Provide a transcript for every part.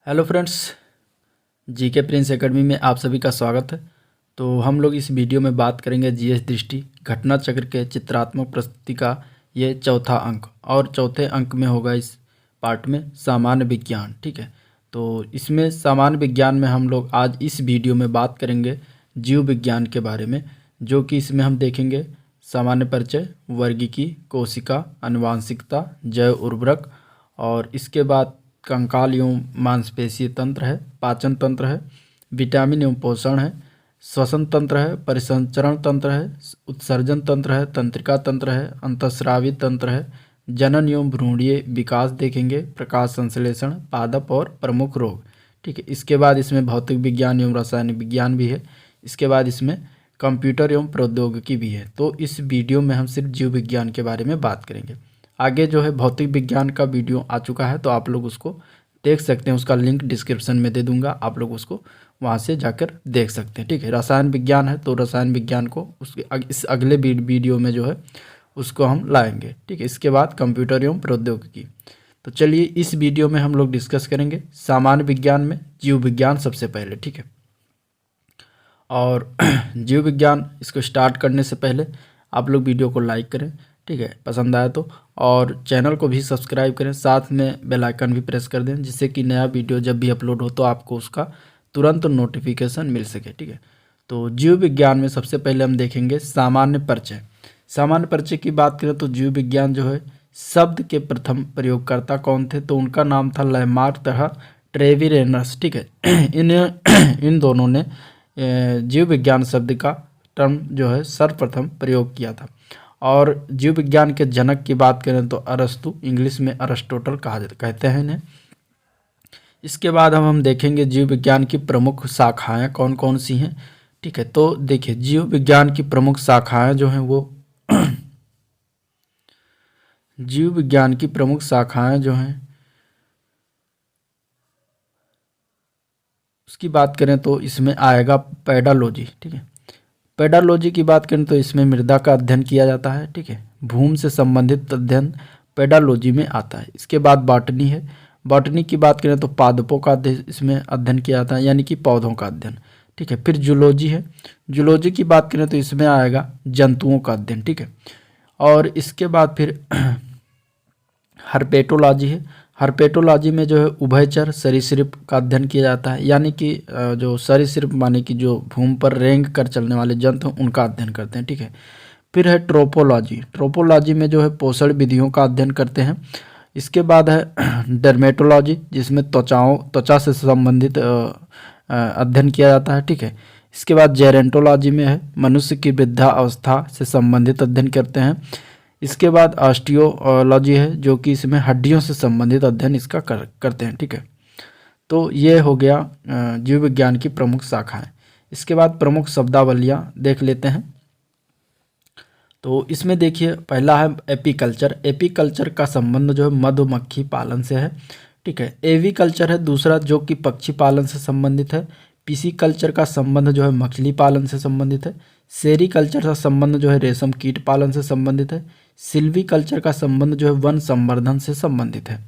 Hello friends, GK Prince academy में आप सभी का स्वागत है। तो हम लोग इस वीडियो में बात करेंगे जीएस दृष्टि घटना चक्र के चित्रात्मक प्रस्तुति का ये चौथा अंक, और चौथे अंक में होगा इस पार्ट में सामान्य विज्ञान। ठीक है, तो इसमें सामान्य विज्ञान में हम लोग आज इस वीडियो में बात करेंगे जीव विज्ञान के बारे में, जो कि इसमें हम देखेंगे सामान्य परिचय, वर्गीकी, कोशिका, आनुवांशिकता, जैव उर्वरक, और इसके बाद कंकाल एवं मांसपेशीय तंत्र है, पाचन तंत्र है, विटामिन एवं पोषण है, श्वसन तंत्र है, परिसंचरण तंत्र है, उत्सर्जन तंत्र है, तंत्रिका तंत्र है, अंतःस्रावी तंत्र है, जनन एवं भ्रूणीय विकास देखेंगे, प्रकाश संश्लेषण, पादप और प्रमुख रोग। ठीक है, इसके बाद इसमें भौतिक विज्ञान एवं रासायनिक विज्ञान भी है। इसके बाद इसमें कंप्यूटर एवं प्रौद्योगिकी भी है। तो इस वीडियो में हम सिर्फ जीव विज्ञान के बारे में बात करेंगे। आगे जो है भौतिक विज्ञान का वीडियो आ चुका है, तो आप लोग उसको देख सकते हैं, उसका लिंक डिस्क्रिप्शन में दे दूंगा, आप लोग उसको वहाँ से जाकर देख सकते हैं। ठीक है, रसायन विज्ञान है तो रसायन विज्ञान को उसके इस अगले वीडियो में जो है उसको हम लाएंगे। ठीक है, इसके बाद कंप्यूटर एवं प्रौद्योगिकी। तो चलिए इस वीडियो में हम लोग डिस्कस करेंगे सामान्य विज्ञान में जीव विज्ञान सबसे पहले। ठीक है, और जीव विज्ञान इसको स्टार्ट करने से पहले आप लोग वीडियो को लाइक करें, ठीक है, पसंद आए तो, और चैनल को भी सब्सक्राइब करें, साथ में बेल आइकन भी प्रेस कर दें, जिससे कि नया वीडियो जब भी अपलोड हो तो आपको उसका तुरंत नोटिफिकेशन मिल सके। ठीक है, तो जीव विज्ञान में सबसे पहले हम देखेंगे सामान्य परिचय। सामान्य परिचय की बात करें तो जीव विज्ञान जो है शब्द के प्रथम प्रयोगकर्ता कौन थे, तो उनका नाम था लैमार्क तथा ट्रेविरेनस। ठीक है, इन दोनों ने जीव विज्ञान शब्द का टर्म जो है सर्वप्रथम प्रयोग किया था। और जीव विज्ञान के जनक की बात करें तो अरस्तु, इंग्लिश में अरिस्टोटल कहते हैं इन्हें। इसके बाद हम देखेंगे जीव विज्ञान की प्रमुख शाखाएं कौन कौन सी हैं। ठीक है, तो देखिए जीव विज्ञान की प्रमुख शाखाएं जो हैं वो जीव विज्ञान की प्रमुख शाखाएं जो हैं उसकी बात करें तो इसमें आएगा पेडालॉजी। ठीक है, पेडालॉजी की बात करें तो इसमें मृदा का अध्ययन किया जाता है। ठीक है, भूमि से संबंधित अध्ययन पेडालॉजी में आता है। इसके बाद बॉटनी है। बॉटनी की बात करें तो पादपों का इसमें अध्ययन किया जाता है, यानी कि पौधों का अध्ययन। ठीक है, फिर जूलॉजी है। जूलॉजी की बात करें तो इसमें आएगा जंतुओं का अध्ययन। ठीक है, और इसके बाद फिर हर्पेटोलॉजी है। हर्पेटोलॉजी में जो है उभयचर सरीसृप का अध्ययन किया जाता है, यानी कि जो सरीसृप माने कि जो भूमि पर रेंग कर चलने वाले जंतु उनका अध्ययन करते हैं। ठीक है, फिर है ट्रोपोलॉजी। ट्रोपोलॉजी में जो है पोषण विधियों का अध्ययन करते हैं। इसके बाद है डर्मेटोलॉजी, जिसमें त्वचा से संबंधित अध्ययन किया जाता है। ठीक है, इसके बाद जेरेंटोलॉजी में है मनुष्य की वृद्धा अवस्था से संबंधित अध्ययन करते हैं। इसके बाद ऑस्टियोलॉजी है, जो कि इसमें हड्डियों से संबंधित अध्ययन इसका करते हैं। ठीक है, तो ये हो गया जीव विज्ञान की प्रमुख शाखाएं। इसके बाद प्रमुख शब्दावलियां देख लेते हैं। तो इसमें देखिए पहला है एपीकल्चर। एपीकल्चर का संबंध जो है मधुमक्खी पालन से है। ठीक है, एवीकल्चर है दूसरा, जो कि पक्षी पालन से संबंधित है। पिसीकल्चर का संबंध जो है मछली पालन से संबंधित है। सेरीकल्चर का संबंध जो है रेशम कीट पालन से संबंधित है। सिल्वीकल्चर का संबंध जो है वन संवर्धन से संबंधित है।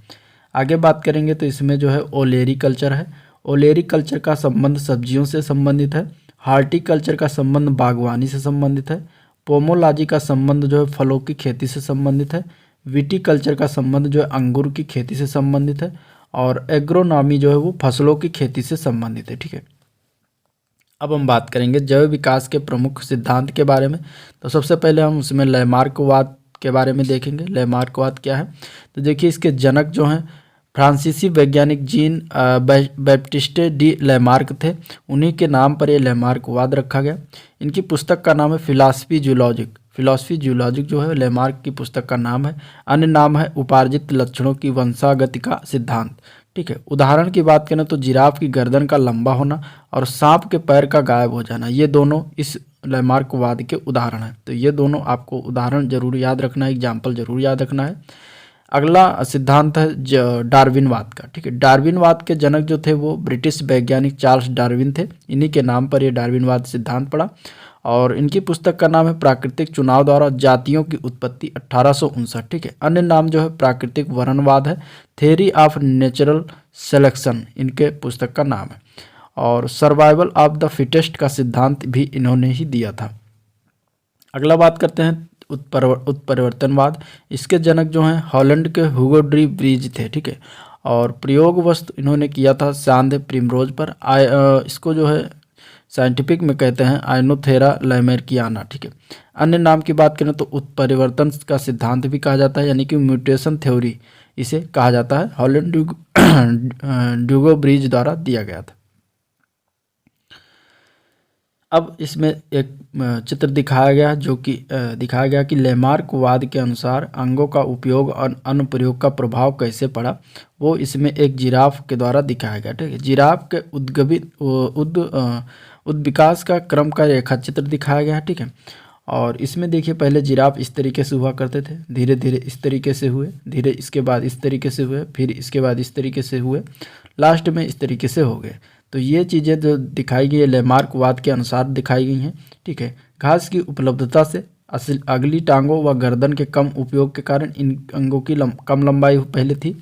आगे बात करेंगे तो इसमें जो है ओलेरीकल्चर है। ओलेरीकल्चर का संबंध सब्जियों से संबंधित है। हार्टिकल्चर का संबंध बागवानी से संबंधित है। पोमोलॉजी का संबंध जो है फलों की खेती से संबंधित है। विटीकल्चर का संबंध जो है अंगूर की खेती से संबंधित है। और एग्रोनॉमी जो है वो फसलों की खेती से संबंधित है। ठीक है, अब हम बात करेंगे जैव विकास के प्रमुख सिद्धांत के बारे में। तो सबसे पहले हम उसमें लैमार्कवाद के बारे में देखेंगे। लैमार्कवाद क्या है, तो देखिए इसके जनक जो हैं फ्रांसीसी वैज्ञानिक जीन बैप्टिस्टे डी लैमार्क थे। उन्हीं के नाम पर ये लैमार्कवाद रखा गया। इनकी पुस्तक का नाम है फिलॉसफी जूलॉजिक। फिलॉसफी जूलॉजिक जो है लैमार्क की पुस्तक का नाम है। अन्य नाम है उपार्जित लक्षणों की वंशागति का सिद्धांत। ठीक है, उदाहरण की बात करें तो जिराफ की गर्दन का लंबा होना और सांप के पैर का गायब हो जाना, ये दोनों इस लैमार्कवाद के उदाहरण हैं। तो ये दोनों आपको उदाहरण जरूर याद रखना है, एग्जाम्पल जरूर याद रखना है। अगला सिद्धांत है डार्विनवाद का। ठीक है, डार्विनवाद के जनक जो थे वो ब्रिटिश वैज्ञानिक चार्ल्स डार्विन थे। इन्हीं के नाम पर ये डार्विनवाद सिद्धांत पड़ा, और इनकी पुस्तक का नाम है प्राकृतिक चुनाव द्वारा जातियों की उत्पत्ति 1859। ठीक है, अन्य नाम जो है प्राकृतिक वर्णवाद है, थ्योरी ऑफ नेचुरल सेलेक्शन इनके पुस्तक का नाम है। और सर्वाइवल ऑफ द फिटेस्ट का सिद्धांत भी इन्होंने ही दिया था। अगला बात करते हैं उत्परिवर्तनवाद। इसके जनक जो हैं हॉलैंड के हुगो डी ब्रीज थे, ठीक है। और प्रयोग वस्तु इन्होंने किया था सांदे प्रिमरोज पर। इसको जो है साइंटिफिक में कहते हैं आइनोथेरा लैमेर्कियाना, ठीक है। अन्य नाम की बात करें तो उत्परिवर्तन का सिद्धांत भी कहा जाता है, यानी कि म्यूटेशन थ्योरी इसे कहा जाता है। हॉलैंड ड्यूगो ब्रीज द्वारा दिया गया था। अब इसमें एक चित्र दिखाया गया जो कि दिखाया गया कि लेमार्कवाद के अनुसार अंगों का उपयोग और अनुप्रयोग का प्रभाव कैसे पड़ा, वो इसमें एक जिराफ के द्वारा दिखाया गया, ठीक है। जिराफ के उद्विकास का क्रम का रेखा चित्र दिखाया गया है, ठीक है। और इसमें देखिए पहले जिराफ इस तरीके से हुआ करते थे, धीरे धीरे इस तरीके से हुए, धीरे इसके बाद इस तरीके से हुए, फिर इसके बाद इस तरीके से हुए, लास्ट में इस तरीके से हो गए। तो ये चीज़ें जो दिखाई गई है लेमार्कवाद के अनुसार दिखाई गई हैं, ठीक है। घास की उपलब्धता से अगली टांगों व गर्दन के कम उपयोग के कारण इन अंगों की कम लंबाई पहले थी।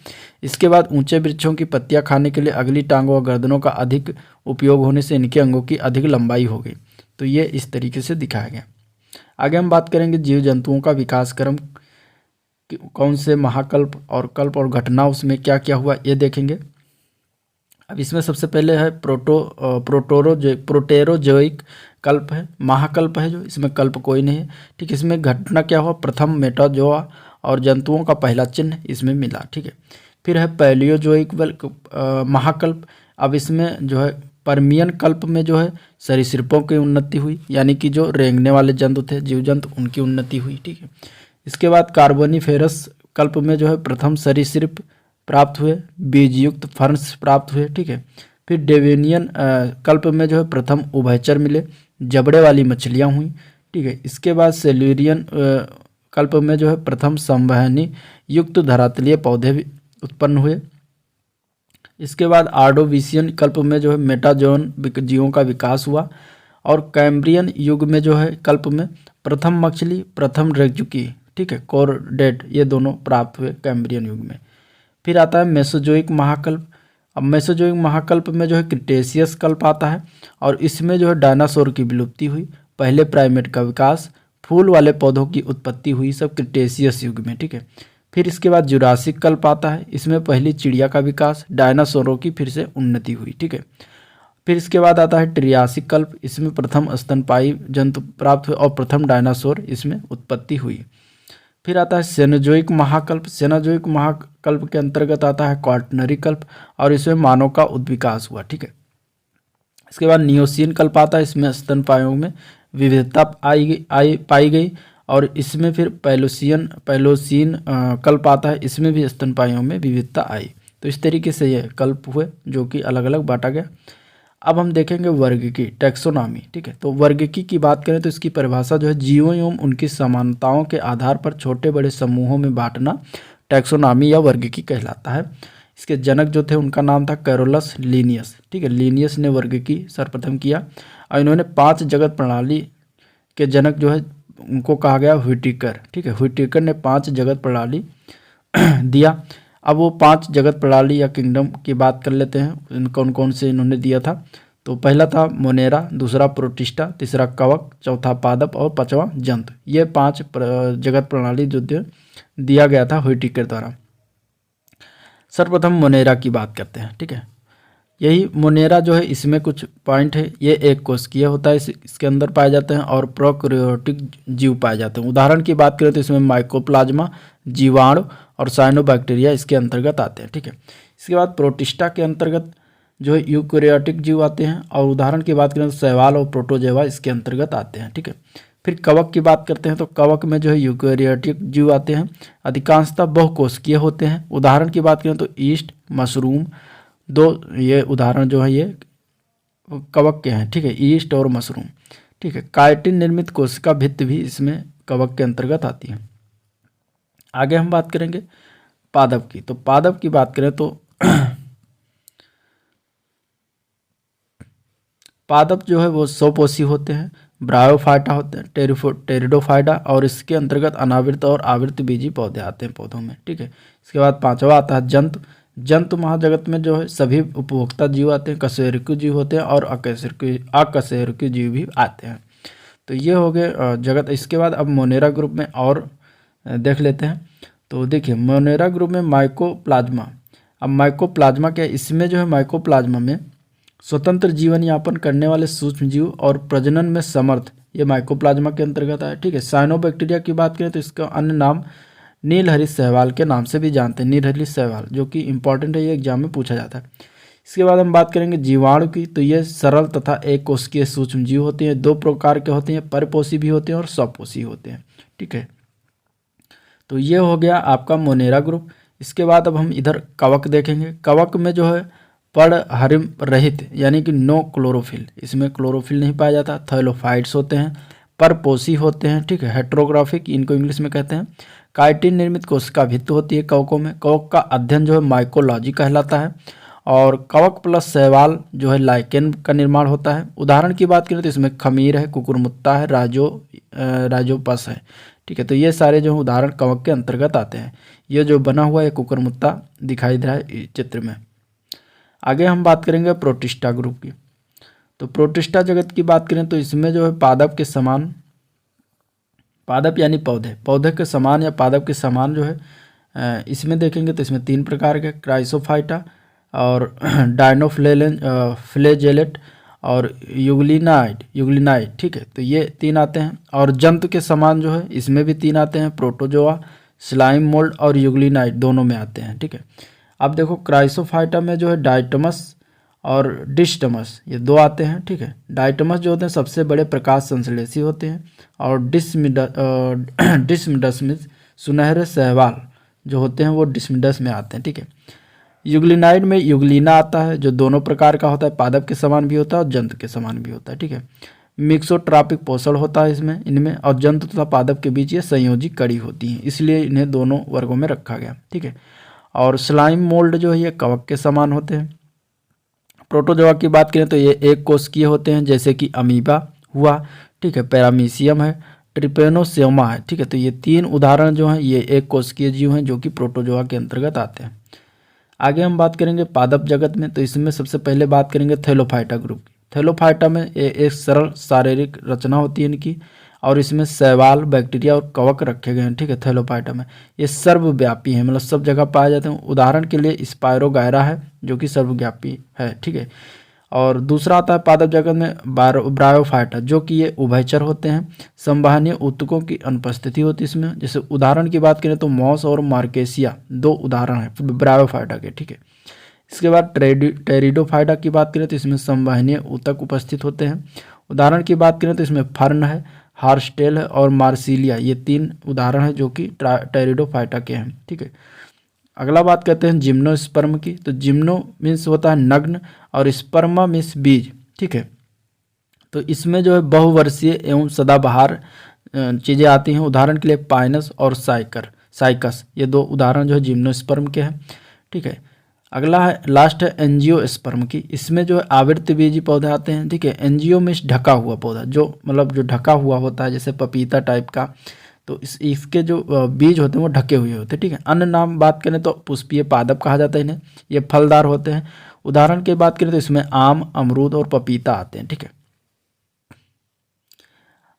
इसके बाद ऊंचे वृक्षों की पत्तियां खाने के लिए अगली टांगों व गर्दनों का अधिक उपयोग होने से इनके अंगों की अधिक लंबाई हो गई। तो ये इस तरीके से दिखाया गया। आगे हम बात करेंगे जीव जंतुओं का विकास क्रम, कौन से महाकल्प और कल्प और घटना उसमें क्या क्या हुआ ये देखेंगे। अब इसमें सबसे पहले है प्रोटेरोजोइक कल्प है, महाकल्प है जो, इसमें कल्प कोई नहीं है, ठीक। इसमें घटना क्या हुआ, प्रथम मेटाजोआ और जंतुओं का पहला चिन्ह इसमें मिला, ठीक है। फिर है पैलियोजोइक महाकल्प। अब इसमें जो है परमियन कल्प में जो है सरीसृपों की उन्नति हुई, यानी कि जो रेंगने वाले जंतु थे जीव जंतु उनकी उन्नति हुई, ठीक है। इसके बाद कार्बोनिफेरस कल्प में जो है प्रथम सरीसृप प्राप्त हुए, बीजयुक्त फर्न्स प्राप्त हुए, ठीक है। फिर डेवेनियन कल्प में जो है प्रथम उभयचर मिले, जबड़े वाली मछलियां हुई, ठीक है। इसके बाद सेल्यूरियन कल्प में जो है प्रथम संवहनी युक्त धरातलीय पौधे भी उत्पन्न हुए। इसके बाद आर्डोविशियन कल्प में जो है मेटाजोन जीवों का विकास हुआ। और कैम्ब्रियन युग में जो है कल्प में प्रथम मछली, प्रथम रेक्जुकी, ठीक है, कोरडेट, ये दोनों प्राप्त हुए कैम्ब्रियन युग में। फिर आता है मेसोजोइक महाकल्प। अब मेसोजोइक महाकल्प में जो है क्रिटेशियस कल्प आता है और इसमें जो है डायनासोर की विलुप्ति हुई, पहले प्राइमेट का विकास, फूल वाले पौधों की उत्पत्ति हुई, सब क्रिटेशियस युग में, ठीक है। फिर इसके बाद जुरासिक कल्प आता है, इसमें पहली चिड़िया का विकास, डायनासोरों की फिर से उन्नति हुई, ठीक है। फिर इसके बाद आता है ट्रियासिक कल्प, इसमें प्रथम स्तनपायी जंतु प्राप्त हुए और प्रथम डायनासोर इसमें उत्पत्ति हुई। फिर आता है सेनोजोइक महाकल्प। सेनोजोइक महाकल्प के अंतर्गत आता है क्वाटरनरी कल्प और इसमें मानव का उद्विकास हुआ, ठीक है। इसके बाद नियोसीन कल्प आता है, इसमें स्तनपायों में विविधता पाई गई और इसमें फिर पैलोसीन कल्प आता है, इसमें भी स्तनपायों में विविधता आई। तो इस तरीके से ये कल्प हुए जो कि अलग अलग बांटा गया। अब हम देखेंगे वर्गीकी, टैक्सोनॉमी, ठीक है। तो वर्गीकी की बात करें तो इसकी परिभाषा जो है जीवों एवं उनकी समानताओं के आधार पर छोटे बड़े समूहों में बांटना टैक्सोनॉमी या वर्गीकी कहलाता है। इसके जनक जो थे उनका नाम था कैरोलस लीनियस, ठीक है। लीनियस ने वर्गीकी सर्वप्रथम किया और इन्होंने 5 जगत प्रणाली के जनक जो है उनको कहा गया व्हिटेकर, ठीक है। व्हिटेकर ने 5 जगत प्रणाली दिया। अब वो 5 जगत प्रणाली या किंगडम की बात कर लेते हैं, कौन कौन से इन्होंने दिया था। तो पहला था मोनेरा, दूसरा प्रोटिस्टा, तीसरा कवक, चौथा पादप और 5वां जंतु। ये 5 जगत प्रणाली जो दिया गया था व्हिटेकर द्वारा। सर्वप्रथम मोनेरा की बात करते हैं, ठीक है। यही मोनेरा जो है इसमें कुछ पॉइंट है, ये एक कोशिकीय होता है, इसके अंदर पाए जाते हैं और प्रोकैरियोटिक जीव पाए जाते हैं। उदाहरण की बात करें तो इसमें माइकोप्लाज्मा, जीवाणु और साइनोबैक्टीरिया इसके अंतर्गत आते हैं, ठीक है। इसके बाद प्रोटिस्टा के अंतर्गत जो है यूकैरियोटिक जीव आते हैं और उदाहरण की बात करें तो शैवाल और प्रोटोजोआ इसके अंतर्गत आते हैं, ठीक है। फिर कवक की बात करते हैं तो कवक में जो है यूकैरियोटिक जीव आते हैं, अधिकांशतः बहुकोशिकीय होते हैं। उदाहरण की बात करें तो ईस्ट, मशरूम, दो ये उदाहरण जो है ये कवक के हैं, ठीक है, ईस्ट और मशरूम, ठीक है। काइटिन निर्मित कोशिका भित्ति भी इसमें कवक के अंतर्गत आती है। आगे हम बात करेंगे पादप की। तो पादप की बात करें तो पादप जो है वो स्वपोषी होते हैं, ब्रायोफाइटा होते हैं, टेरिडोफाइटा और इसके अंतर्गत अनावृत और आवृत बीजी पौधे आते हैं पौधों में, ठीक है। इसके बाद 5वां आता है जंतु। जंतु महाजगत में जो है सभी उपभोक्ता जीव आते हैं, कशेरुकी जीव होते हैं और अकशेरुकी जीव भी आते हैं। तो ये हो गए जगत। इसके बाद अब मोनेरा ग्रुप में और देख लेते हैं। तो देखिए मोनेरा ग्रुप में माइकोप्लाज्मा। अब माइकोप्लाज्मा क्या है, इसमें जो है माइकोप्लाज्मा में स्वतंत्र जीवन यापन करने वाले सूक्ष्म जीव और प्रजनन में समर्थ, ये माइकोप्लाज्मा के अंतर्गत है। ठीक है, साइनोबैक्टीरिया की बात करें तो इसका अन्य नाम नीलहरित शैवाल के नाम से भी जानते हैं, नीलहरित शैवाल, जो कि इंपॉर्टेंट है, ये एग्जाम में पूछा जाता है। इसके बाद हम बात करेंगे जीवाणु की। तो ये सरल तथा एक कोशिकीय सूक्ष्म जीव होते हैं, 2 प्रकार के होते हैं, परपोषी भी होते हैं और स्वपोषी होते हैं। ठीक है, तो ये हो गया आपका मोनेरा ग्रुप। इसके बाद अब हम इधर कवक देखेंगे। कवक में जो है पर्णहरिम रहित यानी कि नो क्लोरोफिल, इसमें क्लोरोफिल नहीं पाया जाता। थैलोफाइट्स होते हैं, परपोषी होते हैं। ठीक है, हेट्रोग्राफिक इनको इंग्लिश में कहते हैं। काइटिन निर्मित कोशिका भित्ति होती है कवकों में। कवक का अध्ययन जो है माइकोलॉजी कहलाता है। और कवक प्लस शैवाल जो है लाइकेन का निर्माण होता है। उदाहरण की बात करें तो इसमें खमीर है, कुकुरमुत्ता है, राजोपस है। ठीक है, तो ये सारे जो उदाहरण कवक के अंतर्गत आते हैं। ये जो बना हुआ है कुकुरमुत्ता दिखाई दे रहा है चित्र में। आगे हम बात करेंगे प्रोटिस्टा ग्रुप की। तो प्रोटिस्टा जगत की बात करें तो इसमें जो है पादप के समान, पादप यानी पौधे के समान या पादप के समान जो है इसमें देखेंगे तो इसमें 3 प्रकार के, क्राइसोफाइटा और फ्लेजेलेट और यूग्लिनाइड। ठीक है, तो ये 3 आते हैं। और जंतु के समान जो है इसमें भी 3 आते हैं, प्रोटोजोआ, स्लाइम मोल्ड और यूग्लिनाइड दोनों में आते हैं। ठीक है, अब देखो क्राइसोफाइटा में जो है डाइटमस और डिस्टमस ये 2 आते हैं। ठीक है, डाइटमस जो होते हैं सबसे बड़े प्रकाश संश्लेषी होते हैं और डिस्मिडस में सुनहरे शैवाल जो होते हैं वो डिस्मिडस में आते हैं। ठीक है, यूग्लिनाइड में यूग्लिना आता है जो दोनों प्रकार का होता है, पादप के समान भी होता है और जंतु के समान भी होता है। ठीक है, मिक्सोट्रापिक पोषण होता है इनमें और जंतु तथा पादप के बीच ये संयोजी कड़ी होती है, इसलिए इन्हें दोनों वर्गों में रखा गया। ठीक है, और स्लाइम मोल्ड जो है ये कवक के समान होते हैं। प्रोटोजोआ की बात करें तो ये एक कोशिकीय होते हैं, जैसे कि अमीबा हुआ। ठीक है, पैरामीशियम है, ट्रिपेनोसोमा है। ठीक है, तो ये 3 उदाहरण जो हैं ये एक कोशिकीय जीव हैं जो कि प्रोटोजोआ के अंतर्गत आते हैं। आगे हम बात करेंगे पादप जगत में। तो इसमें सबसे पहले बात करेंगे थैलोफाइटा ग्रुप की। थैलोफाइटा में एक सरल शारीरिक रचना होती है इनकी और इसमें शैवाल, बैक्टीरिया और कवक रखे गए हैं। ठीक है, थैलोफाइटा में ये सर्वव्यापी है, मतलब सब जगह पाए जाते हैं। उदाहरण के लिए स्पायरोगायरा है जो कि सर्वव्यापी है। ठीक है, और दूसरा आता है पादप जगत में ब्रायोफाइटा जो कि ये उभयचर होते हैं। संवहनीय ऊतकों की अनुपस्थिति होती है इसमें। जैसे उदाहरण की बात करें तो मॉस और मार्केसिया 2 उदाहरण हैं ब्रायोफाइटा के। ठीक है, इसके बाद टेरिडोफाइटा की बात करें तो इसमें संवहनीय ऊतक उपस्थित होते हैं। उदाहरण की बात करें तो इसमें फर्न है, हार्सटेल है और मार्सिलिया, ये 3 उदाहरण हैं जो कि टेरिडोफाइटा के हैं। ठीक है, अगला बात करते हैं जिम्नोस्पर्म की। तो जिम्नो मीन्स होता है नग्न और स्पर्मा मीन्स बीज। ठीक है, तो इसमें जो है बहुवर्षीय एवं सदाबहार चीज़ें आती हैं। उदाहरण के लिए पाइनस और साइकस, ये 2 उदाहरण जो है जिम्नोस्पर्म के हैं। ठीक है, अगला है लास्ट है एंजियोस्पर्म की। इसमें जो है आवृत्त बीजी पौधे आते हैं। ठीक है, एंजियो मीन्स ढका हुआ पौधा, जो मतलब जो ढका हुआ होता है जैसे पपीता टाइप का, तो इसके जो बीज होते हैं वो ढके हुए होते हैं। ठीक है, अन्य नाम बात करें तो पुष्पीय पादप कहा जाता है इन्हें। ये फलदार होते हैं। उदाहरण की बात करें तो इसमें आम, अमरूद और पपीता आते हैं। ठीक है,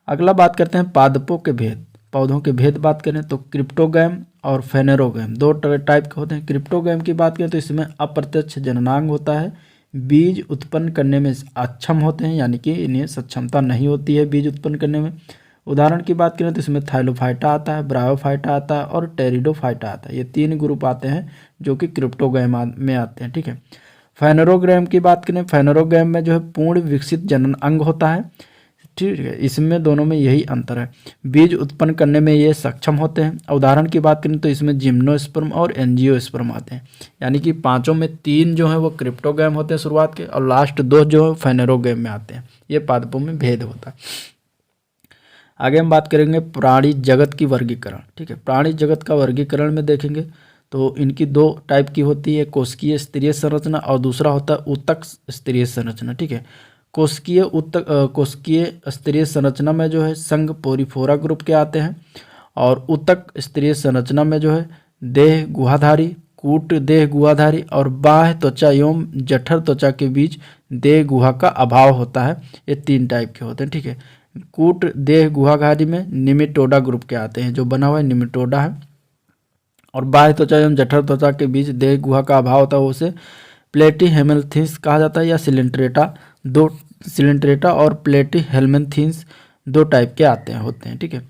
अगला बात करते हैं पादपों के भेद, पौधों के भेद बात करें तो क्रिप्टोगैम और फेनेरोगैम 2 टाइप के होते हैं। क्रिप्टोगैम की बात करें तो इसमें अप्रत्यक्ष जननांग होता है, बीज उत्पन्न करने में अक्षम होते हैं, यानी कि इन्हें सक्षमता नहीं होती है बीज उत्पन्न करने में। उदाहरण की बात करें तो इसमें थैलोफाइटा आता है, ब्रायोफाइटा आता है और टेरिडोफाइटा आता है। ये 3 ग्रुप आते हैं जो कि क्रिप्टोगैम में आते हैं। ठीक है, फेनेरोगैम की बात करें, फेनेरोगैम में जो है पूर्ण विकसित जनन अंग होता है। ठीक है, इसमें दोनों में यही अंतर है, बीज उत्पन्न करने में ये सक्षम होते हैं। उदाहरण की बात करें तो इसमें जिम्नोस्पर्म और एंजियोस्पर्म आते हैं, यानी कि 5 में 3 जो है वो क्रिप्टोगैम होते हैं शुरुआत के, और लास्ट 2 जो है फेनेरोगैम में आते हैं। ये पादपों में भेद होता है। आगे हम बात करेंगे प्राणी जगत की वर्गीकरण। ठीक है, प्राणी जगत का वर्गीकरण में देखेंगे तो इनकी 2 टाइप की होती है, कोशिकीय स्तरीय संरचना और दूसरा होता है ऊतक स्तरीय संरचना। ठीक है, कोशिकीय स्तरीय संरचना में जो है संघ पोरिफोरा ग्रुप के आते हैं और ऊतक स्तरीय संरचना में जो है देह गुहाधारी कूट देह गुहाधारी और बाह्य त्वचा एवं जठर त्वचा के बीच देह गुहा का अभाव होता है। ये 3 टाइप के होते हैं, ठीक है। कूट देह गुहाधारी में निमेटोडा ग्रुप के आते हैं, जो बना हुआ है निमेटोडा है। और बाह्य त्वचा एवं जठर त्वचा के बीच देह गुहा का अभाव होता है, उसे प्लेटीहेल्मिन्थीस कहा जाता है या सिलेंट्रेटा और प्लेटीहेल्मिन्थीस 2 टाइप के होते हैं, ठीक है।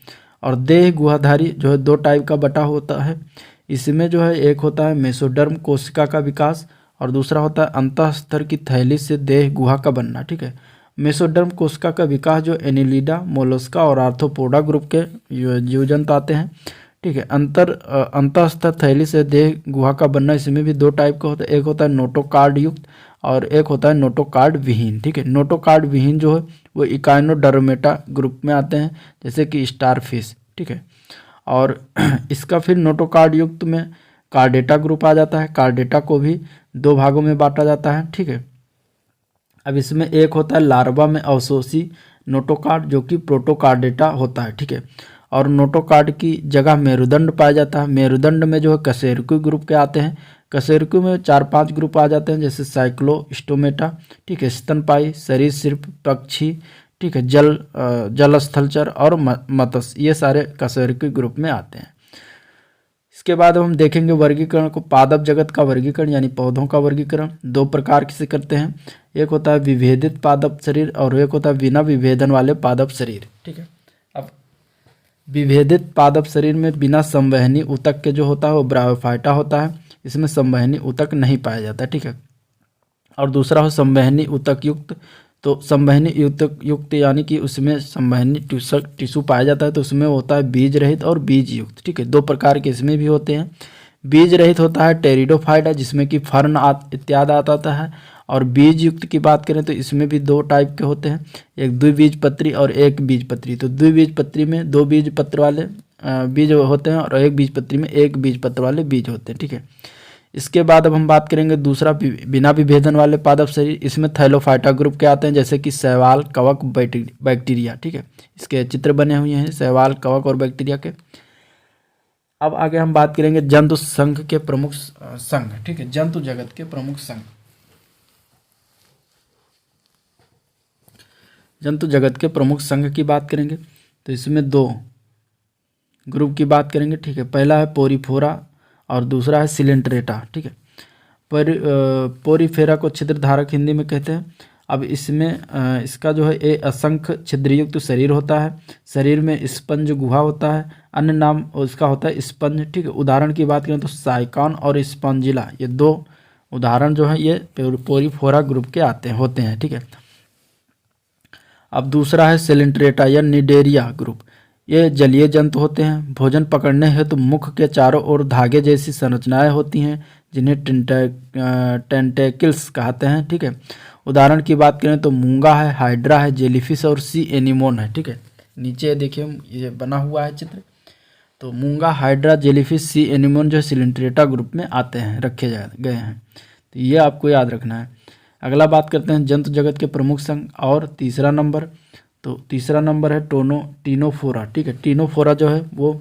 और देह गुहाधारी जो है 2 टाइप का बटा होता है। इसमें जो है एक होता है मेसोडर्म कोशिका का विकास और दूसरा होता है अंतःस्तर की थैली से देह गुहा का बनना, ठीक है। मेसोडर्म कोशिका का विकास जो एनिलिडा, मोलस्का और आर्थ्रोपोडा ग्रुप के जीव जंतु आते हैं, ठीक है। अंतःस्तर थैली से देह गुहा का बनना, इसमें भी 2 टाइप का होता है। एक होता है नोटोकार्ड युक्त और एक होता है नोटोकार्ड विहीन, ठीक है। नोटोकार्ड विहीन जो है वो इकाइनोडर्मेटा ग्रुप में आते हैं, जैसे कि स्टारफिश, ठीक है। और इसका फिर नोटोकार्ड युक्त में कार्डेटा ग्रुप आ जाता है। कार्डेटा को भी 2 भागों में बांटा जाता है, ठीक है। अब इसमें एक होता है लार्वा में अवशोषी नोटोकार्ड, जो कि प्रोटोकार्डेटा होता है, ठीक है। और नोटोकार्ड की जगह मेरुदंड पाया जाता है। मेरुदंड में जो है कशेरुकी ग्रुप के आते हैं। कशेरुकी में 4-5 ग्रुप आ जाते हैं, जैसे साइक्लोस्टोमेटा, ठीक है, स्तनपायी, सरीसृप, पक्षी, ठीक है, जल स्थलचर और मत्स्य, ये सारे कशेरुकी ग्रुप में आते हैं। इसके बाद हम देखेंगे वर्गीकरण को। पादप जगत का वर्गीकरण यानी पौधों का वर्गीकरण 2 प्रकार से करते हैं। एक होता है विभेदित पादप शरीर और एक होता है बिना विभेदन वाले पादप शरीर, ठीक है। अब विभेदित पादप शरीर में बिना संवहनी ऊतक के जो होता है वो ब्रायोफाइटा होता है। इसमें संवहनी ऊतक नहीं पाया जाता, ठीक है। और दूसरा हो संवहनी ऊतक युक्त, तो संवहनी ऊतक युक्त यानी कि उसमें संवहनी टिश्यू पाया जाता है, तो उसमें होता है बीज रहित और बीज युक्त, ठीक है। 2 प्रकार के इसमें भी होते हैं। बीज रहित होता है टेरिडोफाइटा, जिसमें कि फर्न इत्यादि आता है। और बीज युक्त की बात करें तो इसमें भी 2 टाइप के होते हैं, एक द्विबीजपत्री और एक बीजपत्री। तो द्विबीजपत्री में 2 बीज पत्र वाले बीज होते हैं और एक बीजपत्री में 1 बीज पत्र वाले बीज होते हैं, ठीक है। इसके बाद अब हम बात करेंगे दूसरा बिना विभेदन वाले पादप शरीर। इसमें थैलोफाइटा ग्रुप के आते हैं, जैसे कि शैवाल, कवक, बैक्टीरिया, ठीक है। इसके चित्र बने हुए हैं शैवाल, कवक और बैक्टीरिया के। अब आगे हम बात करेंगे जंतु संघ के प्रमुख संघ, ठीक है, जंतु जगत के प्रमुख संघ। जंतु जगत के प्रमुख संघ की बात करेंगे तो इसमें 2 ग्रुप की बात करेंगे, ठीक है। पहला है पोरीफोरा और दूसरा है सिलेंट्रेटा, ठीक है। पोरीफेरा को छिद्रधारक हिंदी में कहते हैं। अब इसमें इसका जो है असंख्य छिद्रयुक्त शरीर होता है। शरीर में स्पंज गुहा होता है, अन्य नाम उसका होता है स्पंज, ठीक है। उदाहरण की बात करें तो साइकॉन और स्पंजिला, ये 2 उदाहरण जो है ये पोरीफोरा ग्रुप के होते हैं, ठीक है। अब दूसरा है सिलेंट्रेटा या निडेरिया ग्रुप। ये जलीय जंतु होते हैं। भोजन पकड़ने हेतु तो मुख के चारों ओर धागे जैसी संरचनाएं होती हैं, जिन्हें टेंटेकल्स कहते हैं, ठीक है। उदाहरण की बात करें तो मूंगा है, हाइड्रा है, जेलीफिश और सी एनीमोन है, ठीक है। नीचे देखिए ये बना हुआ है चित्र। तो मूंगा, हाइड्रा, जेलीफिश, सी एनीमोन जो सिलेंट्रेटा ग्रुप में आते हैं, रखे गए हैं। तो ये आपको याद रखना है। अगला बात करते हैं जंतु जगत के प्रमुख संघ और तीसरा नंबर है टीनोफोरा, ठीक है। टीनोफोरा जो है वो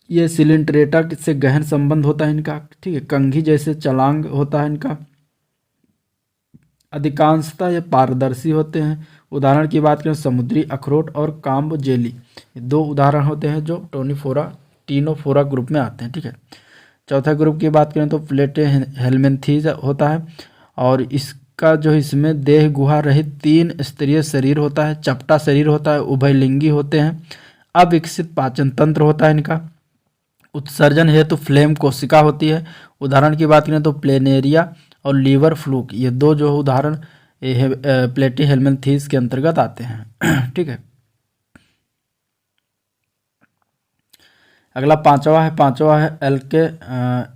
ये सिलेंट्रेटा से गहन संबंध होता है इनका, ठीक है। कंघी जैसे चलांग होता है इनका। अधिकांशतः ये पारदर्शी होते हैं। उदाहरण की बात करें समुद्री अखरोट और काम्ब जेली, 2 उदाहरण होते हैं जो टीनोफोरा ग्रुप में आते हैं, ठीक है। चौथा ग्रुप की बात करें तो प्लेटीहेल्मिन्थीज होता है और इसका जो इसमें देह गुहा रहित 3 स्तरीय शरीर होता है, चपटा शरीर होता है, उभयलिंगी होते हैं, अविकसित पाचन तंत्र होता है इनका। उत्सर्जन हेतु फ्लेम कोशिका होती है। उदाहरण की बात करें तो प्लेनेरिया और लीवर फ्लूक, ये 2 जो उदाहरण प्लेटीहेल्मिन्थीज के अंतर्गत आते हैं, ठीक है। अगला पांचवा है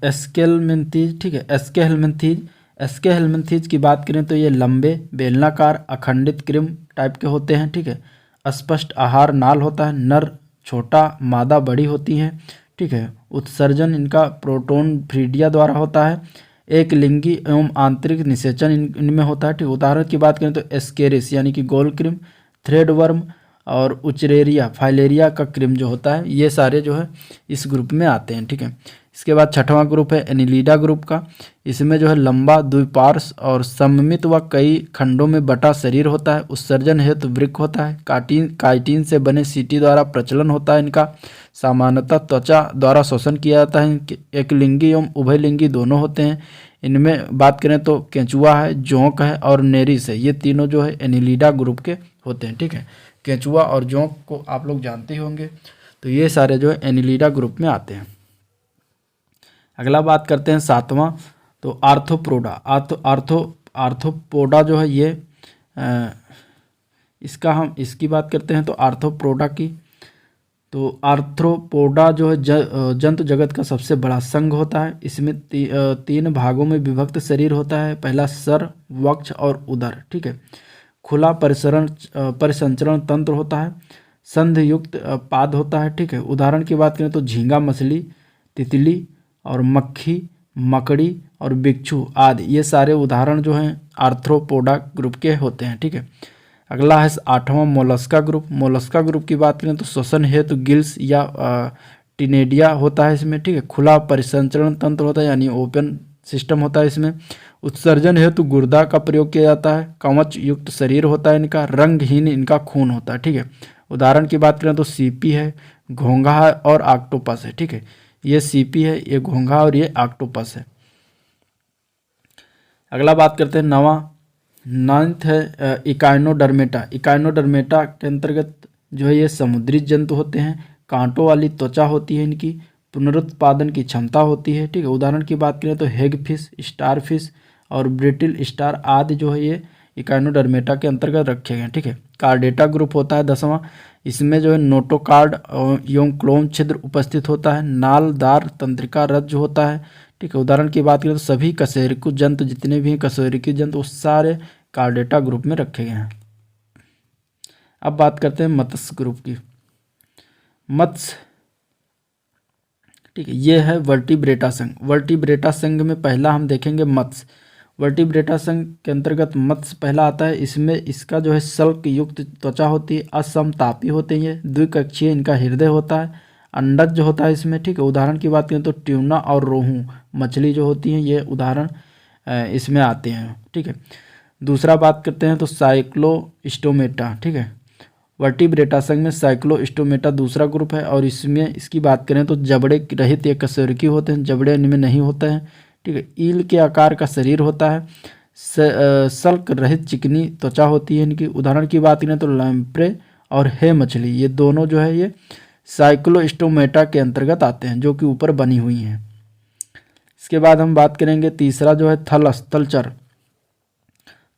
एस्केल्मिन्थीज, ठीक है। एस्केहेल्मिन्थीज की बात करें तो ये लंबे, बेलनाकार, अखंडित क्रीम टाइप के होते हैं, ठीक है। अस्पष्ट आहार नाल होता है, नर छोटा, मादा बड़ी होती हैं, ठीक है। उत्सर्जन इनका प्रोटोनफ्रीडिया द्वारा होता है। एक लिंगी एवं आंतरिक निषेचन इनमें होता है, ठीक। उदाहरण की बात करें तो एस्केरिस यानी कि गोल क्रीम, थ्रेडवर्म और उचरेरिया फाइलेरिया का क्रिम जो होता है, ये सारे जो है इस ग्रुप में आते हैं। ठीक है, इसके बाद छठवां ग्रुप है एनिलिडा ग्रुप का। इसमें जो है लंबा द्विपार्श्व और सममित व कई खंडों में बटा शरीर होता है। उत्सर्जन हेतु वृक्क होता है। काइटिन से बने सीटी द्वारा प्रचलन होता है इनका। सामान्यतः त्वचा द्वारा शोषण किया जाता है। एक लिंगी एवं उभयलिंगी दोनों होते हैं। इनमें बात करें तो केंचुआ है, जोंक है और नेरिस है, ये तीनों जो है एनिलिडा ग्रुप के होते हैं। ठीक है, केंचुआ और जोंक को आप लोग जानते ही होंगे। तो ये सारे जो है एनिलिडा ग्रुप में आते हैं। अगला बात करते हैं सातवां, तो आर्थ्रोपोडा। आर्थ्रोपोडा जो है ये इसकी बात करते हैं तो आर्थ्रोपोडा की। तो आर्थ्रोपोडा जो है जंतु जगत का सबसे बड़ा संघ होता है। इसमें तीन भागों में विभक्त शरीर होता है। पहला सर, वक्ष और उदर। ठीक है, खुला परिसंचरण तंत्र होता है। संधियुक्त पाद होता है। ठीक है, उदाहरण की बात करें तो झींगा मछली, तितली और मक्खी, मकड़ी और बिच्छू आदि, ये सारे उदाहरण जो हैं आर्थ्रोपोडा ग्रुप के होते हैं। ठीक है, अगला है आठवां मोलस्का ग्रुप। मोलस्का ग्रुप की बात करें तो श्वसन हेतु गिल्स या टिनेडिया होता है इसमें। ठीक है, खुला परिसंचरण तंत्र होता है यानी ओपन सिस्टम होता है इसमें। उत्सर्जन हेतु गुर्दा का प्रयोग किया जाता है। कवच युक्त शरीर होता है इनका। रंगहीन इनका खून होता है। ठीक है, उदाहरण की बात करें तो सीपी है, घोंघा है और ऑक्टोपस है। ठीक है, ये सीपी है, ये घोंघा और ये ऑक्टोपस है। अगला बात करते हैं नाइन्थ है इकाइनोडर्मेटा। इकाइनोडर्मेटा के अंतर्गत जो है ये समुद्री जंतु होते हैं। कांटों वाली त्वचा होती है इनकी। पुनरुत्पादन की क्षमता होती है। ठीक है, उदाहरण की बात करें तो हेगफिश, स्टारफिश और ब्रिटिल स्टार आदि जो है ये इकाइनोडर्मेटा के अंतर्गत रखे गए हैं। ठीक है, कार्डेटा ग्रुप होता है 10वां। इसमें जो है नोटोकार्ड एवं क्लोम छिद्र उपस्थित होता है। नालदार तंत्रिका रज्जु होता है। ठीक है, उदाहरण की बात करें तो सभी कशेरुकी जंतु जितने भी हैं कशेरुकी जंतु वो सारे कार्डेटा ग्रुप में रखे गए हैं। अब बात करते हैं मत्स्य ग्रुप की। मत्स्य, ठीक है, ये है वर्टिब्रेटा संघ। वर्टिब्रेटा संघ में पहला हम देखेंगे मत्स्य। वर्टिब्रेटा संघ के अंतर्गत मत्स्य पहला आता है। इसमें इसका जो है शल्क युक्त त्वचा होती है। असमतापी होते हैं ये। द्विकक्षीय इनका हृदय होता है। अंडज जो होता है इसमें। ठीक है, उदाहरण की बात करें तो ट्यूना और रोहू मछली जो होती हैं ये उदाहरण इसमें आते हैं। ठीक है, दूसरा बात करते हैं तो साइक्लोस्टोमेटा। ठीक है, वर्टिब्रेटा संघ में साइक्लोस्टोमेटा दूसरा ग्रुप है और इसमें इसकी बात करें तो जबड़े रहित ये कशेरुकी होते हैं। जबड़े इनमें नहीं होते हैं। ठीक है, ईल के आकार का शरीर होता है। सल्क रहित चिकनी त्वचा होती है इनकी। उदाहरण की बात करें तो लैम्प्रे और हे मछली, ये दोनों जो है ये साइक्लोस्टोमेटा के अंतर्गत आते हैं जो कि ऊपर बनी हुई हैं। इसके बाद हम बात करेंगे तीसरा जो है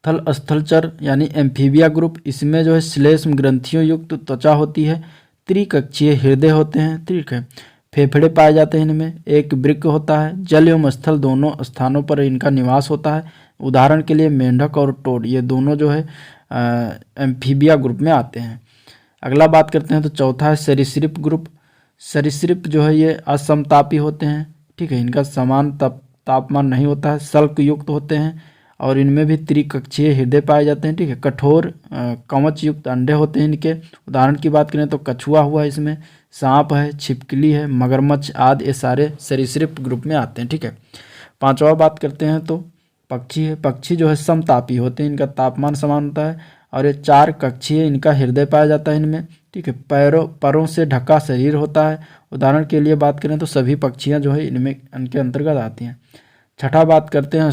थल स्थलचर यानी एम्फीबिया ग्रुप। इसमें जो है श्लेष्म ग्रंथियों युक्त त्वचा होती है। त्रिकक्षीय हृदय होते हैं। ठीक है, फेफड़े पाए जाते हैं इनमें। एक वृक्क होता है। जल एवं स्थल दोनों स्थानों पर इनका निवास होता है। उदाहरण के लिए मेंढक और टोड, ये दोनों जो है एम्फीबिया ग्रुप में आते हैं। अगला बात करते हैं तो चौथा है सरीसृप ग्रुप। सरीसृप जो है ये असमतापी होते हैं। ठीक है, इनका समान तापमान नहीं होता है। शल्क युक्त होते हैं और इनमें भी त्रिकक्षीय हृदय पाए जाते हैं। ठीक है, कठोर कवच युक्त अंडे होते हैं इनके। उदाहरण की बात करें तो कछुआ हुआ, इसमें सांप है, छिपकली है, मगरमच्छ आदि, ये सारे सरीसृप ग्रुप में आते हैं। ठीक है, पांचवा बात करते हैं तो पक्षी है। पक्षी जो है समतापी होते हैं। इनका तापमान समान होता है और ये चार कक्षीय इनका हृदय पाया जाता है इनमें। ठीक है, परों से ढका शरीर होता है। उदाहरण के लिए बात करें तो सभी पक्षियां जो है इनमें इनके अंतर्गत आती हैं। छठा बात करते हैं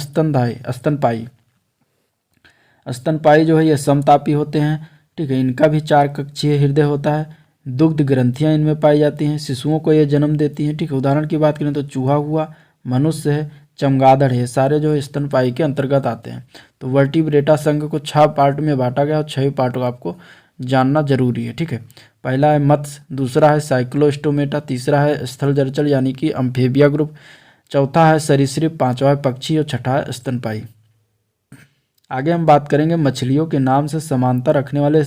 स्तनपाई जो है ये समतापी होते हैं। ठीक है, इनका भी चार कक्षीय हृदय होता है। दुग्ध ग्रंथियां इनमें पाई जाती हैं। शिशुओं को ये जन्म देती हैं। ठीक है, उदाहरण की बात करें तो चूहा हुआ, मनुष्य है, चमगादड़ है, सारे जो है स्तनपाई के अंतर्गत आते हैं। तो वर्टिब्रेटा संघ को 6 पार्ट में बांटा गया और 6 पार्ट को आपको जानना जरूरी है। ठीक है, पहला है मत्स्य, दूसरा है साइक्लोस्टोमेटा, तीसरा है स्थल जलचर यानी कि अम्फेबिया ग्रुप, चौथा है सरीसृप, पांचवा है पक्षी और छठा है स्तनपाई। आगे हम बात करेंगे मछलियों के नाम से समानता रखने वाले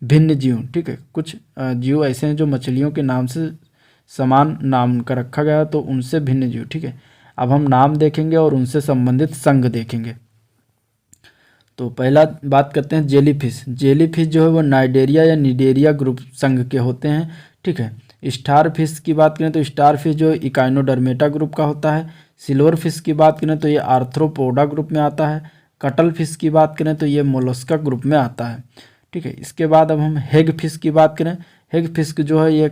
भिन्न जीव। ठीक है, कुछ जीव ऐसे हैं जो मछलियों के नाम से समान नाम का रखा गया है तो उनसे भिन्न जीव। ठीक है, अब हम नाम देखेंगे और उनसे संबंधित संघ देखेंगे। तो पहला बात करते हैं जेलीफिश। जेलीफिश जो है वो नाइडेरिया या निडेरिया ग्रुप संघ के होते हैं, ठीक है। स्टार फिश की बात करें तो स्टार फिश जो है इकाइनोडर्मेटा ग्रुप का होता है। सिल्वर फिश की बात करें तो ये आर्थ्रोपोडा ग्रुप में आता है। कटल फिश की बात करें तो ये मोलस्का ग्रुप में आता है, ठीक है। इसके बाद अब हम हेग फिश की बात करें, हेग फिश जो है ये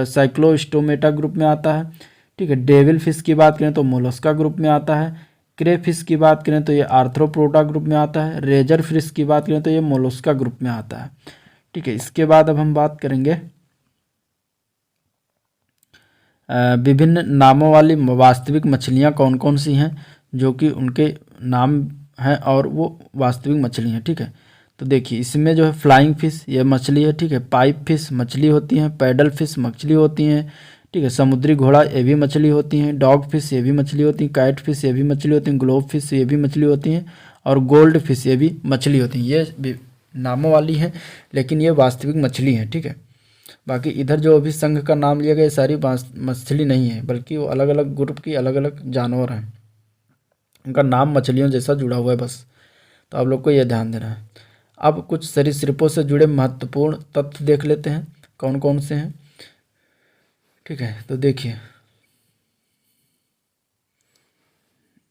साइक्लोस्टोमेटा ग्रुप में आता है, ठीक है। डेविल फिश की बात करें तो मोलस्का ग्रुप में आता है। क्रे फिश की बात करें तो ये आर्थ्रोपोडा ग्रुप में आता है। रेजर फिश की बात करें तो ये मोलस्का ग्रुप में आता है, ठीक है। इसके बाद अब हम बात करेंगे विभिन्न नामों वाली वास्तविक मछलियाँ कौन कौन सी हैं, जो कि उनके नाम हैं और वो वास्तविक मछली हैं, ठीक है। तो देखिए इसमें जो है फ्लाइंग फिश ये मछली है, ठीक है। पाइप फिश मछली होती हैं। पैडल फिश मछली होती हैं, ठीक है। समुद्री घोड़ा ये भी मछली होती हैं। डॉग फिश ये भी मछली होती हैं। कैट फिश ये भी मछली होती हैं। ग्लोब फिश ये भी मछली होती हैं और गोल्ड फिश ये भी मछली होती हैं। ये भी नामों वाली हैं लेकिन ये वास्तविक मछली हैं, ठीक है। बाकी इधर जो अभी संघ का नाम लिया गया ये सारी मछली नहीं है, बल्कि वो अलग अलग ग्रुप की अलग अलग जानवर हैं, उनका नाम मछलियों जैसा जुड़ा हुआ है बस। तो आप लोग को यह ध्यान देना है। अब कुछ सरीसृपों से जुड़े महत्वपूर्ण तथ्य देख लेते हैं कौन कौन से हैं, ठीक है। तो देखिए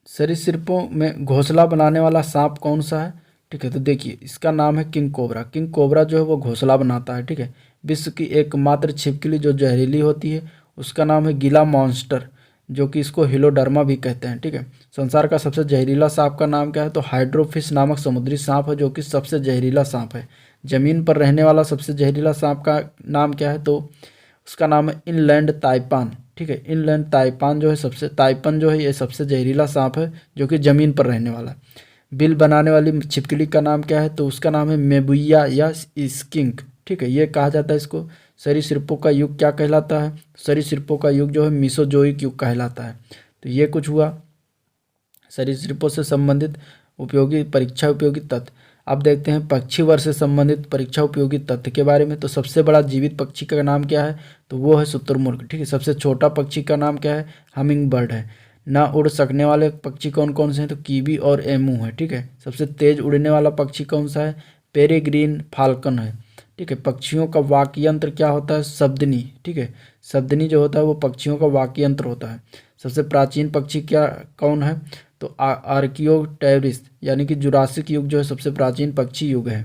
सरीसृपों में घोंसला बनाने वाला सांप कौन सा है, ठीक है। तो देखिए इसका नाम है किंग कोबरा। किंग कोबरा जो है वो घोंसला बनाता है, ठीक है। विश्व की एकमात्र छिपकली जो जहरीली होती है उसका नाम है गीला मॉन्स्टर, जो कि इसको हिलोडर्मा भी कहते हैं, ठीक है। संसार का सबसे जहरीला सांप का नाम क्या है, तो हाइड्रोफिश नामक समुद्री सांप है जो कि सबसे जहरीला सांप है। जमीन पर रहने वाला सबसे जहरीला सांप का नाम क्या है, तो उसका नाम है इनलैंड ताइपान, ठीक है। इनलैंड ताइपान जो है ताइपन जो है ये सबसे जहरीला सांप है जो कि ज़मीन पर रहने वाला है। बिल बनाने वाली छिपकली का नाम क्या है, तो उसका नाम है मेबुइया या स्किंक, ठीक है। ये कहा जाता है इसको। सरीसृपों का युग क्या कहलाता है, सरीसृपों का युग जो है मीसोजोइक युग कहलाता है। तो ये कुछ हुआ सरीसृपों से संबंधित उपयोगी परीक्षा उपयोगी तथ्य। अब देखते हैं पक्षी वर्ग से संबंधित परीक्षा उपयोगी तथ्य के बारे में। तो सबसे बड़ा जीवित पक्षी का नाम क्या है, तो वो है शुतुरमुर्ग, ठीक है। सबसे छोटा पक्षी का नाम क्या है, हमिंग बर्ड है। ना उड़ सकने वाले पक्षी कौन कौन से हैं, तो कीवी और एमू है, ठीक है। सबसे तेज उड़ने वाला पक्षी कौन सा है, पेरेग्रीन फाल्कन है, ठीक है। पक्षियों का वाक्य यंत्र क्या होता है, शब्दनी, ठीक है। शब्दनी जो होता है वो पक्षियों का वाक्य यंत्र होता है। सबसे प्राचीन पक्षी क्या कौन है, तो आर्कियोटेरिस यानी कि जुरासिक युग जो है सबसे प्राचीन पक्षी युग है।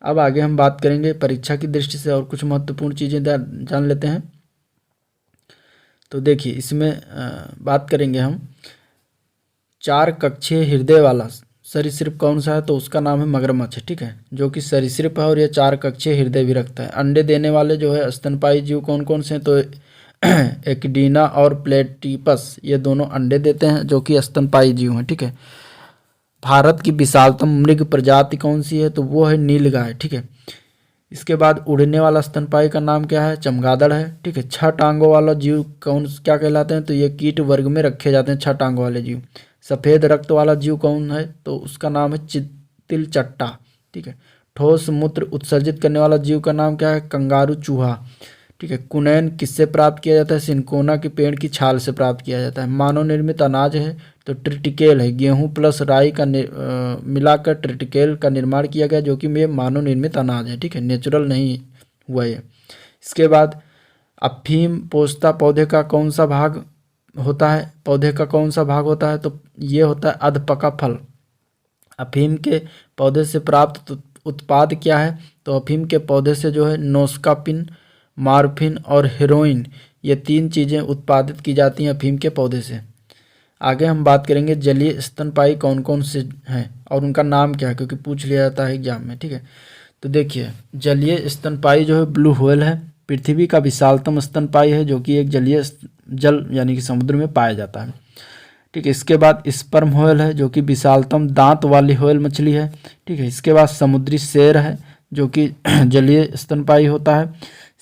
अब आगे हम बात करेंगे परीक्षा की दृष्टि से और कुछ महत्वपूर्ण चीज़ें जान लेते हैं। तो देखिए इसमें बात करेंगे हम चार कक्षीय हृदय वाला सरीसृप कौन सा है, तो उसका नाम है मगरमच्छ, ठीक है। जो कि सरीसृप है और ये चार कक्षीय हृदय भी रखता है। अंडे देने वाले जो है स्तनपायी जीव कौन कौन से हैं, तो एक्डीना और प्लेटिपस ये दोनों अंडे देते हैं जो कि स्तनपायी जीव हैं, ठीक है। भारत की विशालतम मृग प्रजाति कौन सी है, तो वो है नीलगाय, ठीक है। इसके बाद उड़ने वाला स्तनपायी का नाम क्या है, चमगादड़ है, ठीक है। छह टांगों वाला जीव कौन क्या कहलाते हैं, तो ये कीट वर्ग में रखे जाते हैं छह टांगों वाले जीव। सफ़ेद रक्त वाला जीव कौन है, तो उसका नाम है तिलचट्टा, ठीक है। ठोस मूत्र उत्सर्जित करने वाला जीव का नाम क्या है, कंगारू चूहा, ठीक है। कुनैन किससे प्राप्त किया जाता है, सिनकोना के पेड़ की छाल से प्राप्त किया जाता है। मानव निर्मित अनाज है, तो ट्रिटिकेल है। गेहूं प्लस राई का मिलाकर ट्रिटिकेल का निर्माण किया गया जो कि ये मानव निर्मित अनाज है, ठीक है। नेचुरल नहीं हुआ ये। इसके बाद अफीम पोस्ता पौधे का कौन सा भाग होता है, पौधे का कौन सा भाग होता है, तो ये होता है अधपका फल। अफीम के पौधे से प्राप्त उत्पाद क्या है, तो अफीम के पौधे से जो है नोस्कापिन, मॉर्फिन और हेरोइन ये तीन चीज़ें उत्पादित की जाती हैं अफीम के पौधे से। आगे हम बात करेंगे जलीय स्तनपायी कौन कौन से हैं और उनका नाम क्या है, क्योंकि पूछ लिया जाता है एग्जाम में, ठीक है। तो देखिए जलीय स्तनपायी जो है ब्लू व्हेल है, पृथ्वी का विशालतम स्तनपायी है जो कि एक जलीय जल यानी कि समुद्र में पाया जाता है, ठीक है। इसके बाद स्पर्म व्हेल है जो कि विशालतम दांत वाली व्हेल मछली है, ठीक है। इसके बाद समुद्री शेर है जो कि जलीय स्तनपायी होता है।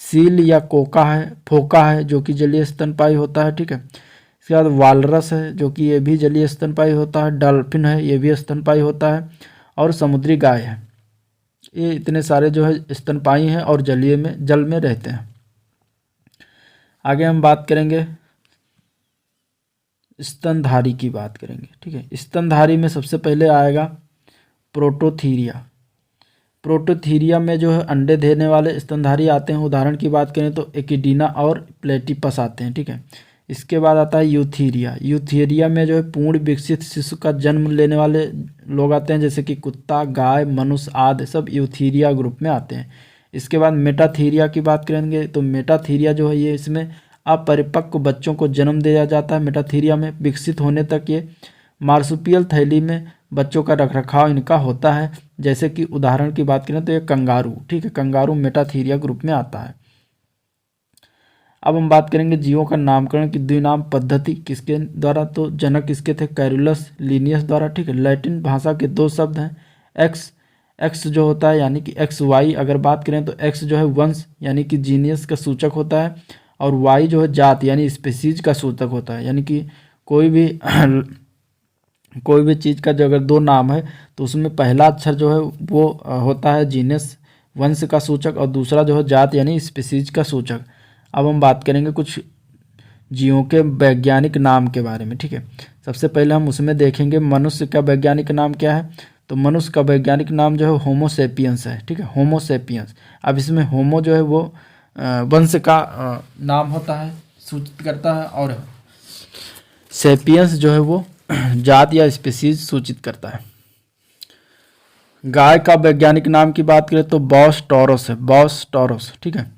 सील या फोका है जो कि जलीय स्तनपायी होता है, ठीक है। इसके बाद वालरस है जो कि ये भी जलीय स्तनपायी होता है। डॉल्फिन है ये भी स्तनपायी होता है और समुद्री गाय है। ये इतने सारे जो है स्तनपायी हैं और जल में रहते हैं। आगे हम बात करेंगे स्तनधारी की बात करेंगे, ठीक है। स्तनधारी में सबसे पहले आएगा प्रोटोथीरिया। प्रोटोथीरिया में जो है अंडे देने वाले स्तनधारी आते हैं। उदाहरण की बात करें तो एकिडीना और प्लेटिपस आते हैं, ठीक है। इसके बाद आता है यूथीरिया। यूथीरिया में जो है पूर्ण विकसित शिशु का जन्म लेने वाले लोग आते हैं, जैसे कि कुत्ता, गाय, मनुष्य आदि सब यूथीरिया ग्रुप में आते हैं। इसके बाद मेटाथीरिया की बात करेंगे तो मेटाथीरिया जो है ये इसमें अपरिपक्व बच्चों को जन्म दिया जाता है। मेटाथीरिया में विकसित होने तक ये मार्सुपियल थैली में बच्चों का रखरखाव इनका होता है। जैसे कि उदाहरण की बात करें तो ये कंगारू, ठीक है, कंगारू मेटाथीरिया ग्रुप में आता है। अब हम बात करेंगे जीवों का नामकरण की द्विनाम पद्धति किसके द्वारा, तो जनक इसके थे कैरुलस लिनियस द्वारा, ठीक है। लैटिन भाषा के दो शब्द हैं, एक्स जो होता है यानी कि एक्स वाई। अगर बात करें तो एक्स जो है वंश यानी कि जीनियस का सूचक होता है, और वाई जो है जात यानी स्पीसीज का सूचक होता है। यानी कि कोई भी चीज़ का जो अगर दो नाम है तो उसमें पहला अक्षर जो है वो होता है जीनस वंश का सूचक, और दूसरा जो है जात यानी स्पीसीज का सूचक। अब हम बात करेंगे कुछ जीवों के वैज्ञानिक नाम के बारे में, ठीक है। सबसे पहले हम उसमें देखेंगे मनुष्य का वैज्ञानिक नाम क्या है। तो मनुष्य का वैज्ञानिक नाम जो है होमोसेपियंस है, ठीक है, होमोसेपियंस। अब इसमें होमो जो है वो वंश का नाम होता है, सूचित करता है, और सेपियंस जो है वो जात या स्पीसीज सूचित करता है। गाय का वैज्ञानिक नाम की बात करें तो बॉस टॉरस है, बॉस टॉरस, ठीक है।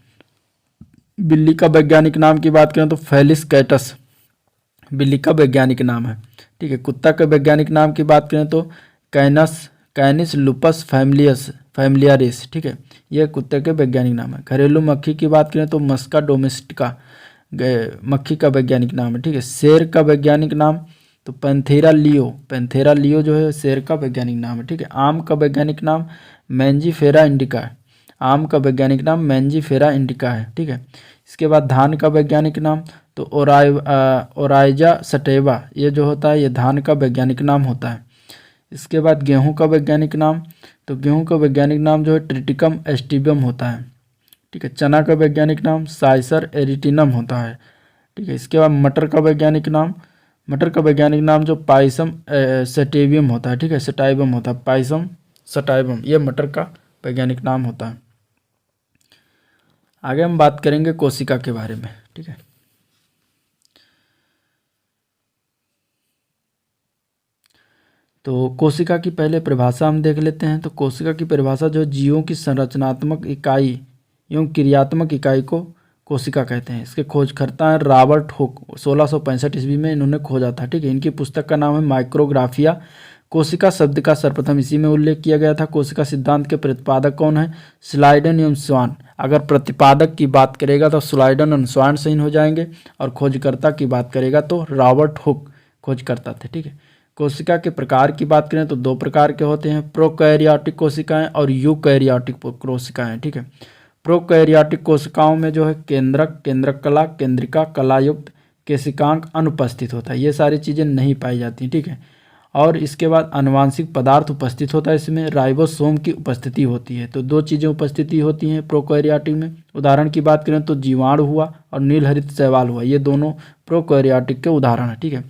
बिल्ली का वैज्ञानिक नाम की बात करें तो फेलिस कैटस बिल्ली का वैज्ञानिक नाम है, ठीक है। कुत्ता के वैज्ञानिक नाम की बात करें तो कैनिस लुपस फैमिलियारिस, ठीक है, यह कुत्ते के वैज्ञानिक नाम है। घरेलू मक्खी की बात करें तो मस्का डोमेस्टिका मक्खी का वैज्ञानिक नाम है, ठीक है। शेर का वैज्ञानिक नाम तो पैंथेरा लियो जो है शेर का वैज्ञानिक नाम है, ठीक है। आम का वैज्ञानिक नाम मैंजीफेरा इंडिका है, आम का वैज्ञानिक नाम मैंजीफेरा इंडिका है, ठीक है। इसके बाद धान का वैज्ञानिक नाम तो ओराइजा सटेवा, ये जो होता है ये धान का वैज्ञानिक नाम होता है। इसके बाद गेहूं का वैज्ञानिक नाम तो गेहूं का वैज्ञानिक नाम जो है ट्रिटिकम एस्टिबियम होता है, ठीक है। चना का वैज्ञानिक नाम साइसर एरिटिनम होता है, ठीक है। इसके बाद मटर का वैज्ञानिक नाम जो पाइसम सेटेवियम होता है, ठीक है, सेटाइबम होता है, पाइसम सटाइबम, ये मटर का वैज्ञानिक नाम होता है। आगे हम बात करेंगे कोशिका के बारे में, ठीक है। तो कोशिका की पहले परिभाषा हम देख लेते हैं। तो कोशिका की परिभाषा जो जीवों की संरचनात्मक इकाई एवं क्रियात्मक इकाई को कोशिका कहते हैं। इसके खोजकर्ता हैं रॉबर्ट हुक, 1665 ईस्वी में इन्होंने खोजा था, ठीक है। इनकी पुस्तक का नाम है माइक्रोग्राफिया। कोशिका शब्द का सर्वप्रथम इसी में उल्लेख किया गया था। कोशिका सिद्धांत के प्रतिपादक कौन है, स्लाइडन एवं स्वान। अगर प्रतिपादक की बात करेगा तो स्लाइडन और स्वान सही हो जाएंगे, और खोजकर्ता की बात करेगा तो रॉबर्ट हुक खोजकर्ता थे, ठीक है। कोशिका के प्रकार की बात करें तो दो प्रकार के होते हैं, प्रोकैरियोटिक कोशिकाएं और यूकैरियोटिक कोशिकाएं, ठीक है। प्रोकैरियोटिक कोशिकाओं में जो है केंद्रक, केंद्रक कला, केंद्रिका, कलायुक्त, केशिकांक अनुपस्थित होता है, ये सारी चीज़ें नहीं पाई जाती, ठीक है। और इसके बाद आनुवांशिक पदार्थ उपस्थित होता है, इसमें राइबोसोम की उपस्थिति होती है। तो दो चीज़ें उपस्थिति होती हैं प्रोकैरियोटिक में। उदाहरण की बात करें तो जीवाणु हुआ और नीलहरित शैवाल हुआ, ये दोनों प्रोकैरियोटिक के उदाहरण है, ठीक है।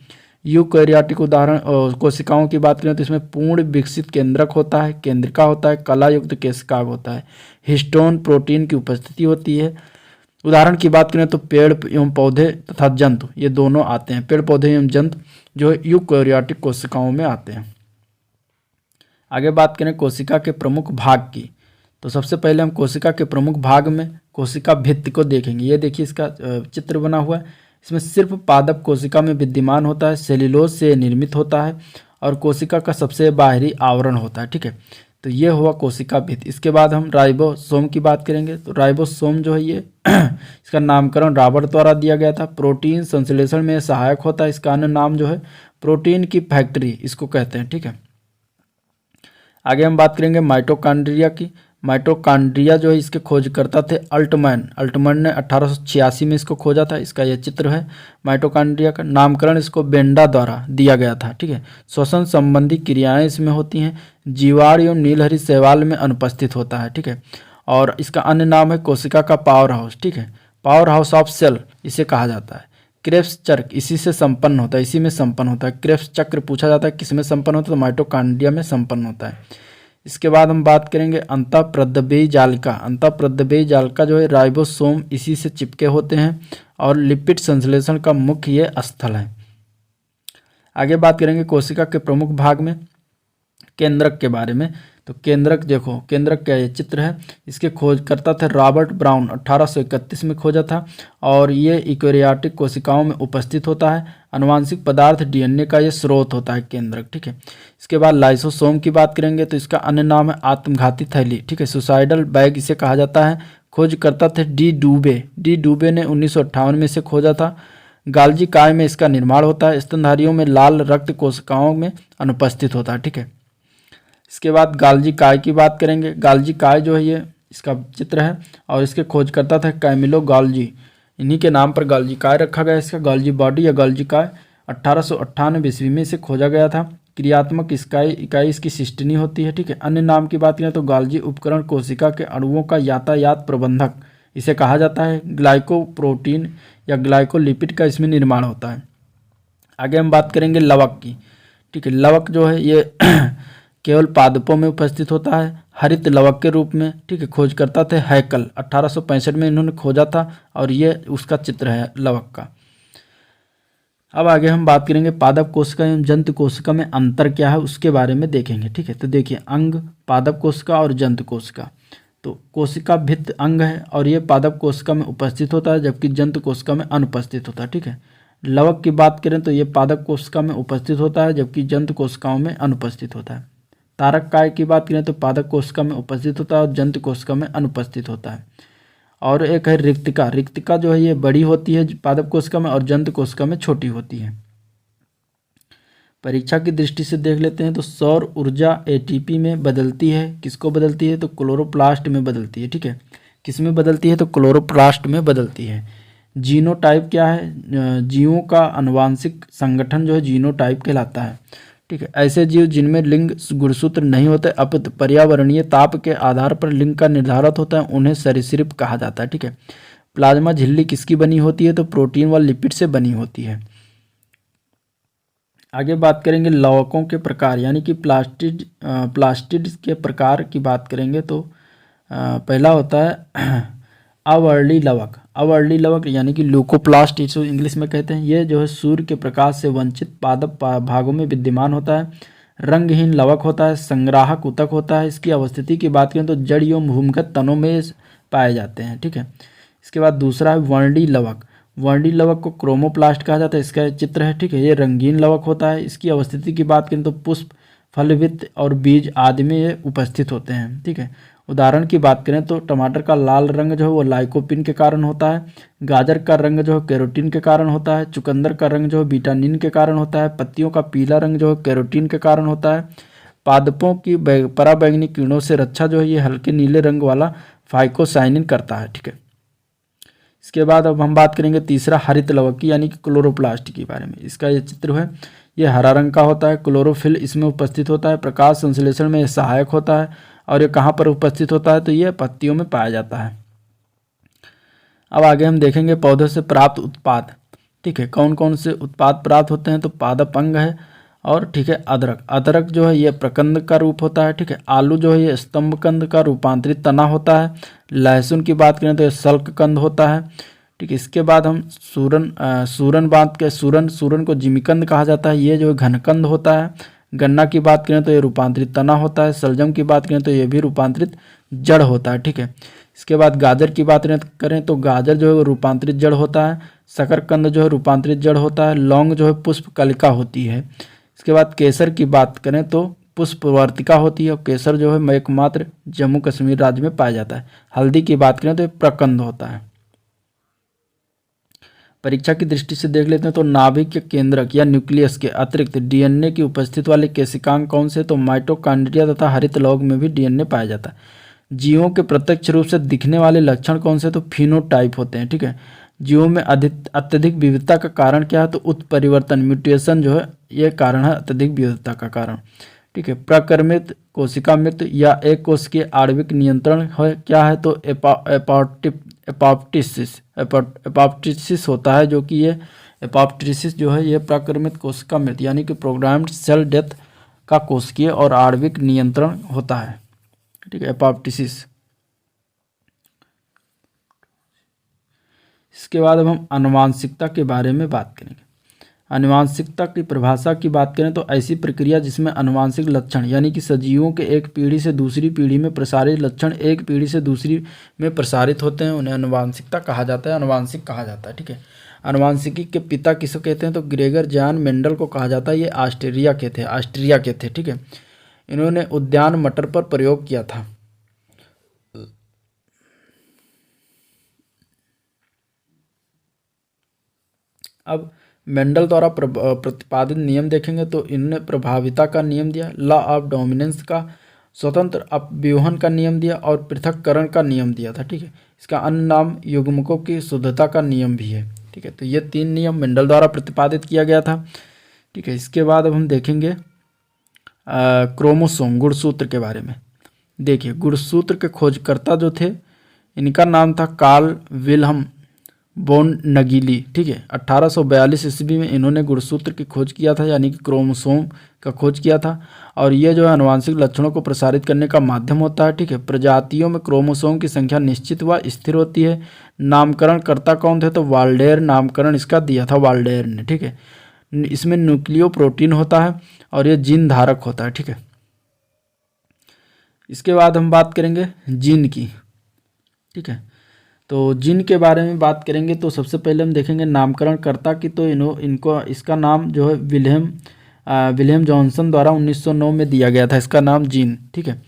यूकैरियोटिक उदाहरण कोशिकाओं की बात करें तो इसमें पूर्ण विकसित केंद्रक होता है, केंद्रिका होता है, कलायुक्त केशिकांग होता है, हिस्टोन प्रोटीन की उपस्थिति होती है। उदाहरण की बात करें तो पेड़ एवं पौधे तथा जंतु, ये दोनों आते हैं, पेड़ पौधे एवं जंतु जो है यूकैरियोटिक कोशिकाओं में आते हैं। आगे बात करें कोशिका के प्रमुख भाग की, तो सबसे पहले हम कोशिका के प्रमुख भाग में कोशिका भित्ति को देखेंगे। ये देखिए इसका चित्र बना हुआ है, इसमें सिर्फ पादप कोशिका में विद्यमान होता है, सेल्यूलोज से निर्मित होता है, और कोशिका का सबसे बाहरी आवरण होता है, ठीक है। तो ये हुआ कोशिका भित्ति। इसके बाद हम राइबोसोम की बात करेंगे। तो राइबोसोम जो है ये इसका नामकरण रॉबर्ट द्वारा दिया गया था। प्रोटीन संश्लेषण में सहायक होता है, इसका अन्य नाम जो है प्रोटीन की फैक्ट्री इसको कहते हैं, ठीक है। आगे हम बात करेंगे माइटोकॉन्ड्रिया की। माइटोकॉन्ड्रिया जो है इसके खोजकर्ता थे अल्टमैन ने 1886 में इसको खोजा था। इसका यह चित्र है माइटोकॉन्ड्रिया का। नामकरण इसको बेंडा द्वारा दिया गया था, ठीक है। श्वसन संबंधी क्रियाएं इसमें होती हैं, जीवाणु एवं नीलहरित शैवाल में अनुपस्थित होता है, ठीक है। और इसका अन्य नाम है कोशिका का पावर हाउस, ठीक है, पावर हाउस ऑफ सेल इसे कहा जाता है। क्रेब्स चक्र इसी से संपन्न होता है, इसी में संपन्न होता है। क्रेब्स चक्र पूछा जाता है किस में संपन्न होता है, तो माइटोकॉन्ड्रिया में संपन्न होता है। इसके बाद हम बात करेंगे अंतःप्रद्रव्ययी जालिका। अंतःप्रद्रव्ययी जालिका जो है राइबोसोम इसी से चिपके होते हैं और लिपिड संश्लेषण का मुख्य ये स्थल है। आगे बात करेंगे कोशिका के प्रमुख भाग में केंद्रक के बारे में। तो केंद्रक देखो, केंद्रक क्या ये चित्र है, इसके खोजकर्ता थे रॉबर्ट ब्राउन, 1831 में खोजा था और ये यूकेरियोटिक कोशिकाओं में उपस्थित होता है। आनुवांशिक पदार्थ डीएनए का ये स्रोत होता है केंद्रक, ठीक है। इसके बाद लाइसोसोम की बात करेंगे तो इसका अन्य नाम है आत्मघाती थैली, ठीक है, सुसाइडल बैग इसे कहा जाता है। खोजकर्ता थे डी डूबे। डी डूबे ने 1958 में इसे खोजा था। गाल्जी काय में इसका निर्माण होता है। स्तनधारियों में लाल रक्त कोशिकाओं में अनुपस्थित होता है, ठीक है। इसके बाद गाल्जी काय की बात करेंगे। गाल्जी काय जो है ये इसका चित्र है और इसके खोजकर्ता थे कैमिलो गाल्जी, इन्हीं के नाम पर गाल्जी काय रखा गया। इसका गाल्जी बॉडी या गाल्जी काय 1898 ईस्वी में इसे खोजा गया था। क्रियात्मक इकाई इसकी सिस्टनी होती है, ठीक है। अन्य नाम की बात करें तो गाल्जी उपकरण कोशिका के अणुओं का यातायात प्रबंधक इसे कहा जाता है। ग्लाइकोप्रोटीन या ग्लाइकोलिपिड का इसमें निर्माण होता है। आगे हम बात करेंगे लवक की, ठीक है। लवक जो है ये केवल पादपों में उपस्थित होता है हरित लवक के रूप में, ठीक है। खोजकर्ता थे हैकल, 1865 में इन्होंने खोजा था और ये उसका चित्र है लवक का। अब आगे हम बात करेंगे पादप कोशिका एवं जंतु कोशिका में अंतर क्या है उसके बारे में देखेंगे, ठीक है। तो देखिए अंग पादप कोशिका और जंतु कोशिका। तो कोशिका भित्त अंग है और ये पादप कोशिका में उपस्थित होता है जबकि जंतु कोशिका में अनुपस्थित होता है, ठीक है। लवक की बात करें तो ये पादप कोशिका में उपस्थित होता है जबकि जंतु कोशिकाओं में अनुपस्थित होता है। तारक काय की बात करें तो पादप कोशिका में उपस्थित होता है और जंतु कोशिका में अनुपस्थित होता है। और एक है रिक्तिका। रिक्तिका जो है ये बड़ी होती है पादप कोशिका में और जंतु कोशिका में छोटी होती है। परीक्षा की दृष्टि से देख लेते हैं तो सौर ऊर्जा एटीपी में बदलती है, किसको बदलती है तो क्लोरोप्लास्ट में बदलती है, ठीक है। किस में बदलती है तो क्लोरोप्लास्ट में बदलती है। जीनोटाइप क्या है, जीवों का आनुवांशिक संगठन जो है जीनोटाइप कहलाता है, ठीक है। ऐसे जीव जिनमें लिंग गुणसूत्र नहीं होते अपितु पर्यावरणीय ताप के आधार पर लिंग का निर्धारित होता है उन्हें सरीसृप कहा जाता है, ठीक है। प्लाज्मा झिल्ली किसकी बनी होती है तो प्रोटीन व लिपिड से बनी होती है। आगे बात करेंगे लवकों के प्रकार यानी कि प्लास्टिड के प्रकार की बात करेंगे तो पहला होता है अवर्ली लवक। अवर्ली लवक यानी कि ल्यूकोप्लास्ट इसे इंग्लिश में कहते हैं। ये जो है सूर्य के प्रकाश से वंचित पादप भागों में विद्यमान होता है। रंगहीन लवक होता है, संग्राहक ऊतक होता है। इसकी अवस्थिति की बात करें तो जड़ एवं भूमिगत तनों में पाए जाते हैं, ठीक है। इसके बाद दूसरा है वर्णी लवक। वर्णी लवक को क्रोमोप्लास्ट कहा जाता है, इसका चित्र है, ठीक है। ये रंगीन लवक होता है। इसकी अवस्थिति की बात करें तो पुष्प, फल, वित्त और बीज आदि में ये उपस्थित होते हैं, ठीक है। उदाहरण की बात करें तो टमाटर का लाल रंग जो है वो लाइकोपिन के कारण होता है। गाजर का रंग जो है कैरोटीन के कारण होता है। चुकंदर का रंग जो है बीटानिन के कारण होता है। पत्तियों का पीला रंग जो है कैरोटीन के कारण होता है। पादपों की पराबैंगनी किरणों से रक्षा जो है ये हल्के नीले रंग वाला फाइकोसाइनिन करता है, ठीक है। इसके बाद अब हम बात करेंगे तीसरा हरित लवक की यानी कि क्लोरोप्लास्ट के बारे में। इसका ये चित्र है, ये हरा रंग का होता है। क्लोरोफिल इसमें उपस्थित होता है। प्रकाश संश्लेषण में सहायक होता है और ये कहाँ पर उपस्थित होता है तो ये पत्तियों में पाया जाता है। अब आगे हम देखेंगे पौधों से प्राप्त उत्पाद, ठीक है। कौन कौन से उत्पाद प्राप्त होते हैं तो पादप अंग है और ठीक है अदरक। अदरक जो है ये प्रकंद का रूप होता है, ठीक है। आलू जो है ये स्तंभकंद का रूपांतरित तना होता है। लहसुन की बात करें तो ये सल्ककंद होता है, ठीक है। इसके बाद हम सूरन को जिमीकंद कहा जाता है, ये जो घनकंद होता है। गन्ना की बात करें तो ये रूपांतरित तना होता है। सलजम की बात करें तो ये भी रूपांतरित जड़ होता है, ठीक है। इसके बाद गाजर की बात करें तो गाजर जो है वो रूपांतरित जड़ होता है। शकरकंद जो है रूपांतरित जड़ होता है। लौंग जो है पुष्प कलिका होती है। इसके बाद केसर की बात करें तो पुष्पवर्तिका होती है और केसर जो है एकमात्र जम्मू कश्मीर राज्य में पाया जाता है। हल्दी की बात करें तो ये प्रकंद होता है। परीक्षा की दृष्टि से देख लेते हैं तो नाभिक के केंद्रक या न्यूक्लियस के अतिरिक्त डीएनए की उपस्थिति वाले केशिकांग कौन से तो माइटोकॉन्ड्रिया तथा हरित लौक में भी डीएनए पाया जाता है। जीवों के प्रत्यक्ष रूप से दिखने वाले लक्षण कौन से तो फिनोटाइप होते हैं, ठीक है। जीवों में अत्यधिक विविधता का कारण क्या है तो उत्परिवर्तन म्यूटेशन जो है ये कारण है अत्यधिक विविधता का कारण, ठीक है। प्रकर्मित कोशिका मृत्यु या एक कोश के आणविक नियंत्रण है क्या है तो एपोप्टोसिस होता है, जो कि ये एपोप्टोसिस जो है ये प्रकर्मित कोशिका मृत्यु यानी कि प्रोग्राम्ड सेल डेथ का कोशिकीय और आणविक नियंत्रण होता है, ठीक है, एपोप्टोसिस। इसके बाद अब हम आनुवांशिकता के बारे में बात करेंगे। आनुवांशिकता की परिभाषा की बात करें तो ऐसी प्रक्रिया जिसमें आनुवांशिक लक्षण यानी कि सजीवों के एक पीढ़ी से दूसरी पीढ़ी में प्रसारित लक्षण एक पीढ़ी से दूसरी में प्रसारित होते हैं, उन्हें आनुवांशिकता कहा जाता है, आनुवांशिक कहा जाता है, ठीक है। आनुवांशिकी के पिता किसे कहते हैं तो ग्रेगर जॉन मेंडल को कहा जाता है। ये ऑस्ट्रिया के थे, ठीक है। इन्होंने उद्यान मटर पर प्रयोग किया था। अब मेंडल द्वारा प्रतिपादित नियम देखेंगे तो इन्होंने प्रभाविता का नियम दिया, लॉ ऑफ डोमिनेंस का, स्वतंत्र अपव्यूहन का नियम दिया और पृथक्करण का नियम दिया था, ठीक है। इसका अन्य नाम युग्मकों की शुद्धता का नियम भी है, ठीक है। तो ये 3 नियम मेंडल द्वारा प्रतिपादित किया गया था, ठीक है। इसके बाद अब हम देखेंगे क्रोमोसोम गुणसूत्र के बारे में। देखिए, गुणसूत्र के खोजकर्ता जो थे इनका नाम था कार्ल विल्हम बोन नगीली, ठीक है। 1842 ईस्वी में इन्होंने गुणसूत्र की खोज किया था, यानी कि क्रोमोसोम का खोज किया था। और ये जो है आनुवांशिक लक्षणों को प्रसारित करने का माध्यम होता है, ठीक है। प्रजातियों में क्रोमोसोम की संख्या निश्चित व स्थिर होती है। नामकरण कर्ता कौन थे तो वाल्डेयर नामकरण इसका दिया था वाल्डेयर ने, ठीक है। इसमें न्यूक्लियो प्रोटीन होता है और ये जीन धारक होता है, ठीक है। इसके बाद हम बात करेंगे जीन की, ठीक है। तो जीन के बारे में बात करेंगे तो सबसे पहले हम देखेंगे नामकरणकर्ता की। तो इनको इसका नाम जो है विलियम जॉनसन द्वारा 1909 में दिया गया था, इसका नाम जीन, ठीक है।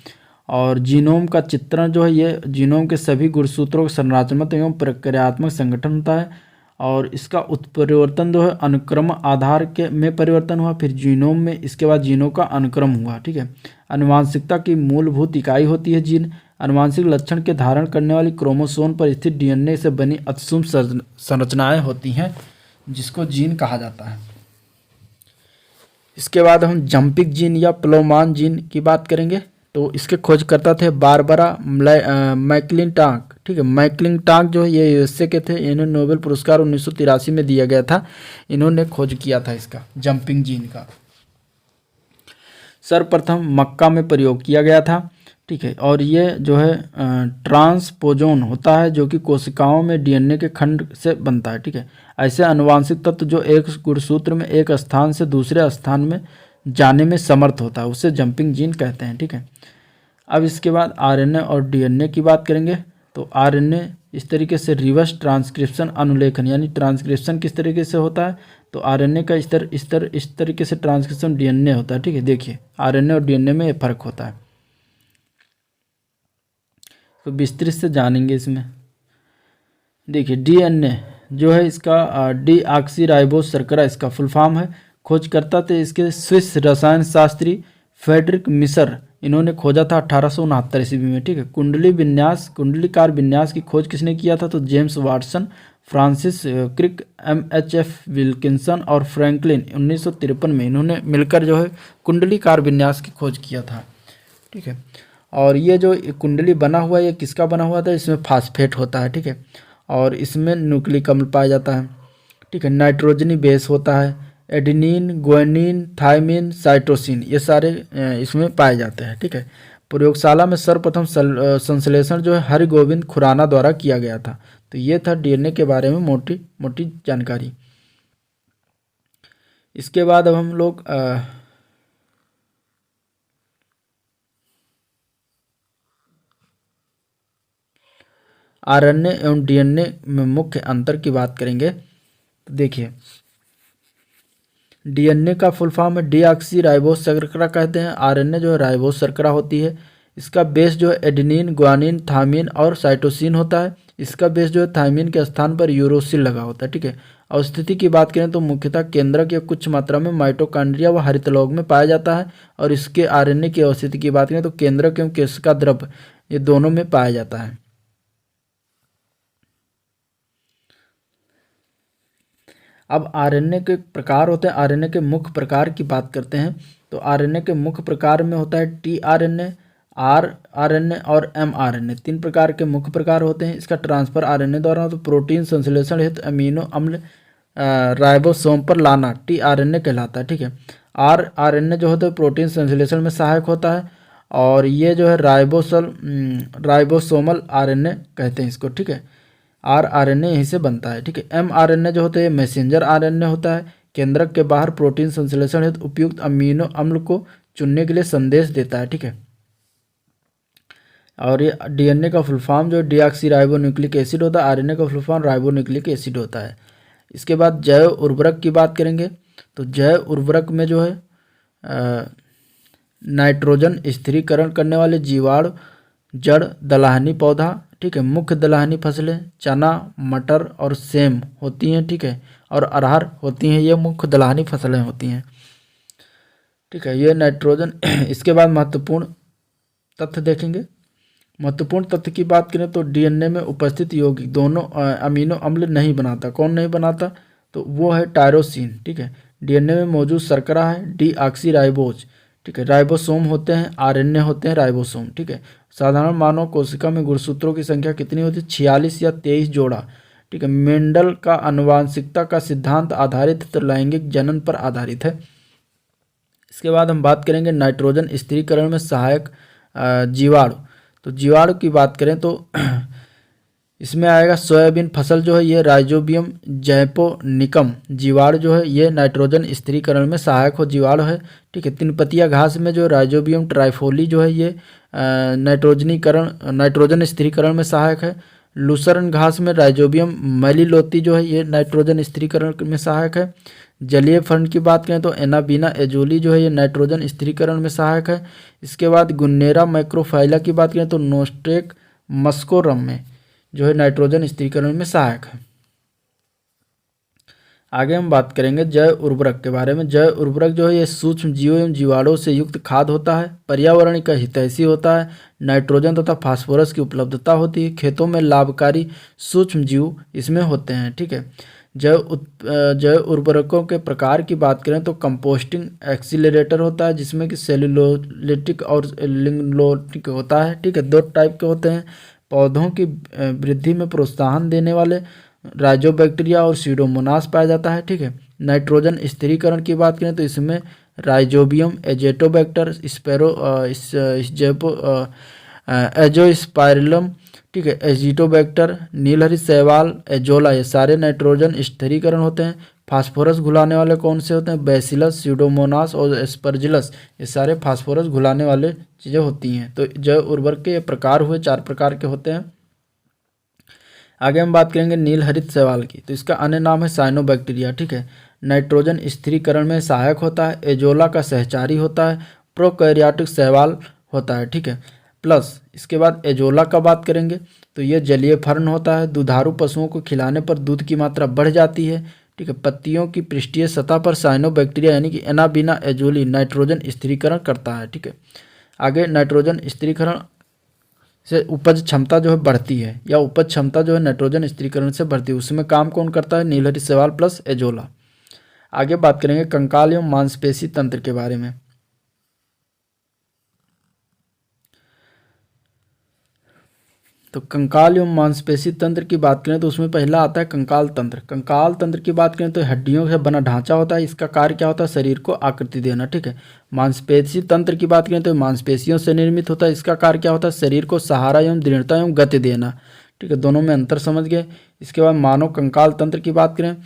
और जीनोम का चित्रण जो है ये जीनोम के सभी गुणसूत्रों का संरचनात्मक एवं प्रक्रियात्मक संगठन होता है। और इसका उत्परिवर्तन जो है अनुक्रम आधार के में परिवर्तन हुआ, फिर जीनोम में, इसके बाद जीनों का अनुक्रम हुआ, ठीक है। आनुवांशिकता की मूलभूत इकाई होती है जीन। आनुवांशिक लक्षण के धारण करने वाली क्रोमोसोम पर स्थित डीएनए से बनी अतिसूक्ष्म संरचनाएं होती हैं जिसको जीन कहा जाता है। इसके बाद हम जंपिंग जीन या प्लोमान जीन की बात करेंगे। तो इसके खोजकर्ता थे बारबरा मैकलिंटॉक, ठीक है। मैकलिंटॉक जो है ये यूएसए के थे। इन्हें नोबेल पुरस्कार 1983 में दिया गया था। इन्होंने खोज किया था इसका जंपिंग जीन का। सर्वप्रथम मक्का में प्रयोग किया गया था, ठीक है। और ये जो है ट्रांसपोजोन होता है जो कि कोशिकाओं में डीएनए के खंड से बनता है, ठीक है। ऐसे आनुवांशिक तत्व जो एक गुणसूत्र में एक स्थान से दूसरे स्थान में जाने में समर्थ होता है उसे जंपिंग जीन कहते हैं, ठीक है। अब इसके बाद आरएनए और डीएनए की बात करेंगे। तो आरएनए इस तरीके से रिवर्स ट्रांसक्रिप्शन अनुलेखन यानी ट्रांसक्रिप्शन किस तरीके से होता है तो आरएनए का इस तरीके से ट्रांसक्रिप्शन डीएनए होता है, ठीक है। देखिए आरएनए और डीएनए में ये फर्क होता है, तो विस्तृत से जानेंगे इसमें। देखिए डीएनए जो है इसका डीऑक्सीराइबोस शर्करा इसका फुल फॉर्म है। खोजकर्ता थे इसके स्विस रसायन शास्त्री फ्रेडरिक मिसर, इन्होंने खोजा था 1869 ईस्वी में, ठीक है। कुंडलीकार विन्यास की खोज किसने किया था तो James Watson, Francis Crick, MHF Wilkinson और फ्रैंकलिन 1953 में इन्होंने मिलकर जो है कुंडलीकार विन्यास की खोज किया था, ठीक है। और ये जो कुंडली बना हुआ है ये किसका बना हुआ था, इसमें फास्फेट होता है, ठीक है। और इसमें न्यूक्लिक अम्ल पाया जाता है, ठीक है। नाइट्रोजनी बेस होता है, एडेनिन, ग्वानिन, थायमिन, साइटोसिन ये सारे इसमें पाए जाते हैं, ठीक है। प्रयोगशाला में सर्वप्रथम संश्लेषण जो है हरिगोविंद खुराना द्वारा किया गया था। तो ये था डीएनए के बारे में मोटी मोटी जानकारी। इसके बाद अब हम लोग आरएनए एवं डीएनए में मुख्य अंतर की बात करेंगे। तो देखिए डीएनए का फुल फॉर्म है डीऑक्सीराइबोस शर्करा कहते हैं। आरएनए जो है राइबोस शर्करा होती है। इसका बेस जो है एडेनिन, ग्वानिन, थायमिन और साइटोसिन होता है। इसका बेस जो है थायमिन के स्थान पर यूरोसिल लगा होता है, ठीक है। और स्थिति की बात करें तो मुख्यतः केंद्रक या कुछ मात्रा में माइटोकॉन्ड्रिया व हरितलौग में पाया जाता है। और इसके आरएनए की अवस्थिति की बात करें तो केंद्रक एवं केशिका द्रव ये दोनों में पाया जाता है। अब आरएनए के प्रकार होते हैं। आरएनए के मुख्य प्रकार की बात करते हैं तो आरएनए के मुख्य प्रकार में होता है टीआरएनए, आरएनए और एमआरएनए। 3 प्रकार के मुख्य प्रकार होते हैं। इसका ट्रांसफर आरएनए द्वारा तो प्रोटीन संश्लेषण हेतु अमीनो अम्ल राइबोसोम पर लाना टीआरएनए कहलाता है, ठीक है। आरएनए जो होता है प्रोटीन संश्लेषण में सहायक होता है, और ये जो है राइबोसोमल आरएनए कहते हैं इसको, ठीक है। आरएनए यहीं से बनता है, ठीक है। एमआरएनए जो होता है मैसेंजर आरएनए होता है, केंद्रक के बाहर प्रोटीन संश्लेषण हेतु उपयुक्त अमीनो अम्ल को चुनने के लिए संदेश देता है, ठीक है। और ये डीएनए का फुल फॉर्म जो है डीऑक्सीराइबोन्यूक्लिक एसिड होता है, आरएनए का फुल फॉर्म राइबोन्यूक्लिक एसिड होता है। इसके बाद जैव उर्वरक की बात करेंगे तो जैव उर्वरक में जो है नाइट्रोजन स्थिरीकरण करने वाले जीवाणु, जड़, दलहनी पौधा, ठीक है, मुख्य दलहनी फसलें चना, मटर और सेम होती हैं, ठीक है, और अरहर होती हैं, ये मुख्य दलहनी फसलें होती हैं, ठीक है। ये नाइट्रोजन इसके बाद महत्वपूर्ण तथ्य देखेंगे। महत्वपूर्ण तथ्य की बात करें तो डीएनए में उपस्थित यौगिक दोनों अमीनो अम्ल नहीं बनाता। कौन नहीं बनाता? तो वो है टायरोसिन, ठीक है। डीएनए में मौजूद शर्करा है डीऑक्सीराइबोज, ठीक है। राइबोसोम होते हैं, आरएनए होते हैं राइबोसोम, ठीक है। साधारण मानव कोशिका में गुणसूत्रों की संख्या कितनी होती है? 46 या 23 जोड़ा, ठीक है। मेंडल का आनुवांशिकता का सिद्धांत आधारित तो लैंगिक जनन पर आधारित है। इसके बाद हम बात करेंगे नाइट्रोजन स्थिरीकरण में सहायक जीवाणु। तो जीवाणु की बात करें तो इसमें आएगा सोयाबीन फसल जो है ये राइजोबियम जैपोनिकम जीवाणु जो है ये नाइट्रोजन स्थिरीकरण में सहायक हो जीवाणु है, ठीक है। तिनपतिया घास में जो राइजोबियम ट्राइफोली जो है ये नाइट्रोजन स्थिरीकरण में सहायक है। लूसर्न घास में राइजोबियम मेलिलोती जो है ये नाइट्रोजन स्थिरीकरण में सहायक है। जलीय फर्न की बात करें तो एनाबीना एजोली जो है ये नाइट्रोजन स्थिरीकरण में सहायक है। इसके बाद गुन्नेरा मैक्रोफाइला की बात करें तो नोस्टेक मस्कोरम में जो है नाइट्रोजन स्थिरीकरण में सहायक है। आगे हम बात करेंगे जैव उर्वरक के बारे में। जैव उर्वरक जो है ये सूक्ष्म जीवों एवं जीवाणुओं से युक्त खाद होता है, पर्यावरण का हितैषी होता है, नाइट्रोजन तथा फास्फोरस की उपलब्धता होती है, खेतों में लाभकारी सूक्ष्म जीव इसमें होते हैं, ठीक है। जैव उर्वरकों के प्रकार की बात करें तो कंपोस्टिंग एक्सीलरेटर होता है जिसमें कि सेलुलोलिटिक और लिग्नोलिटिक होता है, ठीक है। 2 टाइप के होते हैं। पौधों की वृद्धि में प्रोत्साहन देने वाले राइजोबैक्टीरिया और सीडोमोनास पाया जाता है, ठीक है। नाइट्रोजन स्थिरीकरण की बात करें तो इसमें राइजोबियम एजेटोबैक्टर एजोस्पाइरलम, ठीक है, एजिटोबैक्टर, नीलहरी शैवाल, एजोला, ये सारे नाइट्रोजन स्थिरीकरण होते हैं। फास्फोरस घुलाने वाले कौन से होते हैं? बैसिलस, सीडोमोनास और एस्परजिलस, ये सारे फास्फोरस घुलाने वाले चीज़ें होती हैं। तो जैव उर्वरक के प्रकार हुए 4 प्रकार के होते हैं। आगे हम बात करेंगे नीलहरित शैवाल की। तो इसका अन्य नाम है साइनोबैक्टीरिया, ठीक है। नाइट्रोजन स्थिरीकरण में सहायक होता है, एजोला का सहचारी होता है, प्रोकैरियोटिक शैवाल होता है, ठीक है। प्लस इसके बाद एजोला का बात करेंगे तो ये जलीय फर्न होता है, दुधारू पशुओं को खिलाने पर दूध की मात्रा बढ़ जाती है, ठीक है। पत्तियों की पृष्ठीय सतह पर साइनोबैक्टीरिया यानी कि एनाबीना एजोली नाइट्रोजन स्थिरीकरण करता है, ठीक है। आगे नाइट्रोजन स्थिरीकरण से उपज क्षमता जो है बढ़ती है, या उपज क्षमता जो है नाइट्रोजन स्थिरीकरण से बढ़ती है, उसमें काम कौन करता है? नीलहरी शैवाल प्लस एजोला। आगे बात करेंगे कंकाल एवं मांसपेशी तंत्र के बारे में। तो कंकाल एवं मांसपेशी तंत्र की बात करें तो उसमें पहला आता है कंकाल तंत्र। कंकाल तंत्र की बात करें तो हड्डियों से बना ढांचा होता है, इसका कार्य क्या होता है? शरीर को आकृति देना, ठीक है। मांसपेशी तंत्र की बात करें तो मांसपेशियों से निर्मित होता है, इसका कार्य क्या होता है? शरीर को सहारा एवं दृढ़ता एवं गति देना, ठीक है। दोनों में अंतर समझ गए। इसके बाद मानव कंकाल तंत्र की बात करें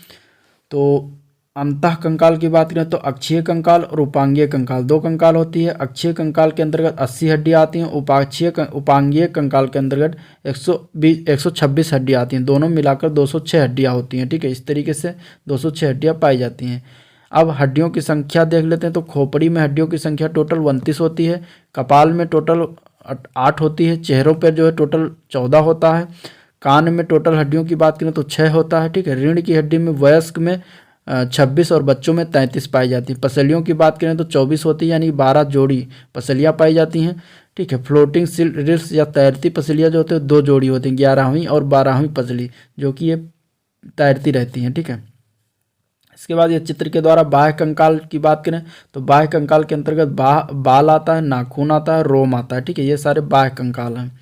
तो अंतः कंकाल की बात करें तो अक्षीय कंकाल और उपांगीय कंकाल 2 कंकाल होती है। अक्षीय कंकाल के अंतर्गत 80 हड्डियाँ आती हैं, उपांगीय कंकाल के अंतर्गत 126 हड्डियाँ आती हैं, दोनों मिलाकर 206 हड्डियाँ होती हैं, ठीक है। इस तरीके से 206 हड्डियाँ पाई जाती हैं। अब हड्डियों की संख्या देख लेते हैं। तो खोपड़ी में हड्डियों की संख्या टोटल 29 होती है, कपाल में टोटल 8 होती है, चेहरों पर जो है टोटल 14 होता है, कान में टोटल हड्डियों की बात करें तो 6 होता है, ठीक है। रीढ़ की हड्डी में वयस्क में 26 और बच्चों में 33 पाई जाती है। पसलियों की बात करें तो 24 होती है, यानी 12 जोड़ी पसलियाँ पाई जाती हैं, ठीक है। फ्लोटिंग रिल्स या तैरती पसलियाँ जो होती है 2 जोड़ी होती हैं, 11वीं और 12वीं पसली, जो कि ये तैरती रहती हैं, ठीक है। इसके बाद ये चित्र के द्वारा बाह्य कंकाल की बात करें तो बाह्य कंकाल के अंतर्गत बाल आता है, नाखून आता है, रोम आता है, ठीक है। ये सारे बाह्य कंकाल हैं,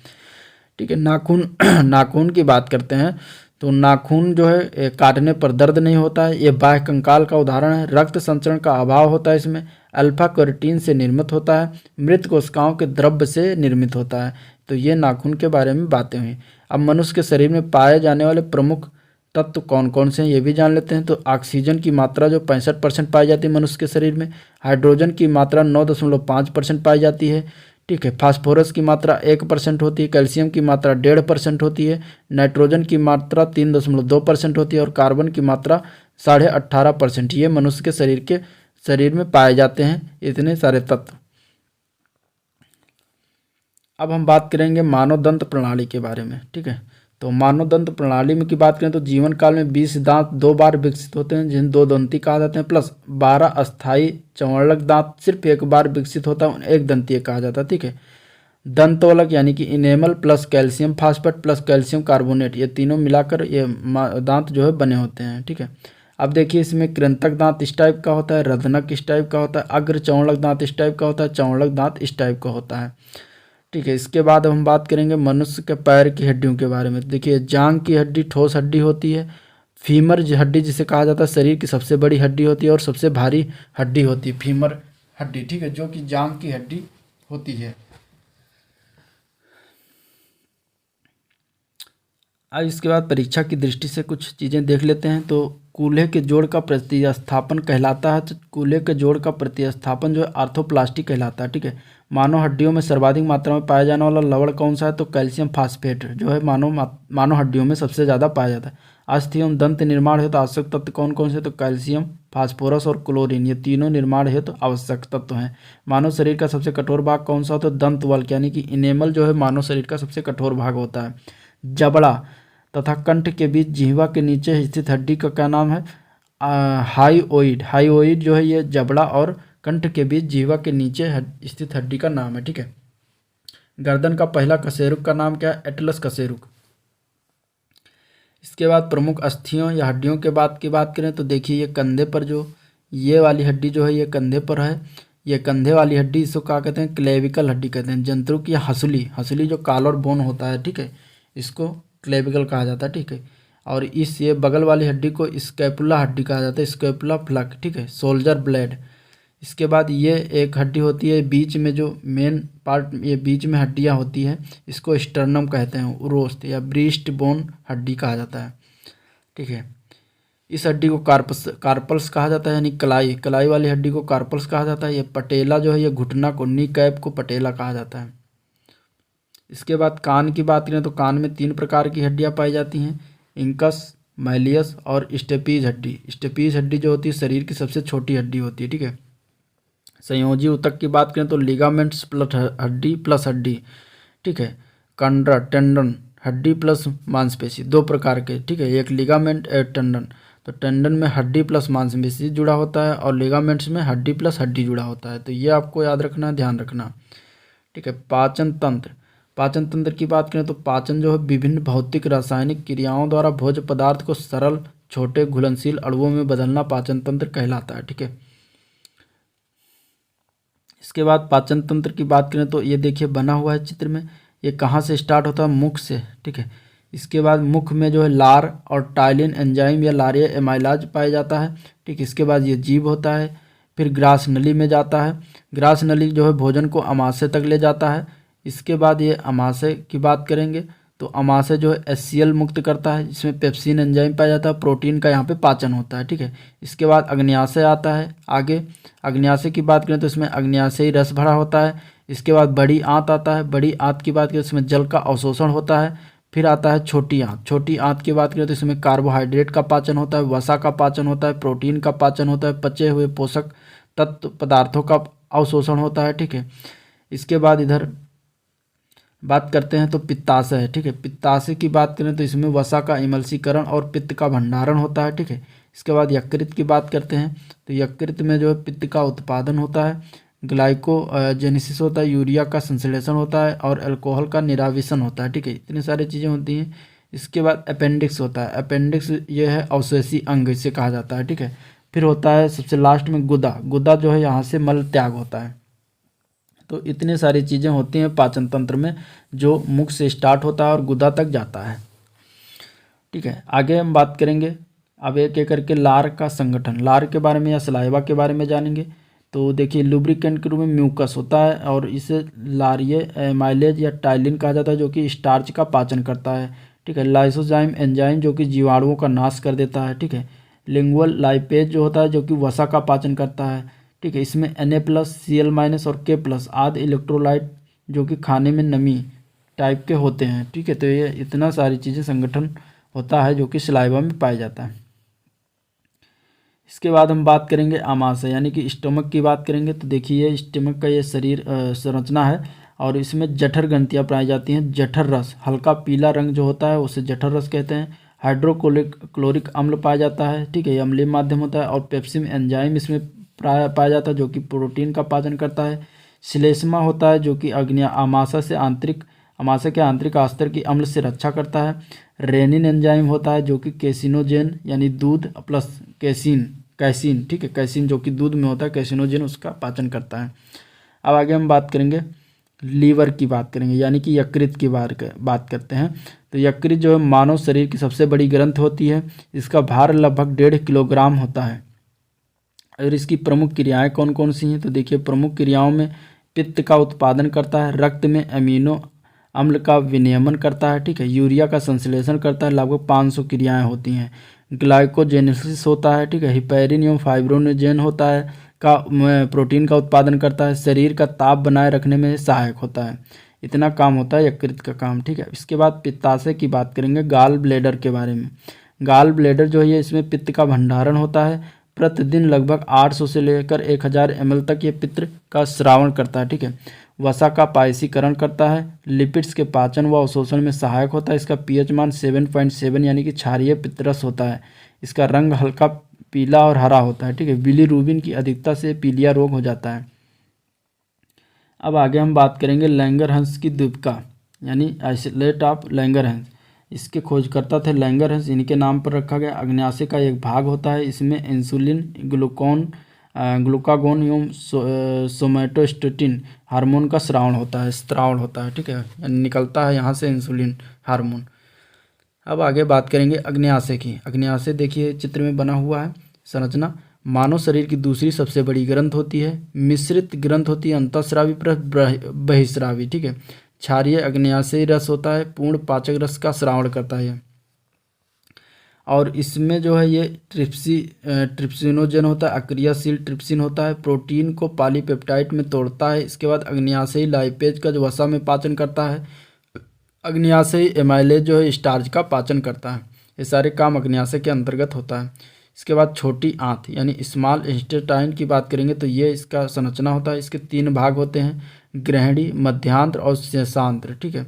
ठीक है। नाखून की बात करते हैं तो नाखून जो है काटने पर दर्द नहीं होता है, ये बाह्य कंकाल का उदाहरण है। रक्त संचरण का अभाव होता है इसमें, अल्फा कैरोटीन से निर्मित होता है, मृत कोशिकाओं के द्रव्य से निर्मित होता है। तो ये नाखून के बारे में बातें हुई। अब मनुष्य के शरीर में पाए जाने वाले प्रमुख तत्व कौन कौन से हैं ये भी जान लेते हैं। तो ऑक्सीजन की मात्रा जो 65% पाई जाती है मनुष्य के शरीर में, हाइड्रोजन की मात्रा 9.5% पाई जाती है, ठीक है। फास्फोरस की मात्रा 1% होती है, कैल्शियम की मात्रा 1.5% होती है, नाइट्रोजन की मात्रा 3.2% होती है और कार्बन की मात्रा 18.5%। ये मनुष्य के शरीर में पाए जाते हैं इतने सारे तत्व। अब हम बात करेंगे मानव दंत प्रणाली के बारे में, ठीक है। तो मानव दंत प्रणाली में की बात करें तो जीवन काल में 20 दांत 2 बार विकसित होते हैं जिन्हें 2 दंती कहा जाते हैं, प्लस 12 अस्थायी चौवर्णक दांत सिर्फ 1 बार विकसित होता है, 1 दंतीय कहा जाता है, ठीक है। दंतवलक यानी कि enamel plus calcium phosphate plus calcium carbonate, ये तीनों मिलाकर ये दांत जो है बने होते हैं, ठीक है। अब देखिए इसमें कृंतक दांत इस टाइप का होता है, रदनक इस टाइप का होता है, अग्र चौवर्णक दांत इस टाइप का होता है, चौवर्णक दांत इस टाइप का होता है, ठीक है। इसके बाद हम बात करेंगे मनुष्य के पैर की हड्डियों के बारे में। देखिए जांघ की हड्डी ठोस हड्डी होती है, फीमर हड्डी जिसे कहा जाता है शरीर की सबसे बड़ी हड्डी होती है और सबसे भारी हड्डी होती है फीमर हड्डी, ठीक है, जो कि जांघ की हड्डी होती है। अब इसके बाद परीक्षा की दृष्टि से कुछ चीज़ें देख लेते हैं। तो कूल्हे के जोड़ का प्रतिस्थापन कहलाता है, तो कूल्हे के जोड़ का प्रतिस्थापन जो है आर्थोप्लास्टी कहलाता है, ठीक है। मानव हड्डियों में सर्वाधिक मात्रा में पाया जाने वाला लवण कौन सा है, तो कैल्शियम फास्फेट जो है मानव हड्डियों में सबसे ज़्यादा पाया जाता है। अस्थि एवं दंत निर्माण हेतु आवश्यक तत्व कौन कौन से, तो कैल्शियम फास्फोरस और क्लोरीन, ये तीनों निर्माण हेतु आवश्यक तत्व हैं। मानव शरीर का सबसे कठोर भाग कौन सा, तो दंतवल्क यानी कि इनेमल जो है मानव शरीर का सबसे कठोर भाग होता है। जबड़ा तथा कंठ के बीच जिह्वा के नीचे स्थित हड्डी का क्या नाम है, हाइओइड। हाइओइड जो है ये जबड़ा और कंठ के बीच जिह्वा के नीचे स्थित हड्डी का नाम है, ठीक है। गर्दन का पहला कशेरुक का नाम क्या है, एटलस कशेरुक। इसके बाद प्रमुख अस्थियों या हड्डियों के बात करें तो देखिए ये कंधे पर जो ये वाली हड्डी जो है ये कंधे पर है, ये कंधे वाली हड्डी इसको क्या कहते हैं, क्लेविकल हड्डी कहते हैं। जंत्रुक या हंसुली जो कॉलर बोन होता है, ठीक है, इसको क्लेविकल कहा जाता है, ठीक है। और ये बगल वाली हड्डी को स्कैपुला हड्डी कहा जाता है, स्कैपुला फ्लक, ठीक है, सोल्जर ब्लेड। इसके बाद ये एक हड्डी होती है बीच में जो मेन पार्ट, ये बीच में हड्डियां होती हैं, इसको स्टर्नम कहते हैं, उरोस्त या ब्रीस्ट बोन हड्डी कहा जाता है, ठीक है। इस हड्डी को कार्पल्स कहा जाता है, यानी कलाई वाली हड्डी को कार्पल्स कहा जाता है। ये पटेला जो है ये घुटना को, नी कैप को पटेला कहा जाता है। इसके बाद कान की बात करें तो कान में 3 प्रकार की हड्डियां पाई जाती हैं, इंकस, मैलियस और स्टेपीज हड्डी। स्टेपीज हड्डी जो होती है शरीर की सबसे छोटी हड्डी होती है, ठीक है। संयोजी ऊतक की बात करें तो लिगामेंट्स प्लस हड्डी, ठीक है। कंडरा टेंडन हड्डी प्लस मांसपेशी, 2 प्रकार के, ठीक है। एक लिगामेंट एक टेंडन, तो टेंडन में हड्डी प्लस मांसपेशी जुड़ा होता है और लिगामेंट्स में हड्डी प्लस हड्डी जुड़ा होता है। तो ये आपको याद रखना, ध्यान रखना, ठीक है। पाचन तंत्र की बात करें तो पाचन जो है विभिन्न भौतिक रासायनिक क्रियाओं द्वारा भोज्य पदार्थ को सरल छोटे घुलनशील अणुओं में बदलना पाचन तंत्र कहलाता है, ठीक है। इसके बाद पाचन तंत्र की बात करें तो ये देखिए बना हुआ है चित्र में, ये कहाँ से स्टार्ट होता है, मुख से, ठीक है। इसके बाद मुख में जो है लार और टाइलिन एंजाइम या लारिया एमाइलाज पाया जाता है, ठीक। इसके बाद ये जीभ होता है, फिर ग्रास नली में जाता है, ग्रास नली जो है भोजन को अमाशय तक ले जाता है। इसके बाद ये अमाशय की बात करेंगे तो अमाशय जो है HCl मुक्त करता है, इसमें पेप्सिन एंजाइम पाया जाता है, प्रोटीन का यहाँ पे पाचन होता है, ठीक है। इसके बाद अग्न्याशय आता है आगे, अग्न्याशय की बात करें तो इसमें अग्न्याशयी रस भरा होता है। इसके बाद बड़ी आंत आता है, बड़ी आंत की बात करें तो इसमें जल का अवशोषण होता है। फिर आता है छोटी आंत, छोटी आंत की बात करें तो इसमें कार्बोहाइड्रेट का पाचन होता है, वसा का पाचन होता है, प्रोटीन का पाचन होता है, पचे हुए पोषक तत्व पदार्थों का अवशोषण होता है, ठीक है। इसके बाद इधर बात करते हैं तो पित्ताशय है, ठीक है। पित्ताशय की बात करें तो इसमें वसा का इमल्सीकरण और पित्त का भंडारण होता है, ठीक है। इसके बाद यकृत की बात करते हैं तो यकृत में जो है पित्त का उत्पादन होता है, ग्लाइकोजेनेसिस होता है, यूरिया का संश्लेषण होता है और अल्कोहल का निराविशन होता है, ठीक है। इतनी सारी चीज़ें होती हैं। इसके बाद अपेंडिक्स होता है, अपेंडिक्स ये है अवशेषी अंग इसे कहा जाता है, ठीक है। फिर होता है सबसे लास्ट में गुदा जो है यहाँ से मल त्याग होता है। तो इतनी सारी चीज़ें होती हैं पाचन तंत्र में जो मुख से स्टार्ट होता है और गुदा तक जाता है, ठीक है। आगे हम बात करेंगे अब एक एक करके लार का संगठन, लार के बारे में या सलाइवा के बारे में जानेंगे। तो देखिए लुब्रिकेंट के रूप में म्यूकस होता है और इसे लारिये माइलेज या टाइलिन कहा जाता है जो कि स्टार्च का पाचन करता है। ठीक है, लाइसोजाइम एंजाइम जो कि जीवाणुओं का नाश कर देता है। ठीक है, लिंगुअल लाइपेज जो होता है जो कि वसा का पाचन करता है। ठीक है, इसमें Na+Cl- और K+ आदि इलेक्ट्रोलाइट जो कि खाने में नमी टाइप के होते हैं। ठीक है, तो ये इतना सारी चीज़ें संगठन होता है जो कि सलाइवा में पाया जाता है। इसके बाद हम बात करेंगे आमाशय यानी कि स्टमक की बात करेंगे। तो देखिए स्टमक का ये शरीर संरचना है और इसमें जठर ग्रंथियाँ पाई जाती हैं। जठर रस हल्का पीला रंग जो होता है उसे जठर रस कहते हैं। हाइड्रोक्लोरिक अम्ल पाया जाता है। ठीक है, ये अम्लीय माध्यम होता है और पेप्सिन एंजाइम इसमें प्राय पाया जाता है जो कि प्रोटीन का पाचन करता है। श्लेष्मा होता है जो कि आमाशय के आंतरिक अस्तर की अम्ल से रक्षा करता है। रेनिन एंजाइम होता है जो कि कैसिनोजेन यानी दूध प्लस कैसीन ठीक है, कैसीन जो कि दूध में होता है, कैसिनोजेन उसका पाचन करता है। अब आगे हम बात करेंगे लीवर की बात करेंगे यानी कि यकृत की बात करते हैं। तो यकृत जो है मानव शरीर की सबसे बड़ी ग्रंथि होती है। इसका भार लगभग 1.5 किलोग्राम होता है। और इसकी प्रमुख क्रियाएं कौन कौन सी हैं? तो देखिए प्रमुख क्रियाओं में पित्त का उत्पादन करता है, रक्त में अमीनो अम्ल का विनियमन करता है। ठीक है, यूरिया का संश्लेषण करता है। लगभग 500 क्रियाएं होती हैं। ग्लाइकोजेनेसिस होता है। ठीक है, हिपैरिन एवं फाइब्रोनोजेन होता है का प्रोटीन का उत्पादन करता है। शरीर का ताप बनाए रखने में सहायक होता है। इतना काम होता है यकृत का काम। ठीक है, इसके बाद पित्ताशय की बात करेंगे, गाल ब्लेडर के बारे में। गाल ब्लेडर जो है इसमें पित्त का भंडारण होता है। प्रतिदिन लगभग 800 से लेकर 1000 ml तक ये पित्त का स्रावण करता है। ठीक है, वसा का पायसीकरण करता है। लिपिड्स के पाचन व अवशोषण में सहायक होता है। इसका पीएच मान 7.7 यानी कि क्षारीय पित्तरस होता है। इसका रंग हल्का पीला और हरा होता है। ठीक है, बिलीरुबिन की अधिकता से पीलिया रोग हो जाता है। अब आगे हम बात करेंगे लैंगरहंस की द्वीपिका यानी आइसोलेट ऑफ लैंगरहंस। इसके खोजकर्ता थे लैंगरहंस, इनके नाम पर रखा गया। अग्न्याशय का एक भाग होता है। इसमें इंसुलिन ग्लूकागोन एवं सोमैटोस्टेटिन हार्मोन का स्रावण होता है। ठीक है, निकलता है यहाँ से इंसुलिन हार्मोन। अब आगे बात करेंगे अग्न्याशय की। अग्न्याशय देखिए चित्र में बना हुआ है संरचना। मानव शरीर की दूसरी सबसे बड़ी ग्रंथ होती है। मिश्रित ग्रंथ होती है, अंतःस्रावी प्लस बहिस्रावी। ठीक है, क्षारीय अग्न्याशयी रस होता है, पूर्ण पाचक रस का स्रावण करता है और इसमें जो है ये ट्रिप्सिनोजन होता है, अक्रियाशील ट्रिप्सिन होता है, प्रोटीन को पॉलीपेप्टाइड में तोड़ता है। इसके बाद अग्न्याशयी लाइपेज का जो वसा में पाचन करता है। अग्न्याशयी एमाइलेज जो है स्टार्च का पाचन करता है। ये सारे काम अग्न्याशय के अंतर्गत होता है। इसके बाद छोटी आंत यानी स्मॉल इंटेस्टाइन की बात करेंगे तो ये इसका संरचना होता है। इसके 3 भाग होते हैं, ग्रहणी, मध्यांत्र और शेषांत्र। ठीक है,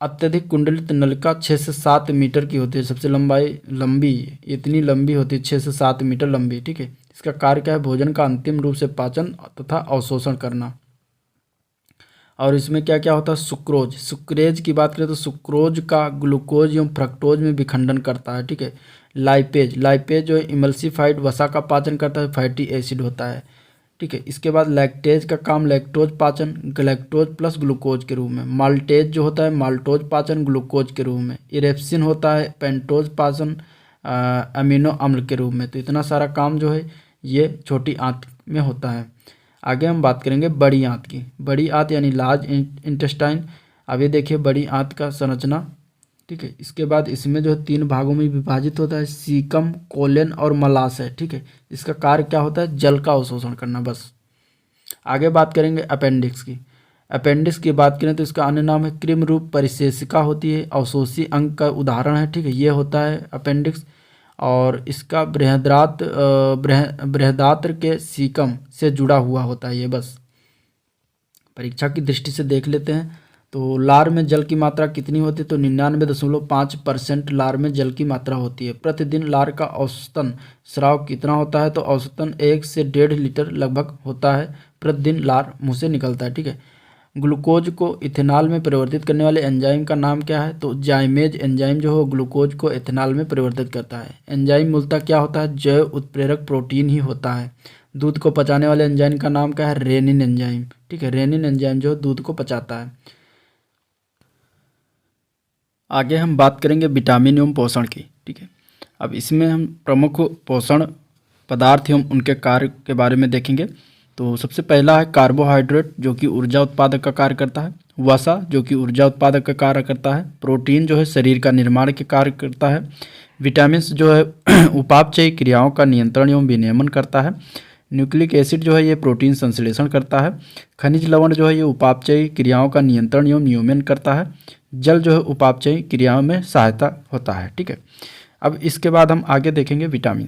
अत्यधिक कुंडलित नलिका 6 से 7 मीटर की होती है। सबसे लंबी इतनी लंबी होती है, 6 से 7 मीटर लंबी। ठीक है, इसका कार्य क्या है? भोजन का अंतिम रूप से पाचन तथा अवशोषण करना। और इसमें क्या क्या होता है? सुक्रेज की बात करें तो सुक्रोज का ग्लूकोज एवं फ्रक्टोज में विखंडन करता है। ठीक है, लाइपेज जो है इमल्सिफाइड वसा का पाचन करता है, फैटी एसिड होता है। ठीक है, इसके बाद लैक्टेज का काम लैक्टोज पाचन, गैलेक्टोज प्लस ग्लूकोज के रूप में। माल्टेज जो होता है माल्टोज पाचन ग्लूकोज के रूप में। इरेप्सिन होता है पेंटोज पाचन अमीनो अम्ल के रूप में। तो इतना सारा काम जो है ये छोटी आंत में होता है। आगे हम बात करेंगे बड़ी आंत की। बड़ी आंत यानी लार्ज इंटेस्टाइन। अब ये देखिए बड़ी आंत का संरचना। ठीक है, इसके बाद इसमें जो है 3 भागों में विभाजित होता है, सीकम, कोलेन और मलाशय। ठीक है, इसका कार्य क्या होता है? जल का अवशोषण करना बस। आगे बात करेंगे अपेंडिक्स की। अपेंडिक्स की बात करें तो इसका अन्य नाम है कृमि रूप परिशेषिका होती है, अवशोषी अंग का उदाहरण है। ठीक है, ये होता है अपेंडिक्स और इसका बृहदात्र के सीकम से जुड़ा हुआ होता है। ये बस परीक्षा की दृष्टि से देख लेते हैं। तो लार में जल की मात्रा कितनी होती है? तो 99.5% लार में जल की मात्रा होती है। प्रतिदिन लार का औसतन स्राव कितना होता है? तो औसतन 1 से 1.5 लीटर लगभग होता है। प्रतिदिन लार मुंह से निकलता है। ठीक है, ग्लूकोज को इथेनॉल में परिवर्तित करने वाले एंजाइम का नाम क्या है? तो जाइमेज एंजाइम जो है ग्लूकोज को इथेनॉल में परिवर्तित करता है। एंजाइम मूलतः क्या होता है? जैव उत्प्रेरक प्रोटीन ही होता है। दूध को पचाने वाले एंजाइम का नाम क्या है? Renin enzyme. ठीक है, रेनिन एंजाइम जो दूध को पचाता है। आगे हम बात करेंगे विटामिन एवं पोषण की। ठीक है, अब इसमें हम प्रमुख पोषण पदार्थ एवं उनके कार्य के बारे में देखेंगे। तो सबसे पहला है कार्बोहाइड्रेट जो कि ऊर्जा उत्पादक का कार्य करता है, वसा जो कि ऊर्जा उत्पादक का कार्य करता है, प्रोटीन जो है शरीर का निर्माण के कार्य करता है, विटामिन जो है उपापचयी क्रियाओं का नियंत्रण एवं विनियमन करता है, न्यूक्लिक एसिड जो है ये प्रोटीन संश्लेषण करता है, खनिज लवण जो है ये उपापचयी क्रियाओं का नियंत्रण एवं नियमन करता है, जल जो है उपापचयी क्रियाओं में सहायता होता है। ठीक है, अब इसके बाद हम आगे देखेंगे विटामिन।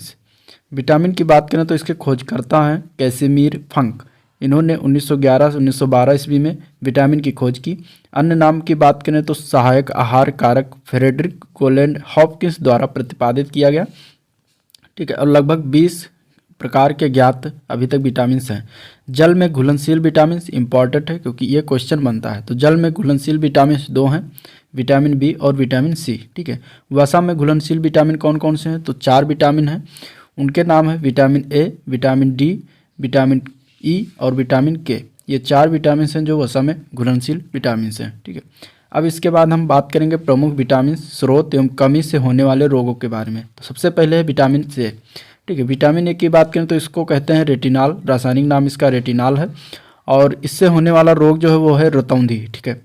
विटामिन की बात करें तो इसके खोजकर्ता हैं कैसिमीर फंक। इन्होंने 1911 से 1912 ईस्वी में विटामिन की खोज की। अन्य नाम की बात करें तो सहायक आहार कारक फ्रेडरिक कोलैंड हॉपकिंस द्वारा प्रतिपादित किया गया। ठीक है, और लगभग 20 प्रकार के ज्ञात अभी तक विटामिन हैं। जल में घुलनशील विटामिन इंपॉर्टेंट है क्योंकि ये क्वेश्चन बनता है। तो जल में घुलनशील विटामिन 2 हैं, विटामिन बी और विटामिन सी। ठीक है, वसा में घुलनशील विटामिन कौन कौन से हैं? तो 4 विटामिन हैं, उनके नाम है vitamin A, vitamin D, vitamin E और विटामिन के। ये 4 विटामिन हैं जो वसा में घुलनशील विटामिन हैं। ठीक है, अब इसके बाद हम बात करेंगे प्रमुख विटामिन स्रोत एवं कमी से होने वाले रोगों के बारे में। तो सबसे पहले है विटामिन ए। ठीक है, विटामिन ए की बात करें तो इसको कहते हैं रेटिनाल, रासायनिक नाम इसका रेटिनाल है, और इससे होने वाला रोग जो है वो है रतौंधी। ठीक है,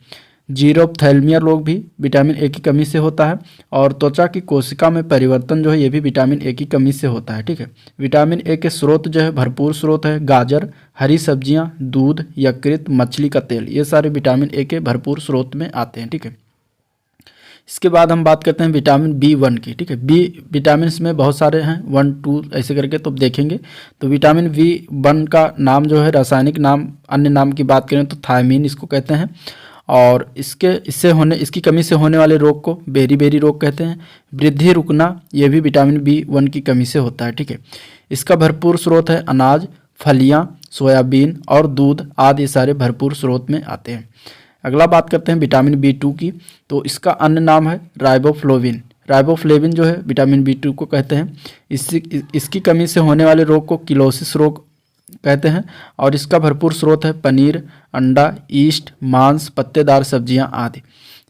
जीरोप्थैल्मिया रोग भी विटामिन ए की कमी से होता है, और त्वचा की कोशिका में परिवर्तन जो है ये भी विटामिन ए की कमी से होता है। ठीक है, विटामिन ए के स्रोत जो है भरपूर स्रोत है गाजर, हरी सब्जियां, दूध, यकृत, मछली का तेल, ये सारे विटामिन ए के भरपूर स्रोत में आते हैं। ठीक है, इसके बाद हम बात करते हैं विटामिन B1 की। ठीक है, बी विटामिन में बहुत सारे हैं, 1 2 ऐसे करके तो देखेंगे। तो विटामिन B1 का नाम जो है रासायनिक नाम, अन्य नाम की बात करें तो थायमीन इसको कहते हैं, और इसकी कमी से होने वाले रोग को बेरी रोग कहते हैं। वृद्धि रुकना ये भी विटामिन B1 की कमी से होता है। ठीक है, इसका भरपूर स्रोत है अनाज, फलियां, सोयाबीन और दूध आदि, ये सारे भरपूर स्रोत में आते हैं। अगला बात करते हैं विटामिन B2 की। तो इसका अन्य नाम है राइबोफ्लोविन। राइबोफ्लेविन जो है विटामिन B2 को कहते हैं। इसकी कमी से होने वाले रोग को किलोसिस रोग कहते हैं, और इसका भरपूर स्रोत है पनीर, अंडा, ईस्ट, मांस, पत्तेदार सब्जियां आदि।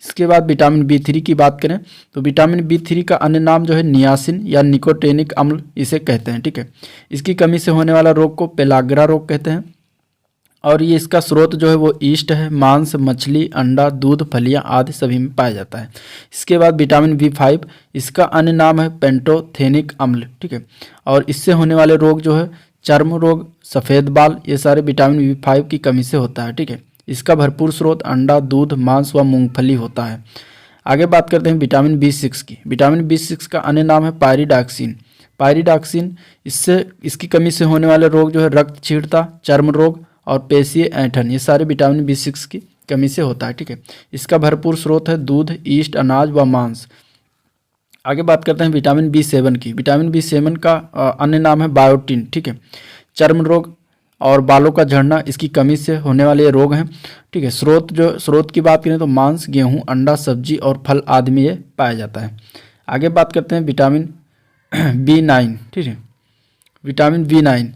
इसके बाद विटामिन B3 की बात करें तो विटामिन B3 का अन्य नाम जो है नियासिन या निकोटेनिक अम्ल इसे कहते हैं। ठीक है, इसकी कमी से होने वाला रोग को पेलाग्रा रोग कहते हैं, और ये इसका स्रोत जो है वो ईस्ट है, मांस, मछली, अंडा, दूध, फलियां आदि सभी में पाया जाता है। इसके बाद विटामिन B5, इसका अन्य नाम है पेंटोथेनिक अम्ल। ठीक है, और इससे होने वाले रोग जो है चर्म रोग, सफ़ेद बाल, ये सारे विटामिन B5 की कमी से होता है। ठीक है, इसका भरपूर स्रोत अंडा, दूध, मांस व मूंगफली होता है। आगे बात करते हैं विटामिन B6 की। विटामिन B6 का अन्य नाम है पायरिडॉक्सिन। पायरिडॉक्सिन इसकी कमी से होने वाले रोग जो है रक्त क्षीणता, चर्म रोग और पेशीय ऐंठन, ये सारे विटामिन B6 की कमी से होता है। ठीक है, इसका भरपूर स्रोत है दूध, ईस्ट, अनाज व मांस। आगे बात करते हैं विटामिन B7 की। विटामिन B7 का अन्य नाम है बायोटिन। ठीक है, चर्म रोग और बालों का झड़ना इसकी कमी से होने वाले रोग हैं। ठीक है, स्रोत की बात करें तो मांस, गेहूं, अंडा, सब्जी और फल आदि में ये पाया जाता है। आगे बात करते हैं विटामिन B9। ठीक है, विटामिन B9,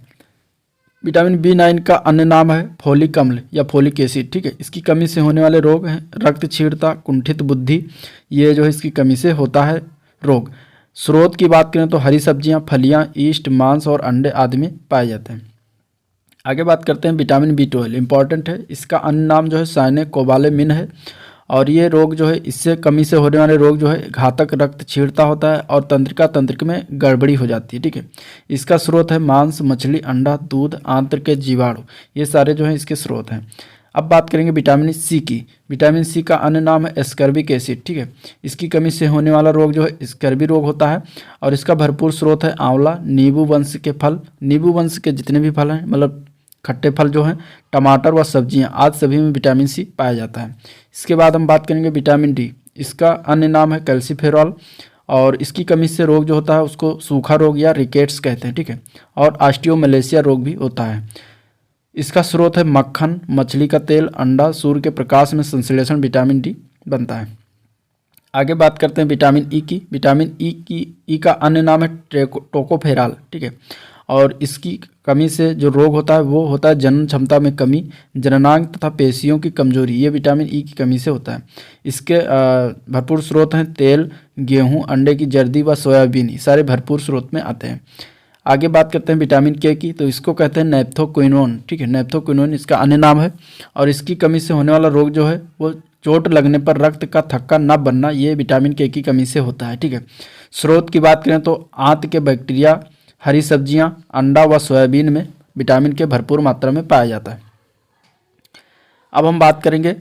विटामिन B9 का अन्य नाम है फोलिक अम्ल या फोलिक एसिड। ठीक है, इसकी कमी से होने वाले रोग हैं रक्त क्षीणता, कुंठित बुद्धि, ये जो है इसकी कमी से होता है रोग। स्रोत की बात करें तो हरी सब्जियां, फलियां, ईस्ट, मांस और अंडे आदि में पाए जाते हैं। आगे बात करते हैं विटामिन B12, इंपॉर्टेंट है। इसका अन्य नाम जो है साइनेकोबालेमिन है, और ये रोग जो है इससे कमी से होने वाले रोग जो है घातक रक्त क्षीणता होता है और तंत्रिका में गड़बड़ी हो जाती है। ठीक है, इसका स्रोत है मांस, मछली, अंडा, दूध, आंत्र के जीवाणु, ये सारे जो हैं इसके स्रोत हैं। अब बात करेंगे विटामिन C की। विटामिन C का अन्य नाम है एस्कर्बिक एसिड। ठीक है, इसकी कमी से होने वाला रोग जो है स्कर्बी रोग होता है, और इसका भरपूर स्रोत है आंवला, नींबू वंश के फल, नींबू वंश के जितने भी फल हैं, मतलब खट्टे फल जो हैं, टमाटर व सब्जियां आदि सभी में विटामिन C पाया जाता है। इसके बाद हम बात करेंगे विटामिन D। इसका अन्य नाम है कैल्सीफेरॉल, और इसकी कमी से रोग जो होता है उसको सूखा रोग या रिकेट्स कहते हैं। ठीक है, और ऑस्टियोमलेशिया रोग भी होता है। इसका स्रोत है मक्खन, मछली का तेल, अंडा, सूर्य के प्रकाश में संश्लेषण विटामिन D बनता है। आगे बात करते हैं विटामिन E की। विटामिन E का अन्य नाम है टोकोफेराल। ठीक है, और इसकी कमी से जो रोग होता है वो होता है जनन क्षमता में कमी, जननांग तथा पेशियों की कमजोरी, ये विटामिन E की कमी से होता है। इसके भरपूर स्रोत हैं तेल, गेहूं, अंडे की जर्दी व सोयाबीन, सारे भरपूर स्रोत में आते हैं। आगे बात करते हैं विटामिन के की, तो इसको कहते हैं नैप्थोक्विनोन, ठीक है, नैप्थोक्विनोन इसका अन्य नाम है। और इसकी कमी से होने वाला रोग जो है वो चोट लगने पर रक्त का थक्का न बनना, ये विटामिन के की कमी से होता है, ठीक है। स्रोत की बात करें तो आंत के बैक्टीरिया, हरी सब्जियां, अंडा व सोयाबीन में विटामिन के भरपूर मात्रा में पाया जाता है। अब हम बात करेंगे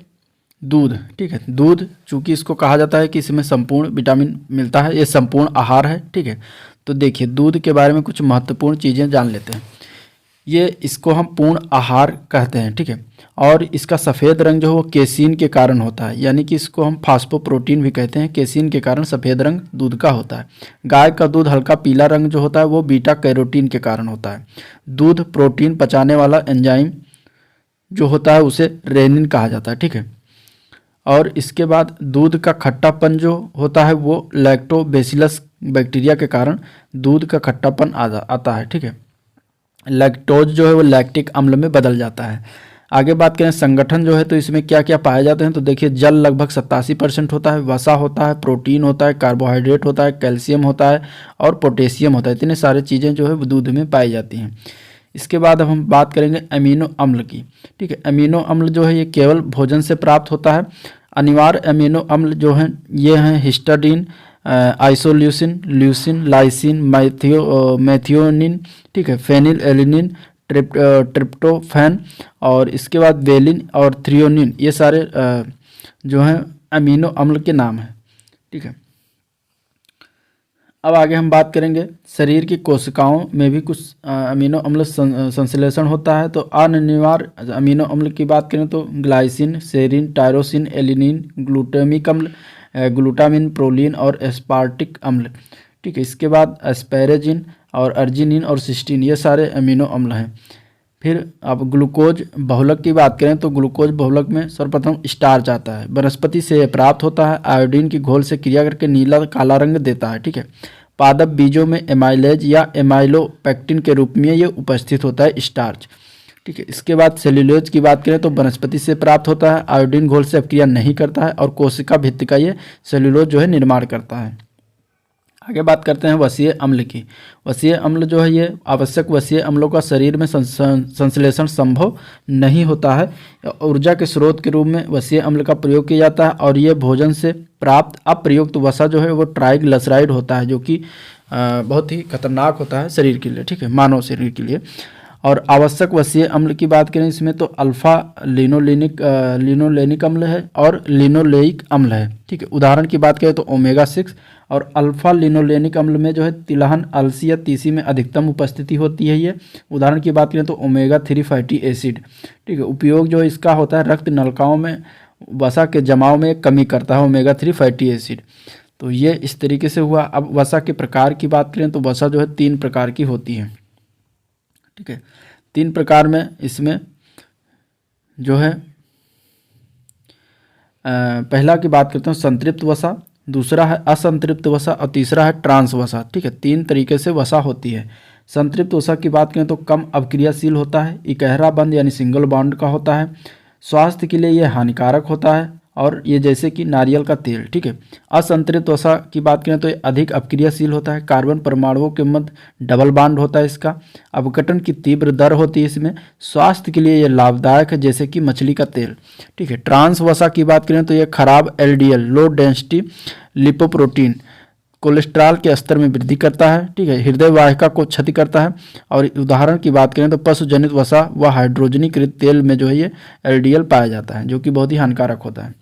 दूध, ठीक है। दूध चूंकि इसको कहा जाता है कि इसमें संपूर्ण विटामिन मिलता है, ये संपूर्ण आहार है, ठीक है। तो देखिए दूध के बारे में कुछ महत्वपूर्ण चीज़ें जान लेते हैं। ये इसको हम पूर्ण आहार कहते हैं, ठीक है। और इसका सफ़ेद रंग जो है वो केसीन के कारण होता है, यानी कि इसको हम फास्फोप्रोटीन भी कहते हैं। केसीन के कारण सफ़ेद रंग दूध का होता है। गाय का दूध हल्का पीला रंग जो होता है वो बीटा कैरोटीन के कारण होता है। दूध प्रोटीन पचाने वाला एंजाइम जो होता है उसे रेनिन कहा जाता है, ठीक है। और इसके बाद दूध का खट्टापन जो होता है वो लैक्टोबैसिलस बैक्टीरिया के कारण दूध का खट्टापन आता है, ठीक है। लैक्टोज जो है वो लैक्टिक अम्ल में बदल जाता है। आगे बात करें संगठन जो है तो इसमें क्या क्या पाए जाते हैं, तो देखिए जल लगभग 87% होता है, वसा होता है, प्रोटीन होता है, कार्बोहाइड्रेट होता है, कैल्शियम होता है और पोटेशियम होता है। इतने सारे चीज़ें जो है वो दूध में पाई जाती हैं। इसके बाद अब हम बात करेंगे अमीनो अम्ल की, ठीक है। अमीनो अम्ल जो है ये केवल भोजन से प्राप्त होता है। अनिवार्य अमीनो अम्ल जो हैं ये हैं हिस्टाडीन, आइसोल्यूसिन, ल्यूसिन, लाइसिन, मैथियोनिन, ठीक है, फेनिल एलिनिन, ट्रिप्टोफैन और इसके बाद वेलिन और थ्रियोनिन, ये सारे जो हैं अमीनो अम्ल के नाम हैं, ठीक है। अब आगे हम बात करेंगे शरीर की कोशिकाओं में भी कुछ अमीनो अम्ल संश्लेषण होता है। तो अनिवार्य अमीनो अम्ल की बात करें तो glycine, serine, tyrosine, alanine, glutamic अम्ल, ग्लूटामिन, प्रोलीन और एस्पार्टिक अम्ल, ठीक है। इसके बाद एस्पैरेजिन और अर्जिनिन और सिस्टीन, ये सारे अमीनो अम्ल हैं। फिर अब ग्लूकोज बहुलक की बात करें तो ग्लूकोज बहुलक में सर्वप्रथम स्टार्च आता है, वनस्पति से प्राप्त होता है, आयोडीन की घोल से क्रिया करके नीला काला रंग देता है, ठीक है। पादप बीजों में एमाइलेज या एमाइलोपेक्टिन के रूप में ये उपस्थित होता है स्टार्च, ठीक है। इसके बाद सेल्यूलोज की बात करें तो वनस्पति से प्राप्त होता है, आयोडीन घोल से अपक्रिया नहीं करता है और कोशिका भित्ति का ये सेल्यूलोज जो है निर्माण करता है। आगे बात करते हैं वसीय अम्ल की। वसीय अम्ल जो है ये आवश्यक वसीय अम्लों का शरीर में संश्लेषण संभव नहीं होता है। ऊर्जा के स्रोत के रूप में वसीय अम्ल का प्रयोग किया जाता है और ये भोजन से प्राप्त अप्रयुक्त वसा जो है वो ट्राइग्लिसराइड होता है, जो कि बहुत ही खतरनाक होता है शरीर के लिए, ठीक है, मानव शरीर के लिए। और आवश्यक वसीय अम्ल की बात करें इसमें तो अल्फा लिनोलेनिक अम्ल है और लिनोलेइक अम्ल है, ठीक है। उदाहरण की बात करें तो ओमेगा 6 और अल्फा लिनोलेनिक अम्ल में जो है तिलहन, अलसी या तीसी में अधिकतम उपस्थिति होती है ये। उदाहरण की बात करें तो ओमेगा 3 फैटी एसिड, ठीक है। उपयोग जो इसका होता है रक्त नलिकाओं में वसा के जमाव में कमी करता है ओमेगा 3 फैटी एसिड। तो ये इस तरीके से हुआ। अब वसा के प्रकार की बात करें तो वसा जो है 3 प्रकार की होती है, ठीक है। 3 प्रकार में इसमें जो है पहला की बात करते हैं संतृप्त वसा, दूसरा है असंतृप्त वसा और तीसरा है ट्रांस वसा, ठीक है। 3 तरीके से वसा होती है। संतृप्त वसा की बात करें तो कम अवक्रियाशील होता है, इकहरा बंद यानी सिंगल बॉन्ड का होता है, स्वास्थ्य के लिए यह हानिकारक होता है और ये जैसे कि नारियल का तेल, ठीक है। असंतृप्त वसा की बात करें तो ये अधिक अपक्रियाशील होता है, कार्बन परमाणुओं के मध्य डबल बॉन्ड होता है, इसका अपघटन की तीव्र दर होती है इसमें, स्वास्थ्य के लिए ये लाभदायक है जैसे कि मछली का तेल, ठीक है। ट्रांस वसा की बात करें तो ये खराब LDL low density lipoprotein cholesterol के स्तर में वृद्धि करता है, ठीक है, हृदय वाहिका को क्षति करता है। और उदाहरण की बात करें तो पशु जनित वसा व हाइड्रोजनीकृत तेल में जो है ये एलडीएल पाया जाता है, जो कि बहुत ही हानिकारक होता है।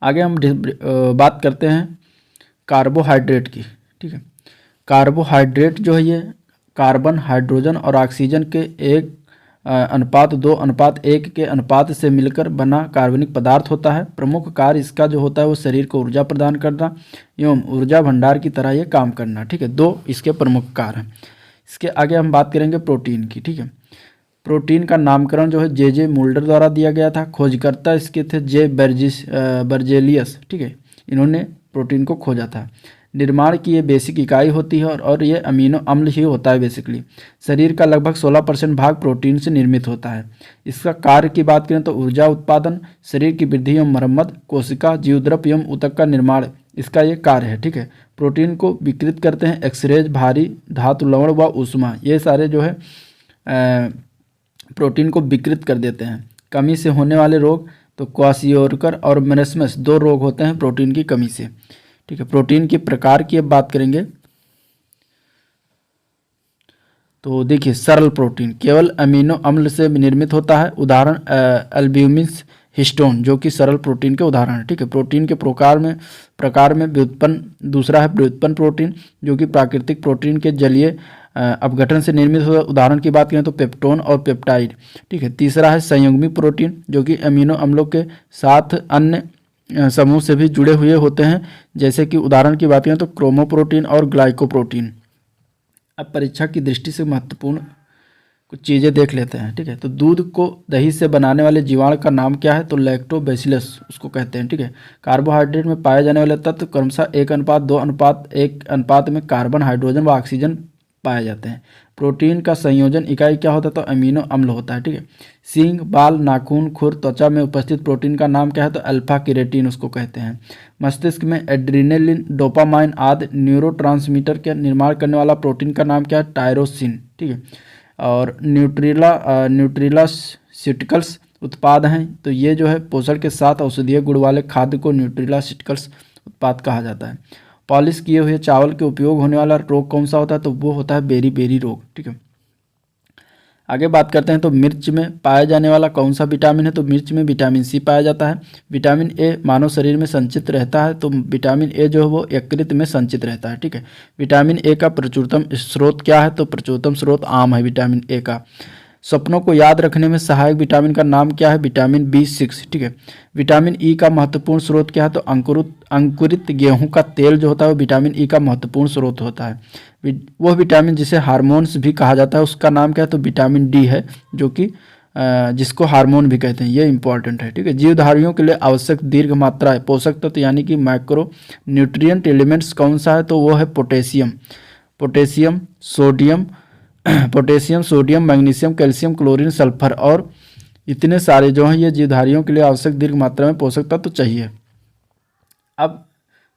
आगे हम बात करते हैं कार्बोहाइड्रेट की, ठीक है। कार्बोहाइड्रेट जो है ये कार्बन, हाइड्रोजन और ऑक्सीजन के एक अनुपात 2:1 के अनुपात से मिलकर बना कार्बनिक पदार्थ होता है। प्रमुख कार्य इसका जो होता है वो शरीर को ऊर्जा प्रदान करना एवं ऊर्जा भंडार की तरह ये काम करना, ठीक है। 2 इसके प्रमुख कार्य हैं। इसके आगे हम बात करेंगे प्रोटीन की, ठीक है। प्रोटीन का नामकरण जो है जे मुल्डर द्वारा दिया गया था। खोजकर्ता इसके थे जे बर्जेलियस, ठीक है, इन्होंने प्रोटीन को खोजा था। निर्माण की ये बेसिक इकाई होती है और ये अमीनो अम्ल ही होता है बेसिकली। शरीर का लगभग 16% भाग प्रोटीन से निर्मित होता है। इसका कार्य की बात करें तो ऊर्जा उत्पादन, शरीर की वृद्धि एवं मरम्मत, कोशिका जीवद्रव्य एवं ऊतक का निर्माण इसका ये कार्य है, ठीक है। प्रोटीन को विकृत करते हैं एक्सरेज, भारी धातु लवण व ऊष्मा, ये सारे जो है प्रोटीन को विकृत कर देते हैं। कमी से होने वाले रोग तो क्वाशियोरकर और मेरस्मस 2 रोग होते हैं प्रोटीन की कमी से। ठीक है, प्रोटीन के प्रकार की अब बात करेंगे तो देखिए, सरल प्रोटीन केवल अमीनो अम्ल से निर्मित होता है, उदाहरण एल्ब्यूमिन, हिस्टोन, जो कि सरल प्रोटीन के उदाहरण है। ठीक है, प्रोटीन के प्रकार में व्युत्पन्न, दूसरा है व्युत्पन्न प्रोटीन जो कि प्राकृतिक प्रोटीन के जलीय अपघटन से निर्मित होता है, उदाहरण की बात करें तो पेप्टोन और पेप्टाइड। ठीक है, तीसरा है संयुग्मी प्रोटीन जो कि अमीनो अम्लों के साथ अन्य समूह से भी जुड़े हुए होते हैं, जैसे कि उदाहरण की बात करें तो क्रोमोप्रोटीन और ग्लाइकोप्रोटीन। अब परीक्षा की दृष्टि से महत्वपूर्ण कुछ चीज़ें देख लेते हैं। ठीक है, तो दूध को दही से बनाने वाले जीवाणु का नाम क्या है, तो लैक्टोबैसिलस उसको कहते हैं। ठीक है, कार्बोहाइड्रेट में पाए जाने वाले तत्व क्रमशः 1:2:1 अनुपात में कार्बन, हाइड्रोजन व ऑक्सीजन पाए जाते हैं। प्रोटीन का संयोजन इकाई क्या होता है, तो अमीनो अम्ल होता है। ठीक है, सींग, बाल, नाखून, खुर, त्वचा में उपस्थित प्रोटीन का नाम क्या है, तो अल्फा केरेटिन उसको कहते हैं। मस्तिष्क में एड्रीनलिन, डोपामाइन आदि न्यूरोट्रांसमीटर के निर्माण करने वाला प्रोटीन का नाम क्या है, टायरोसिन। ठीक है, और न्यूट्रिलास्यूटिकल्स उत्पाद हैं, तो ये जो है पोषण के साथ औषधीय गुण वाले खाद्य को न्यूट्रिलास्यूटिकल्स उत्पाद कहा जाता है। पॉलिश किए हुए चावल के उपयोग होने वाला रोग कौन सा होता है, तो वो होता है बेरी रोग। ठीक है, आगे बात करते हैं तो मिर्च में पाया जाने वाला कौन सा विटामिन है, तो मिर्च में विटामिन सी पाया जाता है। विटामिन ए मानव शरीर में संचित रहता है, तो विटामिन ए जो है वो यकृत में संचित रहता है। ठीक है, विटामिन ए का प्रचुरतम स्रोत क्या है, तो प्रचुरतम स्रोत आम है विटामिन ए का। सपनों को याद रखने में सहायक विटामिन का नाम क्या है, विटामिन B6। ठीक है, विटामिन ई का महत्वपूर्ण स्रोत क्या है, तो अंकुरित गेहूं का तेल जो होता है वो विटामिन ई का महत्वपूर्ण स्रोत होता है। वह विटामिन जिसे हार्मोन्स भी कहा जाता है उसका नाम क्या है, तो विटामिन डी है, जो कि जिसको हार्मोन भी कहते हैं, ये इंपॉर्टेंट है। ठीक है, जीवधारियों के लिए आवश्यक दीर्घ मात्रा है पोषक तत्व यानी कि माइक्रो न्यूट्रिएंट एलिमेंट्स कौन सा है, तो वो है potassium, sodium, magnesium, calcium, chlorine, sulphur और इतने सारे जो हैं ये जीवधारियों के लिए आवश्यक दीर्घ मात्रा में पोषक तत्व चाहिए। अब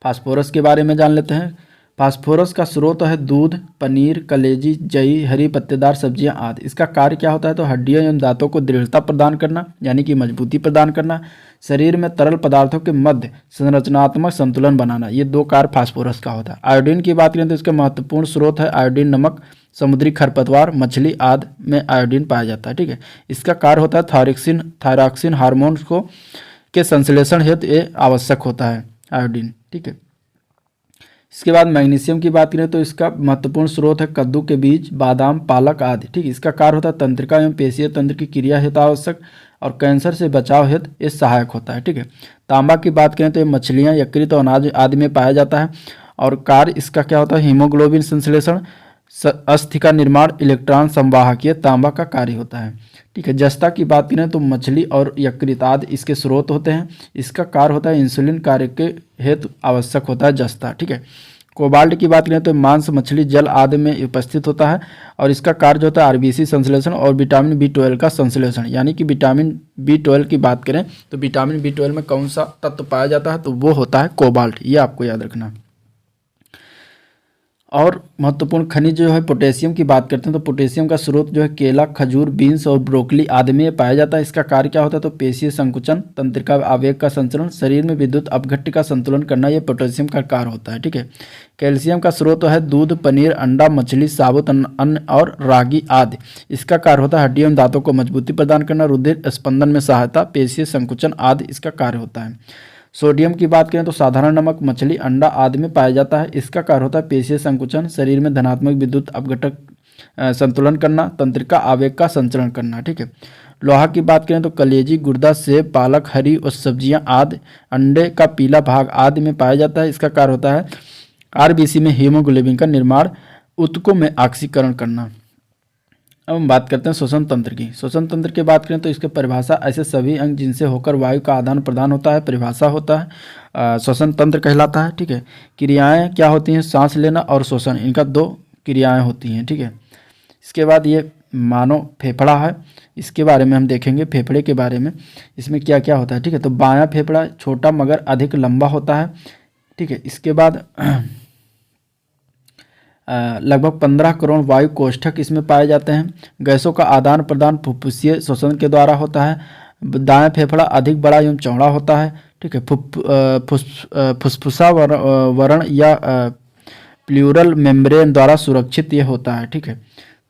फास्फोरस के बारे में जान लेते हैं। फास्फोरस का स्रोत है दूध, पनीर, कलेजी, जई, हरी पत्तेदार सब्जियां आदि। इसका कार्य क्या होता है, तो हड्डियों एवं दांतों को दृढ़ता प्रदान करना यानी कि मजबूती प्रदान करना, शरीर में तरल पदार्थों के मध्य संरचनात्मक संतुलन बनाना, ये 2 कार्य फास्फोरस का होता है। आयोडीन की बात करें तो इसका महत्वपूर्ण स्रोत है आयोडीन नमक, समुद्री खरपतवार, मछली आदि में आयोडीन पाया जाता है। ठीक है, इसका कार्य होता है थायरॉक्सिन हार्मोन्स को के संश्लेषण हेतु ये आवश्यक होता है आयोडीन। ठीक है, इसके बाद मैग्नीशियम की बात करें तो इसका महत्वपूर्ण स्रोत है कद्दू के बीज, बादाम, पालक आदि। ठीक, इसका कार्य होता है तंत्रिका एवं पेशीय तंत्र की क्रिया हेतु आवश्यक और कैंसर से बचाव हेतु ये सहायक होता है। ठीक है, तांबा की बात करें तो ये मछलियाँ, यकृत और अनाज आदि में पाया जाता है और कार्य इसका क्या होता है, हीमोग्लोबिन संश्लेषण, अस्थि का निर्माण, इलेक्ट्रॉन संवाहक, ये तांबा का कार्य होता है। ठीक है, जस्ता की बात करें तो मछली और यकृत आदि इसके स्रोत होते हैं। इसका कार्य होता है इंसुलिन कार्य के हेतु आवश्यक होता है जस्ता। ठीक है, कोबाल्ट की बात करें तो मांस, मछली, जल आदि में उपस्थित होता है और इसका कार्य होता है आरबीसी संश्लेषण और विटामिन B12 का संश्लेषण, यानी कि विटामिन B12 की बात करें तो विटामिन B12 में कौन सा तत्व पाया जाता है, तो वो होता है कोबाल्ट, ये आपको याद रखना। और महत्वपूर्ण खनिज जो है पोटेशियम की बात करते हैं तो पोटेशियम का स्रोत जो है केला, खजूर, बीन्स और ब्रोकली आदि में पाया जाता है। इसका कार्य क्या होता है, तो पेशीय संकुचन, तंत्रिका आवेग का संचरण, शरीर में विद्युत अपघट्य का संतुलन करना, यह पोटेशियम का कार्य होता है। ठीक है, कैल्शियम का स्रोत है दूध, पनीर, अंडा, मछली, साबुत अन्न और रागी आदि। इसका कार्य होता है हड्डियों एवं दांतों को मजबूती प्रदान करना, रुधिर स्पंदन में सहायता, पेशीय संकुचन आदि इसका कार्य होता है। सोडियम की बात करें तो साधारण नमक, मछली, अंडा आदि में पाया जाता है। इसका कार्य होता है पेशीय संकुचन, शरीर में धनात्मक विद्युत अपघटक संतुलन करना, तंत्रिका आवेग का संचरण करना। ठीक है, लोहा की बात करें तो कलेजी, गुर्दा, सेब, पालक, हरी और सब्जियां आदि, अंडे का पीला भाग आदि में पाया जाता है। इसका कार्य होता है आरबीसी में हीमोग्लोबिन का निर्माण, ऊतकों में ऑक्सीकरण करना। अब हम बात करते हैं श्वसन तंत्र की। श्वसन तंत्र की बात करें तो इसके परिभाषा ऐसे सभी अंग जिनसे होकर वायु का आदान प्रदान होता है परिभाषा होता है श्वसन तंत्र कहलाता है। ठीक है, क्रियाएं क्या होती हैं, सांस लेना और श्वसन, इनका 2 क्रियाएं होती हैं। ठीक है, इसके बाद ये मानव फेफड़ा है, इसके बारे में हम देखेंगे फेफड़े के बारे में, इसमें क्या क्या होता है। ठीक है, तो बायां फेफड़ा छोटा मगर अधिक लंबा होता है। ठीक है, इसके बाद लगभग 15 करोड़ वायु कोष्ठक इसमें पाए जाते हैं। गैसों का आदान प्रदान फुफ्फुसीय श्वसन के द्वारा होता है। दाएं फेफड़ा अधिक बड़ा एवं चौड़ा होता है। ठीक है, फुफ्फुसा वरण या प्लूरल मेम्ब्रेन द्वारा सुरक्षित ये होता है। ठीक है,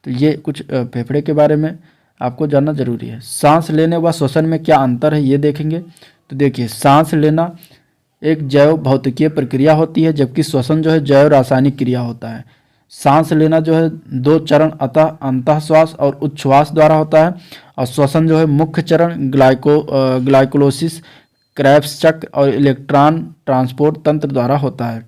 तो ये कुछ फेफड़े के बारे में आपको जानना जरूरी है। सांस लेने व श्वसन में क्या अंतर है ये देखेंगे। तो देखिए, सांस लेना एक जैव भौतिकीय प्रक्रिया होती है, जबकि श्वसन जो है जैव रासायनिक क्रिया होता है। सांस लेना जो है 2 चरण अंतःश्वास और उच्छ्वास द्वारा होता है, और श्वसन जो है मुख्य चरण ग्लाइकोलाइसिस, क्रेब्स चक्र और इलेक्ट्रॉन ट्रांसपोर्ट तंत्र द्वारा होता है।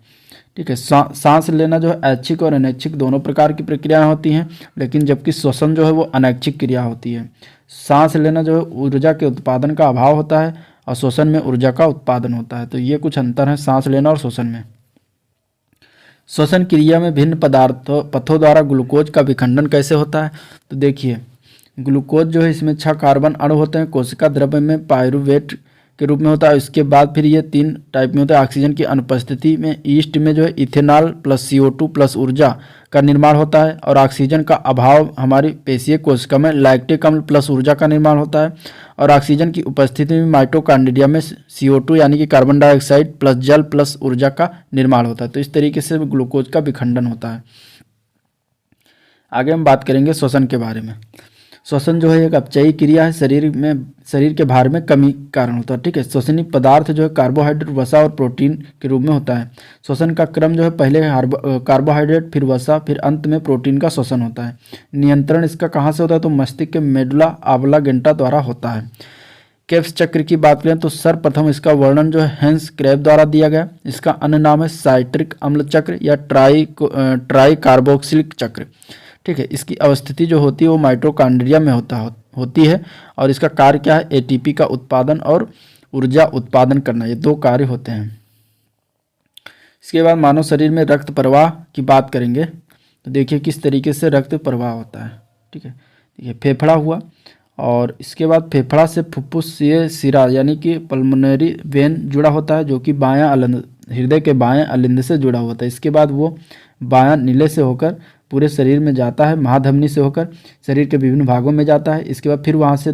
ठीक है, सांस लेना जो है ऐच्छिक और अनैच्छिक दोनों प्रकार की प्रक्रियाएं होती हैं, लेकिन जबकि श्वसन जो है वो अनैच्छिक क्रिया होती है। सांस लेना जो है ऊर्जा के उत्पादन का अभाव होता है, और श्वसन में ऊर्जा का उत्पादन होता है। तो ये कुछ अंतर है सांस लेना और श्वसन में। श्वसन क्रिया में भिन्न पथों द्वारा ग्लूकोज का विखंडन कैसे होता है। तो देखिए, ग्लूकोज जो है इसमें 6 कार्बन अणु होते हैं, कोशिका द्रव्य में पायरुवेट के रूप में होता है। इसके बाद फिर ये 3 टाइप में होता है। ऑक्सीजन की अनुपस्थिति में ईस्ट में जो है इथेनॉल प्लस CO2 प्लस ऊर्जा का निर्माण होता है, और ऑक्सीजन का अभाव हमारी पेशीय कोशिका में लैक्टिक अम्ल प्लस ऊर्जा का निर्माण होता है, और ऑक्सीजन की उपस्थिति में माइटोकॉन्ड्रिया में CO2 यानी कि कार्बन डाइऑक्साइड प्लस जल प्लस ऊर्जा का निर्माण होता है। तो इस तरीके से ग्लूकोज का विखंडन होता है। आगे हम बात करेंगे श्वसन के बारे में। श्वसन जो है एक अपचयी क्रिया है, शरीर के भार में कमी कारण होता है। ठीक है, श्वसनीय पदार्थ जो है कार्बोहाइड्रेट, वसा और प्रोटीन के रूप में होता है। श्वसन का क्रम जो है पहले कार्बोहाइड्रेट, फिर वसा, फिर अंत में प्रोटीन का श्वसन होता है। नियंत्रण इसका कहाँ से होता है, तो मस्तिष्क के मेडुला ऑब्लांगेटा द्वारा होता है। क्रेब्स चक्र की बात करें तो सर्वप्रथम इसका वर्णन जो है हेंस क्रेब द्वारा दिया गया। इसका अन्य नाम है साइट्रिक अम्ल चक्र या ट्राई कार्बोक्सिलिक चक्र। ठीक है, इसकी अवस्थिति जो होती है वो माइटोकॉन्ड्रिया में होती है, और इसका कार्य क्या है, ATP का उत्पादन और ऊर्जा उत्पादन करना, ये 2 कार्य होते हैं। इसके बाद मानव शरीर में रक्त प्रवाह की बात करेंगे। तो देखिए किस तरीके से रक्त प्रवाह होता है। ठीक है, देखिए फेफड़ा हुआ, और इसके बाद फेफड़ा से फुफ्फुसीय सिरा यानी कि पल्मोनरी वेन जुड़ा होता है, जो कि बायां अलिंद, हृदय के बाएं अलिंद से जुड़ा होता है। इसके बाद वो बायां नीले से होकर पूरे शरीर में जाता है, महाधमनी से होकर शरीर के विभिन्न भागों में जाता है। इसके बाद फिर वहाँ से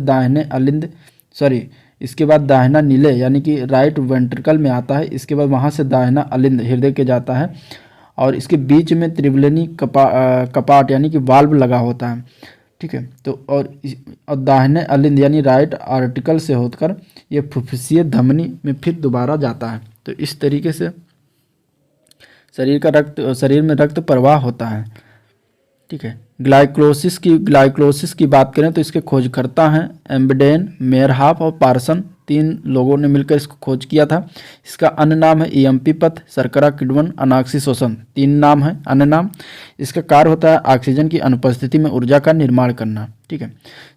इसके बाद दाहिना नीले यानी कि राइट वेंट्रिकल में आता है। इसके बाद वहाँ से दाहिना अलिंद हृदय के जाता है, और इसके बीच में त्रिबलिनी कपाट यानी कि वाल्व लगा होता है। ठीक है, तो और दाहिने अलिंद यानी राइट आर्टिकल से होकर ये फुफ्फुसीय धमनी में फिर दोबारा जाता है। तो इस तरीके से शरीर में रक्त प्रवाह होता है। ठीक है, ग्लाइकोलाइसिस की बात करें तो इसके खोजकर्ता हैं एम्बेडेन, मेयरहाफ और पार्सन, 3 लोगों ने मिलकर इसको खोज किया था। इसका अन्य नाम है EMP पथ, शर्करा किण्वन, अनाक्सी शोषण, 3 नाम है अन्य नाम। इसका कार्य होता है ऑक्सीजन की अनुपस्थिति में ऊर्जा का निर्माण करना। ठीक है,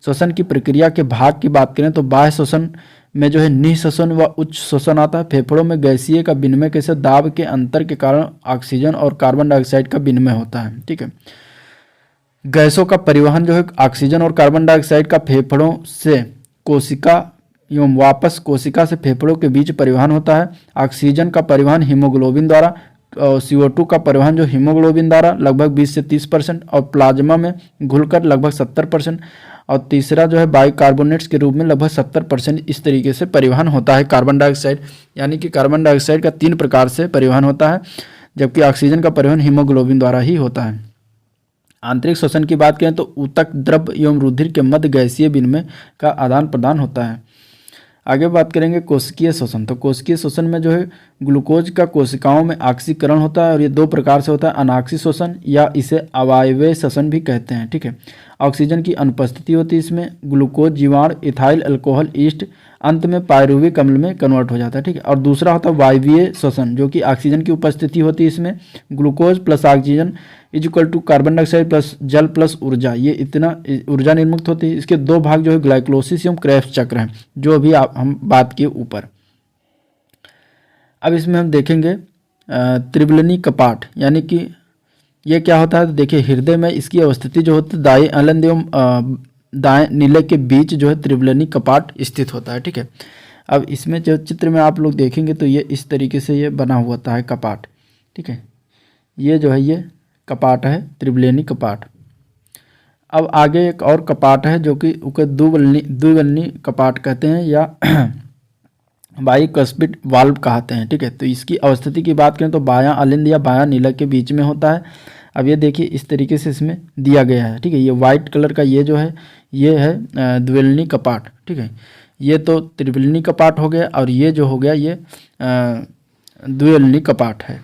श्वसन की प्रक्रिया के भाग की बात करें तो बाह्य श्वसन में जो है निःश्वसन व उच्च श्वसन आता है। फेफड़ों में गैसीय का विनिमय कैसे दाब के अंतर के कारण ऑक्सीजन और कार्बन डाइऑक्साइड का विनिमय होता है। ठीक है, गैसों का परिवहन जो है ऑक्सीजन और कार्बन डाइऑक्साइड का फेफड़ों से कोशिका एवं वापस कोशिका से फेफड़ों के बीच परिवहन होता है। ऑक्सीजन का परिवहन हीमोग्लोबिन द्वारा, और CO2 का परिवहन जो हीमोग्लोबिन द्वारा लगभग 20 से 30%, और प्लाज्मा में घुलकर लगभग 70%, और तीसरा जो है बाइकार्बोनेट्स के रूप में लगभग 70%। इस तरीके से परिवहन होता है कार्बन डाइऑक्साइड, यानी कि कार्बन डाइऑक्साइड का 3 प्रकार से परिवहन होता है, जबकि ऑक्सीजन का परिवहन हीमोग्लोबिन द्वारा ही होता है। आंतरिक श्वसन की बात करें तो ऊतक, द्रव एवं रुधिर के मध्य गैसीय विनिमय का आदान प्रदान होता है। आगे बात करेंगे कोशिकीय श्वसन। तो कोशिकीय श्वसन में जो है ग्लूकोज का कोशिकाओं में ऑक्सीकरण होता है, और ये 2 प्रकार से होता है, अनाक्सी श्वसन या इसे अवायवीय श्वसन भी कहते हैं। ठीक है, ऑक्सीजन की अनुपस्थिति होती है इसमें, ग्लूकोज जीवाणु, इथाइल अल्कोहल, ईस्ट, अंत में पायरुविक अम्ल में कन्वर्ट हो जाता है। ठीक है, और दूसरा होता है वायवीय श्वसन, जो कि ऑक्सीजन की उपस्थिति होती है इसमें, glucose plus oxygen equal to carbon dioxide plus जल प्लस ऊर्जा, ये इतना ऊर्जा निर्मुक्त होती है। इसके 2 भाग जो है ग्लाइकोलाइसिस एवं क्रेब्स चक्र हैं, जो अभी हम बात किए ऊपर। अब इसमें हम देखेंगे त्रिबलिनी कपाट, यानी कि ये क्या होता है। तो देखिए हृदय में इसकी अवस्थिति जो होती है दाएं अलिंद एवं दाएं नीले के बीच जो है त्रिबलिनी कपाट स्थित होता है। ठीक है, अब इसमें जो चित्र में आप लोग देखेंगे तो ये इस तरीके से ये बना हुआ होता है कपाट। ठीक है, ये जो है ये कपाट है त्रिबलिनी कपाट। अब आगे एक और कपाट है जो कि उसे द्विवल्नी कपाट कहते हैं या बाइकस्पिड वाल्व कहते हैं, ठीक है। तो इसकी अवस्थिति की बात करें तो बायां अलिंद या बायां नीलक के बीच में होता है। अब ये देखिए इस तरीके से इसमें दिया गया है, ठीक है। ये वाइट कलर का ये जो है ये है द्विवल्नी कपाट, ठीक है। ये तो त्रिवल्नी कपाट हो गया और ये जो हो गया ये द्विवल्नी कपाट है,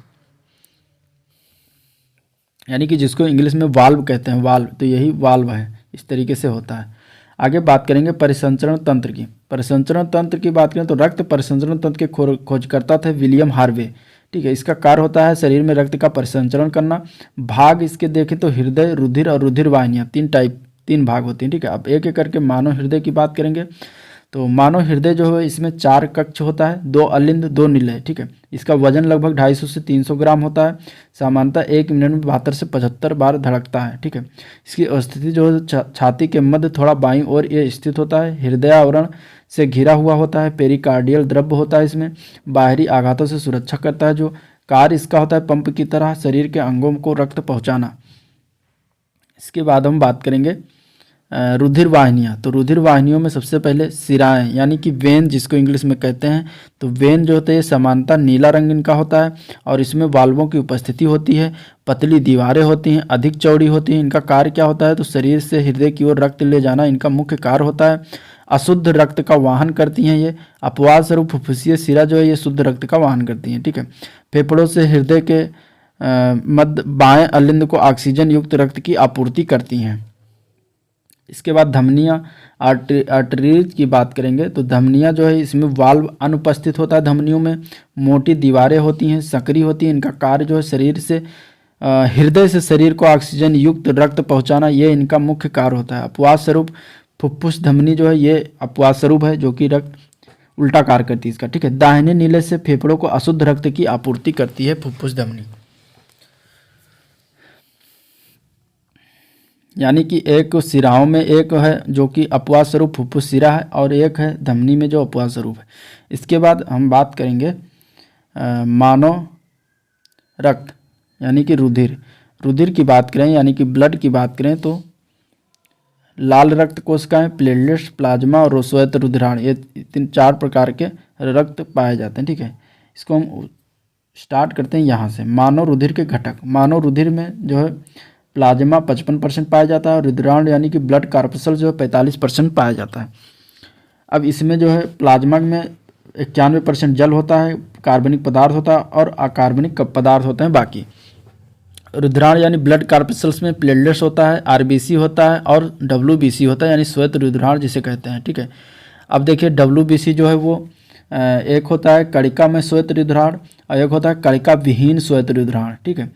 यानी कि जिसको इंग्लिश में वाल्व कहते हैं, वाल्व, तो यही वाल्व है, इस तरीके से होता है। आगे बात करेंगे परिसंचरण तंत्र की। परिसंचरण तंत्र की बात करें तो रक्त परिसंचरण तंत्र के खोजकर्ता थे विलियम हार्वे, ठीक है। इसका कार्य होता है शरीर में रक्त का परिसंचरण करना। भाग इसके देखें तो हृदय, रुधिर और रुधिर वाहिनियाँ, तीन भाग होती हैं, ठीक है। अब एक एक करके मानव हृदय की बात करेंगे तो मानव हृदय जो है इसमें 4 कक्ष होता है, 2 अलिंद 2 निलय, ठीक है। इसका वजन लगभग 250 से 300 ग्राम होता है। सामान्यतः 1 मिनट में 72 से 75 बार धड़कता है, ठीक है। इसकी स्थिति जो है छाती के मध्य थोड़ा बाईं ओर ये स्थित होता है। हृदय आवरण से घिरा हुआ होता है। पेरिकार्डियल द्रव्य होता है इसमें। बाहरी आघातों से सुरक्षा करता है। जो कार्य इसका होता है पंप की तरह शरीर के अंगों को रक्त पहुँचाना। इसके बाद हम बात करेंगे रुधिर वाहिनियाँ। तो रुधिर वाहिनियों में सबसे पहले सिराएं यानी कि वेन जिसको इंग्लिश में कहते हैं। तो वेन जो होते हैं समानता नीला रंग इनका होता है और इसमें वाल्वों की उपस्थिति होती है। पतली दीवारें होती हैं, अधिक चौड़ी होती हैं। इनका कार्य क्या होता है तो शरीर से हृदय की ओर रक्त ले जाना इनका मुख्य कार्य होता है। अशुद्ध रक्त का वाहन करती हैं ये। अपवाद स्वरूप फुफ्फुसीय सिरा जो है ये शुद्ध रक्त का वाहन करती हैं, ठीक है। फेफड़ों से हृदय के मध्य बाएं अलिंद को ऑक्सीजन युक्त रक्त की आपूर्ति करती हैं। इसके बाद धमनियाँ आर्टरीज की बात करेंगे तो धमनियाँ जो है इसमें वाल्व अनुपस्थित होता है। धमनियों में मोटी दीवारें होती हैं, संकरी होती हैं। इनका कार्य जो है शरीर से हृदय से शरीर को ऑक्सीजन युक्त रक्त पहुंचाना, ये इनका मुख्य कार्य होता है। अपवाद स्वरूप फुफ्फुस धमनी जो है ये अपवाद स्वरूप है जो कि रक्त उल्टा कार्य करती है इसका, ठीक है। दाहिने नीले से फेफड़ों को अशुद्ध रक्त की आपूर्ति करती है फुफ्फुस धमनी, यानी कि एक सिराओं में एक है जो कि अपवाद स्वरूप फुफ्फुस सिरा है और एक है धमनी में जो अपवाद स्वरूप है। इसके बाद हम बात करेंगे मानव रक्त यानी कि रुधिर। रुधिर की बात करें यानी कि ब्लड की बात करें तो लाल रक्त कोशिकाएं, प्लेटलेट्स, प्लाज्मा और श्वेत रुधिराण, ये 4 प्रकार के रक्त पाए जाते हैं, ठीक है। इसको हम स्टार्ट करते हैं यहाँ से। मानव रुधिर के घटक। मानव रुधिर में जो है प्लाज्मा 55% पाया जाता है और रुधिराण यानी कि ब्लड कार्पसल जो है 45% पाया जाता है। अब इसमें जो है प्लाज्मा में 91% जल होता है, कार्बनिक पदार्थ होता है और अकार्बनिक पदार्थ होते हैं बाकी। रुधिराण यानी ब्लड कार्पसल्स में प्लेटलेट्स होता है, आरबीसी होता है और डब्ल्यूबीसी होता है यानी श्वेत रुधिराण जिसे कहते हैं, ठीक है। अब देखिए डब्ल्यूबीसी जो है वो एक होता है कणिका में श्वेत रुधिराण और एक होता है कणिका विहीन श्वेत रुधिराण, ठीक है।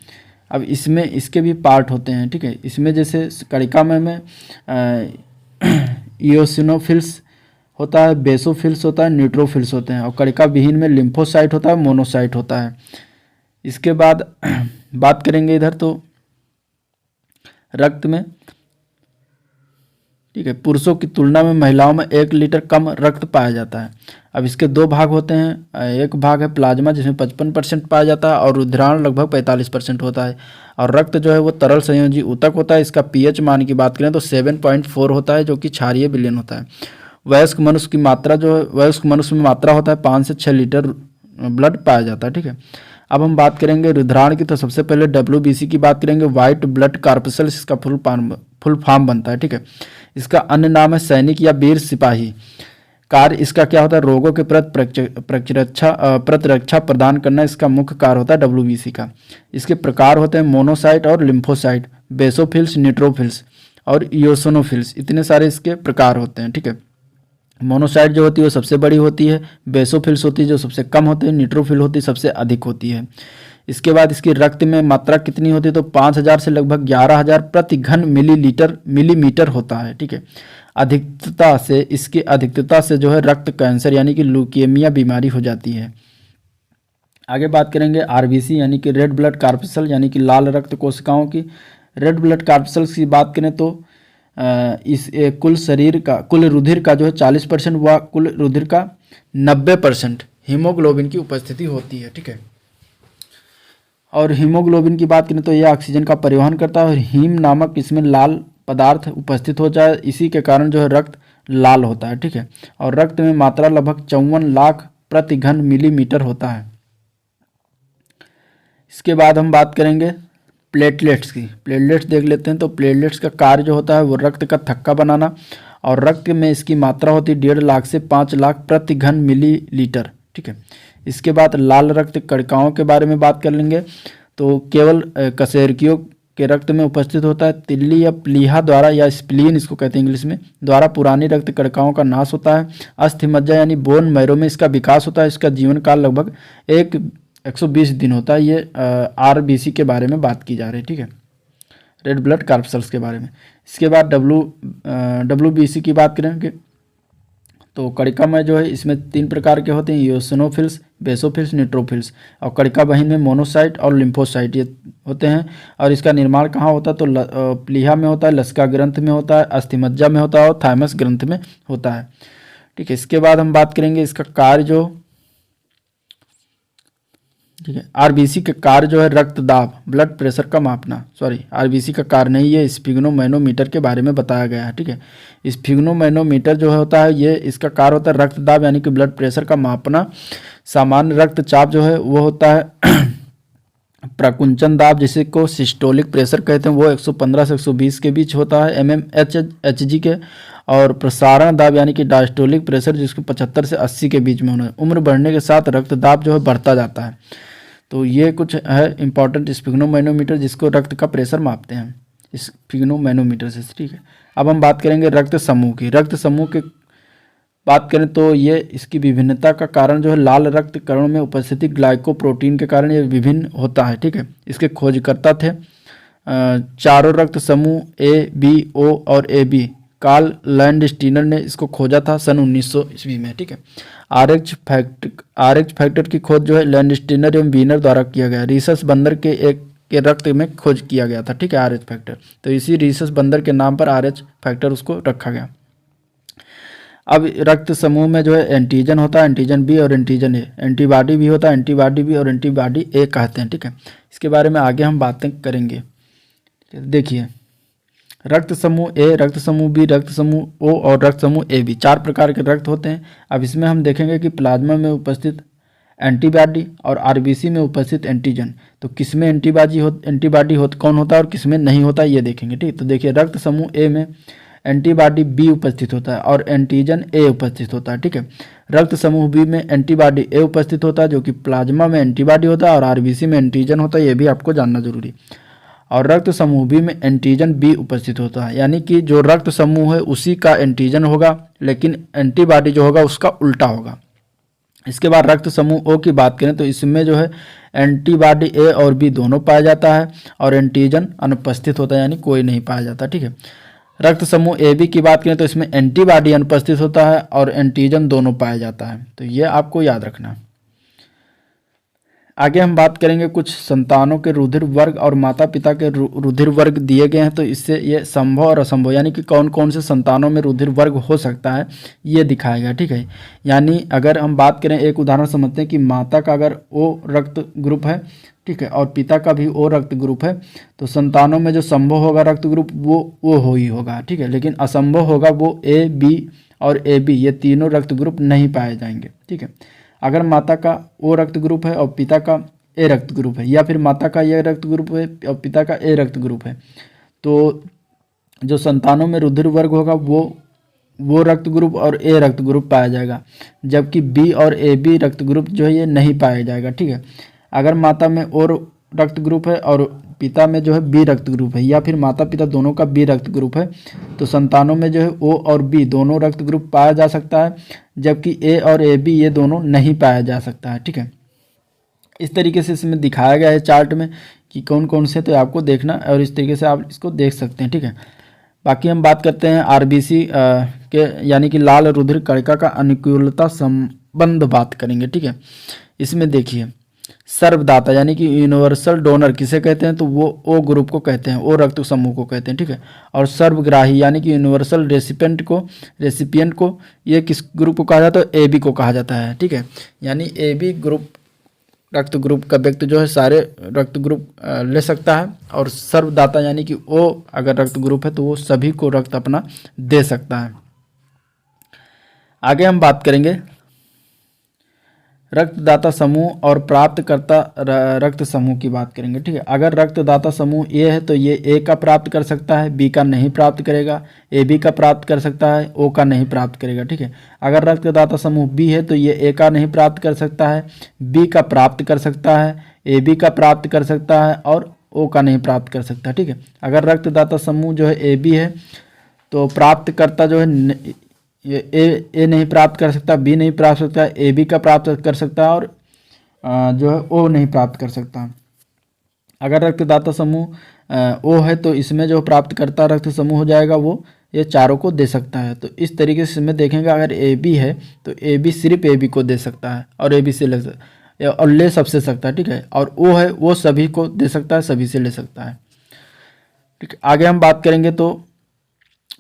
अब इसमें इसके भी पार्ट होते हैं, ठीक है। इसमें जैसे कणिका में इओसिनोफिल्स होता है, बेसोफिल्स होता है, न्यूट्रोफिल्स होते हैं और कणिका विहीन में लिम्फोसाइट होता है, मोनोसाइट होता है। इसके बाद बात करेंगे इधर तो रक्त में, ठीक है। पुरुषों की तुलना में महिलाओं में 1 लीटर कम रक्त पाया जाता है। अब इसके 2 भाग होते हैं। एक भाग है प्लाज्मा जिसमें 55% पाया जाता है और रुधिराण लगभग 45% होता है और रक्त जो है वो तरल संयोजी ऊतक होता है। इसका पीएच मान की बात करें तो 7.4 होता है जो कि क्षारीय विलयन होता है। वयस्क मनुष्य की मात्रा जो है वयस्क मनुष्य में मात्रा होता है 5 से 6 लीटर ब्लड पाया जाता है, ठीक है। अब हम बात करेंगे रुधिराण की तो सबसे पहले डब्ल्यूबीसी की बात करेंगे। वाइट ब्लड कार्पसल्स इसका फुल फॉर्म बनता है, ठीक है। इसका अन्य नाम है सैनिक या वीर सिपाही। कार्य इसका क्या होता है रोगों के प्रतिरक्षा प्रदान करना इसका मुख्य कार्य होता है डब्ल्यूबीसी का। इसके प्रकार होते हैं मोनोसाइट और लिम्फोसाइट, बेसोफिल्स, न्यूट्रोफिल्स और इओसिनोफिल्स, इतने सारे इसके प्रकार होते हैं, ठीक है। मोनोसाइट जो होती है वो सबसे बड़ी होती है, बेसोफिल्स होती है जो सबसे कम होती है, न्यूट्रोफिल होती है सबसे अधिक होती है। इसके बाद इसकी रक्त में मात्रा कितनी होती है तो 5000 से लगभग 11000 प्रति घन मिलीमीटर होता है, ठीक है। अधिकता से जो है रक्त कैंसर यानी कि ल्यूकेमिया बीमारी हो जाती है। आगे बात करेंगे आरबीसी यानी कि रेड ब्लड कार्पसल यानी कि लाल रक्त कोशिकाओं की। रेड ब्लड कार्पसल्स की बात करें तो कुल रुधिर का जो है 40% व कुल रुधिर का 90% हीमोग्लोबिन की उपस्थिति होती है, ठीक है। और हीमोग्लोबिन की बात करें तो यह ऑक्सीजन का परिवहन करता है और हीम नामक इसमें लाल पदार्थ उपस्थित हो जाए, इसी के कारण जो है रक्त लाल होता है। ठीक है, और रक्त में मात्रा लगभग 54 लाख प्रति घन मिलीमीटर होता है। इसके बाद हम बात करेंगे प्लेटलेट्स की। प्लेटलेट्स देख लेते हैं। तो प्लेटलेट्स का कार्य जो होता है वो रक्त का थक्का बनाना, और रक्त में इसकी मात्रा होती है 1.5 लाख से 5 लाख प्रति घन मिलीलीटर। ठीक है, इसके बाद लाल रक्त कणिकाओं के बारे में बात कर लेंगे। तो केवल कशेरुकियों के रक्त में उपस्थित होता है। तिल्ली या प्लीहा द्वारा, या स्प्लीन इसको कहते हैं इंग्लिश में, द्वारा पुरानी रक्त कणिकाओं का नाश होता है। अस्थि मज्जा यानी बोन मैरो में इसका विकास होता है। इसका जीवन काल लगभग 120 दिन होता है। ये आरबीसी के बारे में बात की जा रही है। ठीक है, रेड ब्लड कार्पसल्स के बारे में। इसके बाद डब्ल्यूबीसी की बात करेंगे। तो कणिका में जो है इसमें 3 प्रकार के होते हैं, यूसिनोफिल्स, बेसोफिल्स, न्यूट्रोफिल्स। और कणिका बहिन में मोनोसाइट और लिम्फोसाइट ये होते हैं। और इसका निर्माण कहाँ होता है? तो प्लीहा में होता है, लसिका ग्रंथ में होता है, अस्थिमज्जा में होता है और थाइमस ग्रंथ में होता है। ठीक है, इसके बाद हम बात करेंगे इसका कार्य जो, ठीक है, आरबीसी का कार्य जो है रक्त दाब, ब्लड प्रेशर का मापना। सॉरी, आरबीसी का कार्य नहीं, ये स्फिग्नोमैनोमीटर के बारे में बताया गया है। ठीक है, स्फिग्नोमैनोमीटर जो होता है ये इसका कार्य होता है रक्त दाब यानी कि ब्लड प्रेशर का मापना। सामान्य रक्तचाप जो है वो होता है प्रकुंचन दाब, जिसे को सिस्टोलिक प्रेशर कहते हैं, वो 115 से 120 के बीच होता है mmHg के। और प्रसारण दाब यानी कि डायस्टोलिक प्रेशर, जिसको 75 से 80 के बीच में होना है। उम्र बढ़ने के साथ रक्तदाब जो है बढ़ता जाता है। तो ये कुछ है इंपॉर्टेंट स्फिग्नोमैनोमीटर जिसको रक्त का प्रेशर मापते हैं स्फिग्नोमैनोमीटर से। ठीक है, अब हम बात करेंगे रक्त समूह की। रक्त समूह की बात करें तो ये इसकी विभिन्नता का कारण जो है लाल रक्त कणों में उपस्थिति ग्लाइकोप्रोटीन के कारण ये विभिन्न होता है। ठीक है, इसके खोजकर्ता थे चारों रक्त समूह ए, बी, ओ और ए बी। कार्ल लैंडस्टीनर ने इसको खोजा था सन 1900 ईस्वी में। ठीक है, आरएच फैक्टर की खोज जो है लैंडस्टीनर एवं वीनर द्वारा किया गया। रीसस बंदर के रक्त में खोज किया गया था। ठीक है, आरएच फैक्टर, तो इसी रीसस बंदर के नाम पर आरएच फैक्टर उसको रखा गया। अब रक्त समूह में जो है एंटीजन होता है, एंटीजन बी और एंटीजन ए। एंटीबॉडी भी होता है, एंटीबॉडी बी और एंटीबॉडी ए कहते हैं। ठीक है, इसके बारे में आगे हम बातें करेंगे। देखिए, रक्त समूह ए, रक्त समूह बी, रक्त समूह ओ और रक्त समूह ए बी, 4 प्रकार के रक्त होते हैं। अब इसमें हम देखेंगे कि प्लाज्मा में उपस्थित एंटीबॉडी और आरबीसी में उपस्थित एंटीजन, तो किसमें एंटीबॉडी कौन होता है और किसमें नहीं होता है ये देखेंगे। ठीक, तो देखिए रक्त समूह ए में एंटीबॉडी बी उपस्थित होता है और एंटीजन ए उपस्थित होता है। ठीक है, रक्त समूह बी में एंटीबॉडी ए उपस्थित होता है जो कि प्लाज्मा में एंटीबॉडी होता है, और आरबीसी में एंटीजन होता है, ये भी आपको जानना जरूरी। और रक्त समूह बी में एंटीजन बी उपस्थित होता है, यानी कि जो रक्त समूह है उसी का एंटीजन होगा, लेकिन एंटीबॉडी जो होगा उसका उल्टा होगा। इसके बाद रक्त समूह ओ की बात करें तो इसमें जो है एंटीबॉडी ए और बी दोनों पाया जाता है और एंटीजन अनुपस्थित होता है, यानी कोई नहीं पाया जाता। ठीक है, रक्त समूह ए बी की बात करें तो इसमें एंटीबॉडी अनुपस्थित होता है और एंटीजन दोनों पाया जाता है, तो ये आपको याद रखना। आगे हम बात करेंगे कुछ संतानों के रुधिर वर्ग और माता पिता के रुधिर वर्ग दिए गए हैं, तो इससे ये संभव और असंभव यानी कि कौन कौन से संतानों में रुधिर वर्ग हो सकता है ये दिखाया गया। ठीक है, यानी अगर हम बात करें, एक उदाहरण समझते हैं कि माता का अगर ओ रक्त ग्रुप है, ठीक है, और पिता का भी ओ रक्त ग्रुप है, तो संतानों में जो संभव होगा रक्त ग्रुप वो हो ही होगा। ठीक है, लेकिन असंभव होगा वो ए बी और ए बी, ये तीनों रक्त ग्रुप नहीं पाए जाएंगे। ठीक है, अगर माता का ओ रक्त ग्रुप है और पिता का ए रक्त ग्रुप है, या फिर माता का ये रक्त ग्रुप है और पिता का ए रक्त ग्रुप है, तो जो संतानों में रुधिर वर्ग होगा वो रक्त ग्रुप और ए रक्त ग्रुप पाया जाएगा, जबकि बी और ए बी रक्त ग्रुप जो है ये नहीं पाया जाएगा। ठीक है, अगर माता में ओ रक्त ग्रुप है और पिता में जो है बी रक्त ग्रुप है, या फिर माता पिता दोनों का बी रक्त ग्रुप है, तो संतानों में जो है ओ और बी दोनों रक्त ग्रुप पाया जा सकता है, जबकि ए और ए बी ये दोनों नहीं पाया जा सकता है। ठीक है, इस तरीके से इसमें दिखाया गया है चार्ट में कि कौन कौन से, तो आपको देखना और इस तरीके से आप इसको देख सकते हैं। ठीक है, बाकी हम बात करते हैं आरबीसी के, यानी कि लाल रुधिर कणिका का अनुकूलता संबंध बात करेंगे। ठीक है, इसमें देखिए सर्वदाता यानी कि यूनिवर्सल डोनर किसे कहते हैं, तो वो ओ ग्रुप को कहते हैं, ओ रक्त समूह को कहते हैं। ठीक है, और सर्वग्राही यानी कि यूनिवर्सल रेसिपिएंट को ये किस ग्रुप को कहा जाता है, ए बी को कहा जाता है। ठीक है, यानी ए बी ग्रुप रक्त ग्रुप का व्यक्ति जो है सारे रक्त ग्रुप ले सकता है, और सर्वदाता यानी कि ओ अगर रक्त ग्रुप है तो वो सभी को रक्त अपना दे सकता है। आगे हम बात करेंगे रक्तदाता समूह और प्राप्तकर्ता रक्त समूह की बात करेंगे। ठीक है, अगर रक्तदाता समूह ए है तो ये ए का प्राप्त कर सकता है, बी का नहीं प्राप्त करेगा, ए बी का प्राप्त कर सकता है, ओ का नहीं प्राप्त करेगा। ठीक है, अगर रक्तदाता समूह बी है तो ये ए का नहीं प्राप्त कर सकता है, बी का प्राप्त कर सकता है, ए बी का प्राप्त कर सकता है और ओ का नहीं प्राप्त कर सकता। ठीक है, अगर रक्तदाता समूह जो है ए बी है तो प्राप्तकर्ता जो है ये ए नहीं प्राप्त कर सकता, बी नहीं प्राप्त कर सकता, ए बी का प्राप्त कर सकता है और जो है ओ नहीं प्राप्त कर सकता। अगर रक्तदाता समूह ओ है तो इसमें जो प्राप्तकर्ता रक्त समूह हो जाएगा वो ये चारों को दे सकता है। तो इस तरीके से इसमें देखेंगे अगर ए बी है तो ए बी सिर्फ ए बी को दे सकता है और ए बी से ले सकता और ले सबसे सकता है। ठीक है, और ओ है वो सभी को दे सकता है, सभी से ले सकता है। ठीक है, आगे हम बात करेंगे तो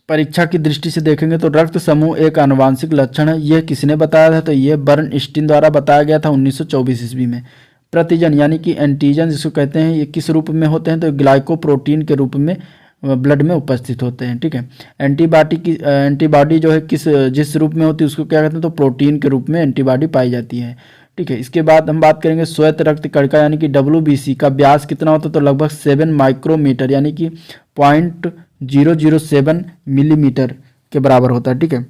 परीक्षा की दृष्टि से देखेंगे तो रक्त समूह एक आनुवांशिक लक्षण है। यह किसने बताया था? तो यह बर्नस्टीन द्वारा बताया गया था 1924 ईस्वी में। प्रतिजन यानी कि एंटीजन जिसको कहते हैं, ये किस रूप में होते हैं? तो ग्लाइकोप्रोटीन के रूप में ब्लड में उपस्थित होते हैं। ठीक है, एंटीबॉडी जो है जिस रूप में होती है उसको क्या कहते हैं? तो प्रोटीन के रूप में एंटीबॉडी पाई जाती है। ठीक है, इसके बाद हम बात करेंगे श्वेत रक्त कणिका यानी कि WBC का व्यास कितना होता है? तो लगभग 7 माइक्रोमीटर यानी कि 0.007 मिलीमीटर के बराबर होता है। ठीक है,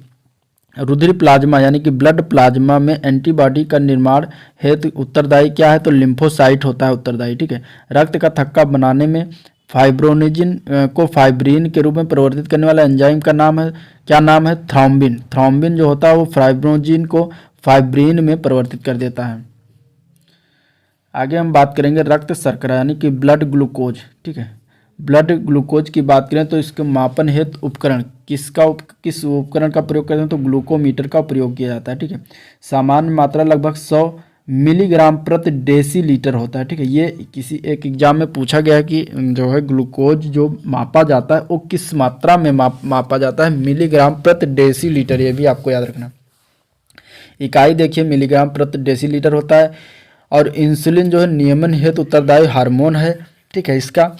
रुधिर प्लाज्मा यानी कि ब्लड प्लाज्मा में एंटीबॉडी का निर्माण हेतु उत्तरदायी क्या है? तो लिम्फोसाइट होता है उत्तरदायी। ठीक है, रक्त का थक्का बनाने में फाइब्रोनिजिन को फाइब्रिन के रूप में परिवर्तित करने वाला एंजाइम का नाम है, क्या नाम है? थ्रोम्बिन। थ्रोम्बिन जो होता है वो फाइब्रोजिन को फाइब्रिन में परिवर्तित कर देता है। आगे हम बात करेंगे रक्त शर्करा यानी कि ब्लड ग्लूकोज। ठीक है, ब्लड ग्लूकोज की बात करें तो इसके मापन हेतु उपकरण किस उपकरण का प्रयोग करते हैं? तो ग्लूकोमीटर का प्रयोग किया जाता है। ठीक है, सामान्य मात्रा लगभग 100 मिलीग्राम प्रति डेसीलीटर होता है। ठीक है, ये किसी एक एग्जाम में पूछा गया है कि जो है ग्लूकोज जो मापा जाता है वो किस मात्रा में मापा जाता है? मिलीग्राम प्रति डेसीलीटर, ये भी आपको याद रखना। इकाई देखिए मिलीग्राम प्रति डेसीलीटर होता है। और इंसुलिन जो है नियमन हेतु उत्तरदायी हार्मोन है। ठीक है, इसका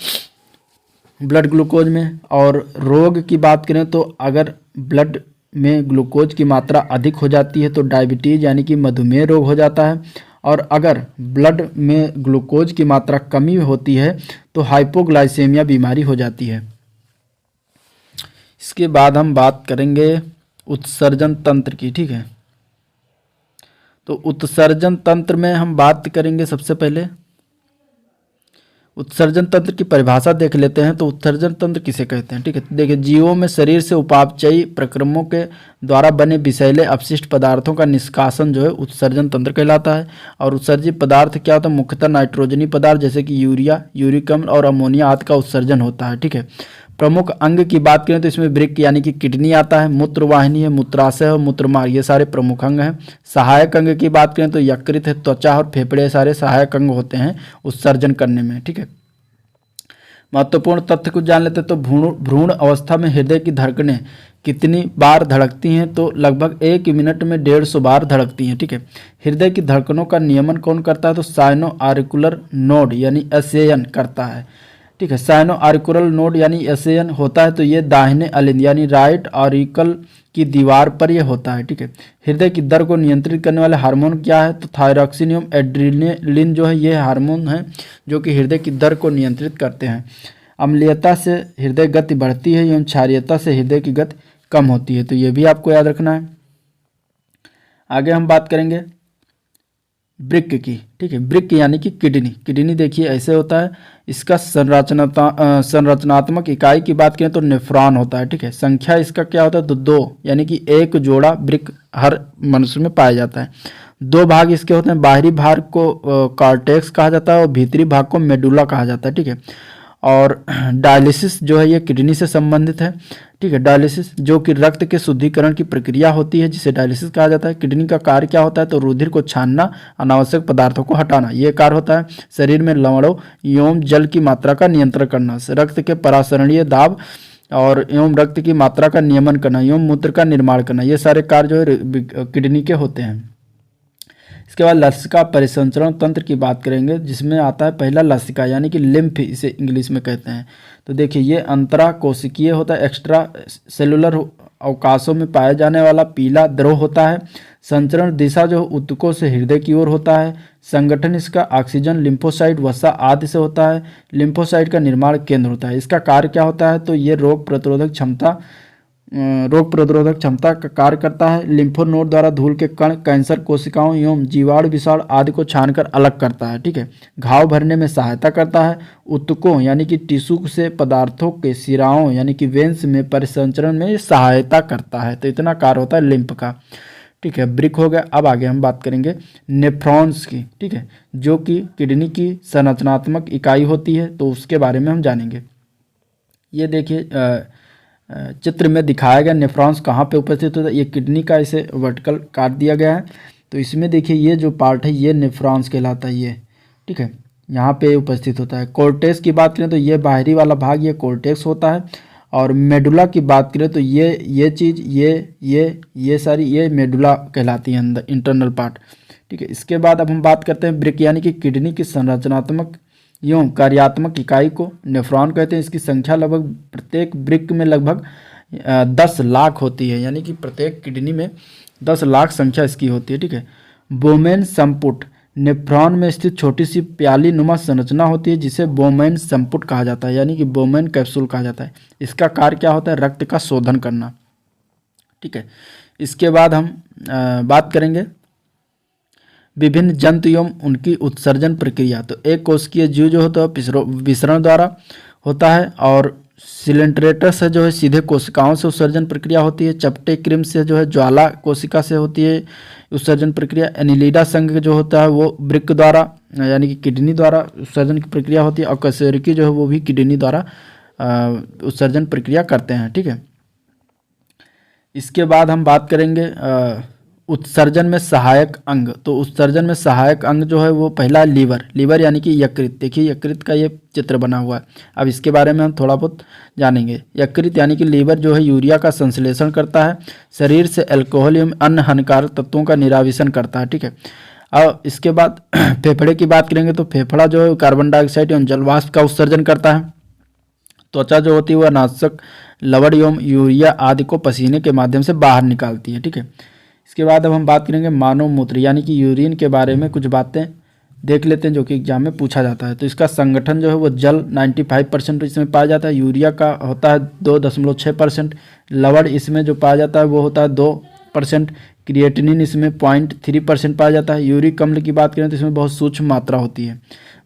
ब्लड ग्लूकोज में। और रोग की बात करें तो अगर ब्लड में ग्लूकोज की मात्रा अधिक हो जाती है तो डायबिटीज यानी कि मधुमेह रोग हो जाता है। और अगर ब्लड में ग्लूकोज की मात्रा कमी होती है तो हाइपोग्लाइसेमिया बीमारी हो जाती है। इसके बाद हम बात करेंगे उत्सर्जन तंत्र की। ठीक है, तो उत्सर्जन तंत्र में हम बात करेंगे सबसे पहले उत्सर्जन तंत्र की परिभाषा देख लेते हैं। तो उत्सर्जन तंत्र किसे कहते हैं? ठीक है, देखिए जीवों में शरीर से उपापचयी प्रक्रमों के द्वारा बने विषैले अपशिष्ट पदार्थों का निष्कासन जो है उत्सर्जन तंत्र कहलाता है। और उत्सर्जित पदार्थ क्या होता है? मुख्यतः नाइट्रोजनी पदार्थ जैसे कि यूरिया, यूरिक अम्ल और अमोनिया आदि का उत्सर्जन होता है। ठीक है, प्रमुख अंग की बात करें तो इसमें वृक्क यानी कि किडनी आता है, मूत्रवाहिनी है, मूत्राशय और मूत्रमार्ग, ये सारे प्रमुख अंग हैं। सहायक अंग की बात करें तो यकृत है, त्वचा और फेफड़े सारे सहायक अंग होते हैं उत्सर्जन करने में। ठीक है, महत्वपूर्ण तथ्य कुछ जान लेते हैं। तो भ्रूण अवस्था में हृदय की धड़कनें कितनी बार धड़कती हैं? तो लगभग 1 मिनट में 150 बार धड़कती हैं। ठीक है, हृदय की धड़कनों का नियमन कौन करता है? तो साइनो आरिकुलर नोड यानी SAN करता है। ठीक है, साइनो आरिकुलर नोड यानी SAN होता है तो ये दाहिने अलिंद यानी राइट ऑरिकल की दीवार पर यह होता है। ठीक है, हृदय की दर को नियंत्रित करने वाले हार्मोन क्या है? तो थायरॉक्सिन एवं एड्रेनलिन जो है ये हार्मोन है जो कि हृदय की दर को नियंत्रित करते हैं। अम्लीयता से हृदय गति बढ़ती है एवं क्षारीयता से हृदय की गति कम होती है, तो ये भी आपको याद रखना है। आगे हम बात करेंगे वृक्क की। ठीक है, वृक्क यानी कि किडनी। किडनी देखिए ऐसे होता है। इसका संरचनात्मक इकाई की बात करें तो नेफ्रॉन होता है। ठीक है, संख्या इसका क्या होता है? तो 2 यानी कि 1 जोड़ा वृक्क हर मनुष्य में पाया जाता है। 2 भाग इसके होते हैं, बाहरी भाग को कॉर्टेक्स कहा जाता है और भीतरी भाग को मेडुला कहा जाता है। ठीक है, और डायलिसिस जो है ये किडनी से संबंधित है। ठीक है, डायलिसिस जो कि रक्त के शुद्धिकरण की प्रक्रिया होती है जिसे डायलिसिस कहा जाता है। किडनी का कार्य क्या होता है? तो रुधिर को छानना, अनावश्यक पदार्थों को हटाना, ये कार्य होता है। शरीर में लवणों एवं जल की मात्रा का नियंत्रण करना, रक्त के परासरणीय दाब और एवं रक्त की मात्रा का नियमन करना एवं मूत्र का निर्माण करना, ये सारे कार्य जो है किडनी के होते हैं। इसके बाद लसिका परिसंचरण तंत्र की बात करेंगे, जिसमें आता है पहला लसिका यानी कि लिम्फ इसे इंग्लिश में कहते हैं। तो देखिए ये अंतरा कोशिकीय होता है, एक्स्ट्रा सेलुलर अवकाशों में पाया जाने वाला पीला द्रव होता है। संचरण दिशा जो ऊतकों से हृदय की ओर होता है। संगठन इसका ऑक्सीजन, लिम्फोसाइट, वसा आदि से होता है। लिम्फोसाइट का निर्माण केंद्र होता है। इसका कार्य क्या होता है, तो ये रोग प्रतिरोधक क्षमता का कार्य करता है। लिम्फोनोड द्वारा धूल के कण, कैंसर कोशिकाओं एवं जीवाणु विषाणु आदि को छानकर अलग करता है। ठीक है, घाव भरने में सहायता करता है। ऊतकों यानी कि टिश्यू से पदार्थों के सिराओं यानी कि वेन्स में परिसंचरण में सहायता करता है। तो इतना कार्य होता है लिम्फ का। ठीक है, ब्रिक हो गया। अब आगे हम बात करेंगे नेफ्रॉन्स की। ठीक है, जो कि किडनी की संरचनात्मक इकाई होती है, तो उसके बारे में हम जानेंगे। ये देखिए चित्र में दिखाया गया नेफ्रॉन्स कहाँ पे उपस्थित होता है। ये किडनी का इसे वर्टिकल काट दिया गया है। तो इसमें देखिए ये जो पार्ट है ये नेफ्रॉन्स कहलाता है ये। ठीक है, यहाँ पे उपस्थित होता है। कोर्टेक्स की बात करें तो ये बाहरी वाला भाग ये कोर्टेक्स होता है। और मेडुला की बात करें तो ये चीज़ ये सारी ये मेडुला कहलाती है अंदर, इंटरनल पार्ट। ठीक है, इसके बाद अब हम बात करते हैं ब्रिक यानी कि किडनी की संरचनात्मक यूँ कार्यात्मक इकाई को नेफ्रॉन कहते हैं। इसकी संख्या लगभग प्रत्येक ब्रिक में लगभग 10 लाख होती है, यानी कि प्रत्येक किडनी में 10 लाख संख्या इसकी होती है। ठीक है, बोमेन संपुट नेफ्रॉन में स्थित छोटी सी प्याली नुमा संरचना होती है, जिसे बोमेन संपुट कहा जाता है, यानी कि बोमेन कैप्सूल कहा जाता है। इसका कार्य क्या होता है, रक्त का शोधन करना। ठीक है, इसके बाद हम बात करेंगे विभिन्न जंतु एवं उनकी उत्सर्जन प्रक्रिया। तो एक कोशिकीय जीव जो होता है विसरण द्वारा होता है, और सिलेंट्रेटस से जो है सीधे कोशिकाओं से उत्सर्जन प्रक्रिया होती है। चपटे क्रिम से जो है ज्वाला कोशिका से होती है उत्सर्जन प्रक्रिया। एनिलिडा संघ जो होता है वो ब्रिक द्वारा यानी कि किडनी द्वारा उत्सर्जन की प्रक्रिया होती है। और कशेरुकी जो है वो भी किडनी द्वारा उत्सर्जन प्रक्रिया करते हैं। ठीक है, इसके बाद हम बात करेंगे उत्सर्जन में सहायक अंग। तो उत्सर्जन में सहायक अंग जो है वो पहला लीवर यानी कि यकृत। देखिए यकृत का ये चित्र बना हुआ है। अब इसके बारे में हम थोड़ा बहुत जानेंगे। यकृत यानी कि लीवर जो है यूरिया का संश्लेषण करता है, शरीर से अल्कोहल एवं अन्य हानिकारक तत्वों का निराविशन करता है। ठीक है, अब इसके बाद फेफड़े की बात करेंगे तो फेफड़ा जो है कार्बन डाइऑक्साइड एवं जलवाष्प का उत्सर्जन करता है। त्वचा जो होती है वह नाशक लवण एवं यूरिया आदि को पसीने के माध्यम से बाहर निकालती है। ठीक है, इसके बाद अब हम बात करेंगे मानव मूत्र यानी कि यूरिन के बारे में कुछ बातें देख लेते हैं जो कि एग्जाम में पूछा जाता है। तो इसका संगठन जो है वो जल 95% इसमें पाया जाता है। यूरिया का होता है 2.6%। लवण इसमें जो पाया जाता है वो होता है 2%। क्रिएटिनिन इसमें 0.3% पाया जाता है। यूरिक अम्ल की बात करें तो इसमें बहुत सूक्ष्म मात्रा होती है।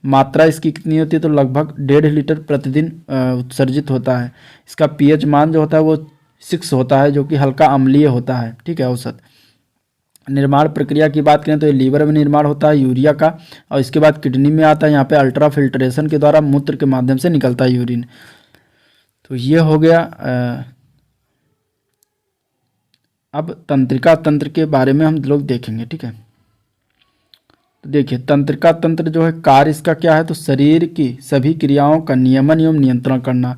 मात्रा इसकी कितनी होती है, तो लगभग 1.5 लीटर प्रतिदिन उत्सर्जित होता है। इसका पीएच मान जो होता है वो 6 होता है, जो कि हल्का अम्लीय होता है। ठीक है, औसत निर्माण प्रक्रिया की बात करें तो ये लीवर में निर्माण होता है यूरिया का, और इसके बाद किडनी में आता है। यहाँ पे अल्ट्रा फिल्ट्रेशन के द्वारा मूत्र के माध्यम से निकलता है यूरिन। तो ये हो गया। अब तंत्रिका तंत्र के बारे में हम लोग देखेंगे। ठीक है, तो देखिए तंत्रिका तंत्र जो है कार्य इसका क्या है, तो शरीर की सभी क्रियाओं का नियमन एवं नियंत्रण करना।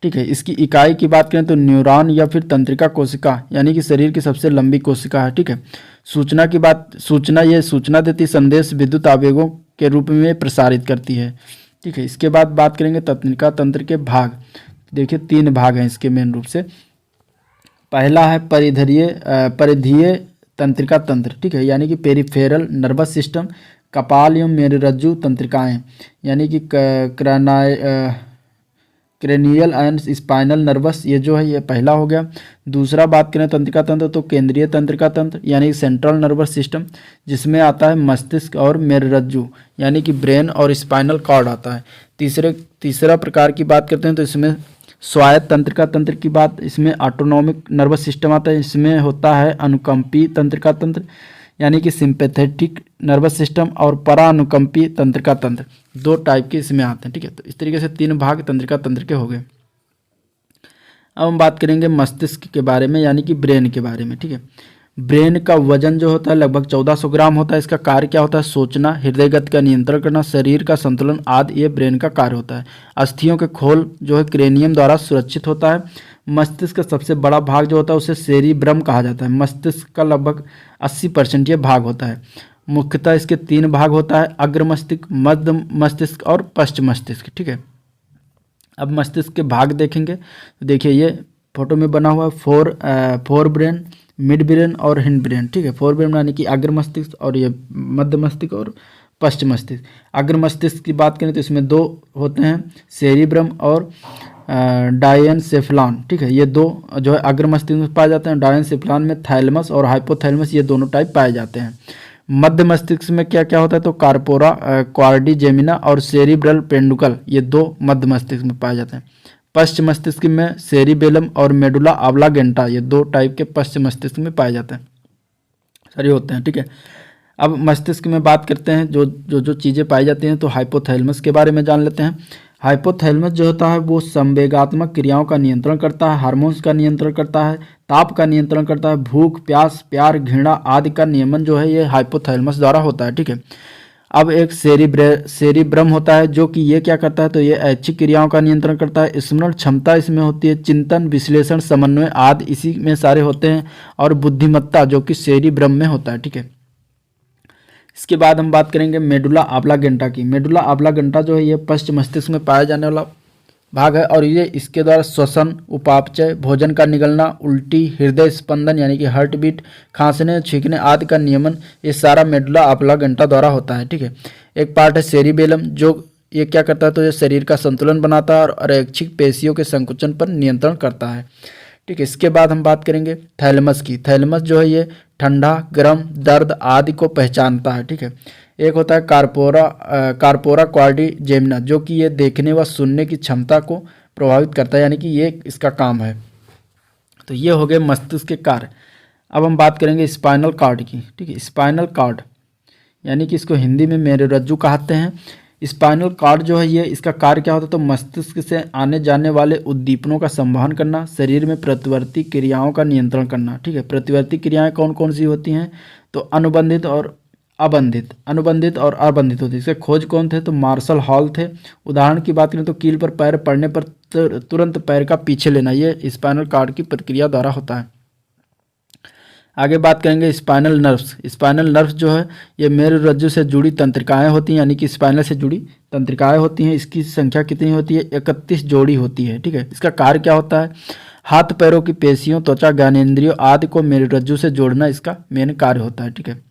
ठीक है, इसकी इकाई की बात करें तो न्यूरॉन या फिर तंत्रिका कोशिका यानी कि शरीर की सबसे लंबी कोशिका है। ठीक है, ये सूचना देती संदेश विद्युत आवेगों के रूप में प्रसारित करती है। ठीक है, इसके बाद बात करेंगे तंत्रिका तंत्र के भाग। देखिए 3 भाग हैं इसके मेन रूप से। पहला है परिधीय तंत्रिका तंत्र। ठीक है, यानी कि पेरिफेरल नर्वस सिस्टम। कपाल एवं मेरुरज्जु तंत्रिकाएं यानी कि क्रेनियल एंड स्पाइनल नर्वस, ये जो है ये पहला हो गया। दूसरा बात करें तंत्रिका तंत्र तो केंद्रीय तंत्रिका तंत्र यानी सेंट्रल नर्वस सिस्टम, जिसमें आता है मस्तिष्क और मेरुरज्जु यानी कि ब्रेन और स्पाइनल कॉर्ड आता है। तीसरा प्रकार की बात करते हैं तो इसमें स्वायत्त तंत्रिका तंत्र की बात, इसमें ऑटोनॉमिक नर्वस सिस्टम आता है। इसमें होता है अनुकंपी तंत्रिका तंत्र यानी कि सिंपैथेटिक नर्वस सिस्टम, और परानुकंपी तंत्रिका तंत्र। 2 टाइप के इसमें आते हैं। ठीक है, तो इस तरीके से 3 भाग तंत्रिका तंत्र के हो गए। अब हम बात करेंगे मस्तिष्क के बारे में यानी कि ब्रेन के बारे में। ठीक है, ब्रेन का वजन जो होता है लगभग 1400 ग्राम होता है। इसका कार्य क्या होता है, सोचना, हृदय गति का नियंत्रण करना, शरीर का संतुलन आदि ये ब्रेन का कार्य होता है। अस्थियों के खोल जो है क्रेनियम द्वारा सुरक्षित होता है। मस्तिष्क का सबसे बड़ा भाग जो होता है उसे सेरिब्रम कहा जाता है। मस्तिष्क का लगभग 80% ये भाग होता है। मुख्यतः इसके 3 भाग होता है, अग्र मस्तिष्क, मध्य मस्तिष्क और पश्च मस्तिष्क, ठीक है। अब मस्तिष्क के भाग देखेंगे तो देखिए ये फोटो में बना हुआ है फोर ब्रेन, मिड ब्रेन और हिंड ब्रेन, ठीक है। फोर ब्रेन यानी कि अग्र मस्तिष्क और ये मध्य मस्तिष्क और पश्च मस्तिष्क। अग्र मस्तिष्क की बात करें तो इसमें 2 होते हैं, सेरिब्रम और डायनसेफलॉन, ठीक है। ये 2 जो है अग्र मस्तिष्क में पाए जाते हैं। डायनसेफलॉन में थैलेमस और हाइपोथैलेमस ये दोनों टाइप पाए जाते हैं। मध्य मस्तिष्क में क्या क्या होता है तो कार्पोरा क्वाड्रिजेमिना और सेरिब्रल पेंडुकल ये 2 मध्य मस्तिष्क में पाए जाते हैं। पश्च मस्तिष्क में सेरिबेलम और मेडुला ऑब्लांगेटा ये 2 टाइप के पश्च मस्तिष्क में पाए जाते हैं, सारे होते हैं, ठीक है। अब मस्तिष्क में बात करते हैं जो चीज़ें पाई जाती हैं तो हाइपोथैलेमस के बारे में जान लेते हैं। हाइपोथैलेमस जो होता है वो संवेगात्मक क्रियाओं का नियंत्रण करता है, हार्मोन्स का नियंत्रण करता है, ताप का नियंत्रण करता है, भूख प्यास प्यार घृणा आदि का नियमन जो है ये हाइपोथैलेमस द्वारा होता है, ठीक है। अब एक सेरिब्रम होता है जो कि ये क्या करता है तो ये ऐच्छिक क्रियाओं का नियंत्रण करता है, स्मरण क्षमता इसमें होती है, चिंतन विश्लेषण समन्वय आदि इसी में सारे होते हैं, और बुद्धिमत्ता जो कि सेरिब्रम में होता है, ठीक है। इसके बाद हम बात करेंगे मेडुला ऑब्लांगेटा की। मेडुला ऑब्लांगेटा जो है ये पश्च मस्तिष्क में पाया जाने वाला भाग है और ये इसके द्वारा श्वसन, उपापचय, भोजन का निगलना, उल्टी, हृदय स्पंदन यानी कि हार्ट बीट, खांसने छींकने आदि का नियमन ये सारा मेडुला ऑब्लांगेटा द्वारा होता है, ठीक है। एक पार्ट है सेरिबेलम जो ये क्या करता है तो ये शरीर का संतुलन बनाता है और ऐच्छिक पेशियों के संकुचन पर नियंत्रण करता है, ठीक है। इसके बाद हम बात करेंगे थैलेमस की। थैलेमस जो है ये ठंडा गर्म दर्द आदि को पहचानता है, ठीक है। एक होता है कार्पोरा क्वाड्रिजेमिना जो कि ये देखने व सुनने की क्षमता को प्रभावित करता है, यानी कि ये इसका काम है। तो ये हो गए मस्तिष्क के कार्य। अब हम बात करेंगे स्पाइनल कॉर्ड की, ठीक है। स्पाइनल कॉर्ड यानी कि इसको हिंदी में मेरुरज्जु कहते हैं। स्पाइनल कॉर्ड जो है ये इसका कार्य क्या होता है तो मस्तिष्क से आने जाने वाले उद्दीपनों का संवहन करना, शरीर में प्रतिवर्ती क्रियाओं का नियंत्रण करना, ठीक है। प्रतिवर्ती क्रियाएं कौन कौन सी होती हैं तो अनुबंधित और अबंधित होती है। इसके खोज कौन थे तो मार्शल हॉल थे। उदाहरण की बात करें तो कील पर पैर पड़ने पर तुरंत पैर का पीछे लेना, ये स्पाइनल कॉर्ड की प्रक्रिया द्वारा होता है। आगे बात करेंगे स्पाइनल नर्व्स। स्पाइनल नर्व्स जो है ये मेरुरज्जु से जुड़ी तंत्रिकाएं होती हैं, यानी कि स्पाइनल से जुड़ी तंत्रिकाएं होती हैं। इसकी संख्या कितनी होती है 31 जोड़ी होती है, ठीक है। इसका कार्य क्या होता है हाथ पैरों की पेशियों, त्वचा, ज्ञानेंद्रियों आदि को मेरुरज्जु से जोड़ना इसका मेन कार्य होता है, ठीक है।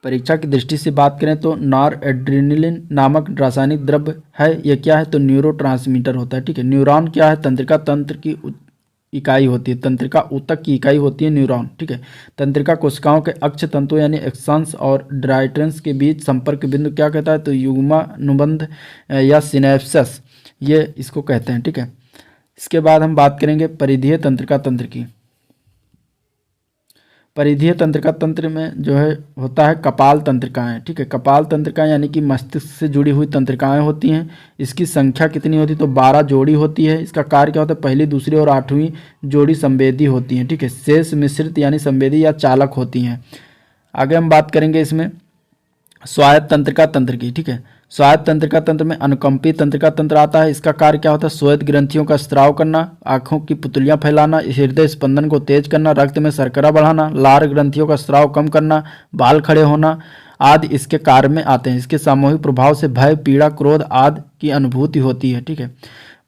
परीक्षा की दृष्टि से बात करें तो नॉर एड्रेनलिन नामक रासायनिक द्रव्य है, ये क्या है तो न्यूरोट्रांसमीटर होता है, ठीक है। न्यूरॉन क्या है तंत्रिका तंत्र की इकाई होती है, तंत्रिका ऊतक की इकाई होती है न्यूरॉन, ठीक है। तंत्रिका कोशिकाओं के अक्ष तंतु यानी एक्सन्स और ड्राइट्रंस के बीच संपर्क बिंदु क्या कहता है तो युग्मानुबंध या सिनेप्सस ये इसको कहते हैं, ठीक है। इसके बाद हम बात करेंगे परिधीय तंत्रिका तंत्र की। परिधीय तंत्रिका तंत्र में जो है होता है कपाल तंत्रिकाएं, ठीक है। कपाल तंत्रिकाएं यानी कि मस्तिष्क से जुड़ी हुई तंत्रिकाएं होती हैं। इसकी संख्या कितनी होती है तो 12 जोड़ी होती है। इसका कार्य क्या होता है पहली, दूसरी और 8वीं जोड़ी संवेदी होती हैं, ठीक है। शेष मिश्रित यानी संवेदी या चालक होती हैं। आगे हम बात करेंगे इसमें स्वायत्त तंत्रिका तंत्र की, ठीक है। स्वायत्त तंत्रिका तंत्र में अनुकंपी तंत्रिका तंत्र आता है। इसका कार्य क्या होता है श्वेत ग्रंथियों का स्राव करना, आंखों की पुतलियां फैलाना, हृदय स्पंदन को तेज करना, रक्त में शर्करा बढ़ाना, लार ग्रंथियों का स्राव कम करना, बाल खड़े होना आदि इसके कार्य में आते हैं। इसके सामूहिक प्रभाव से भय, पीड़ा, क्रोध आदि की अनुभूति होती है, ठीक है।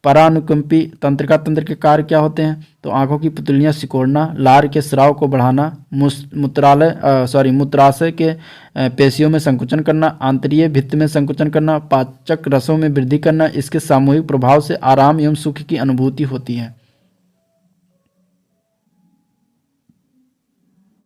परानुकंपी तंत्रिका तंत्र के कार्य क्या होते हैं तो आंखों की पुतलियां सिकोड़ना, लार के स्राव को बढ़ाना, मूत्राशय के पेशियों में संकुचन करना, आंतरीय भित्ति में संकुचन करना, पाचक रसों में वृद्धि करना। इसके सामूहिक प्रभाव से आराम एवं सुख की अनुभूति होती है।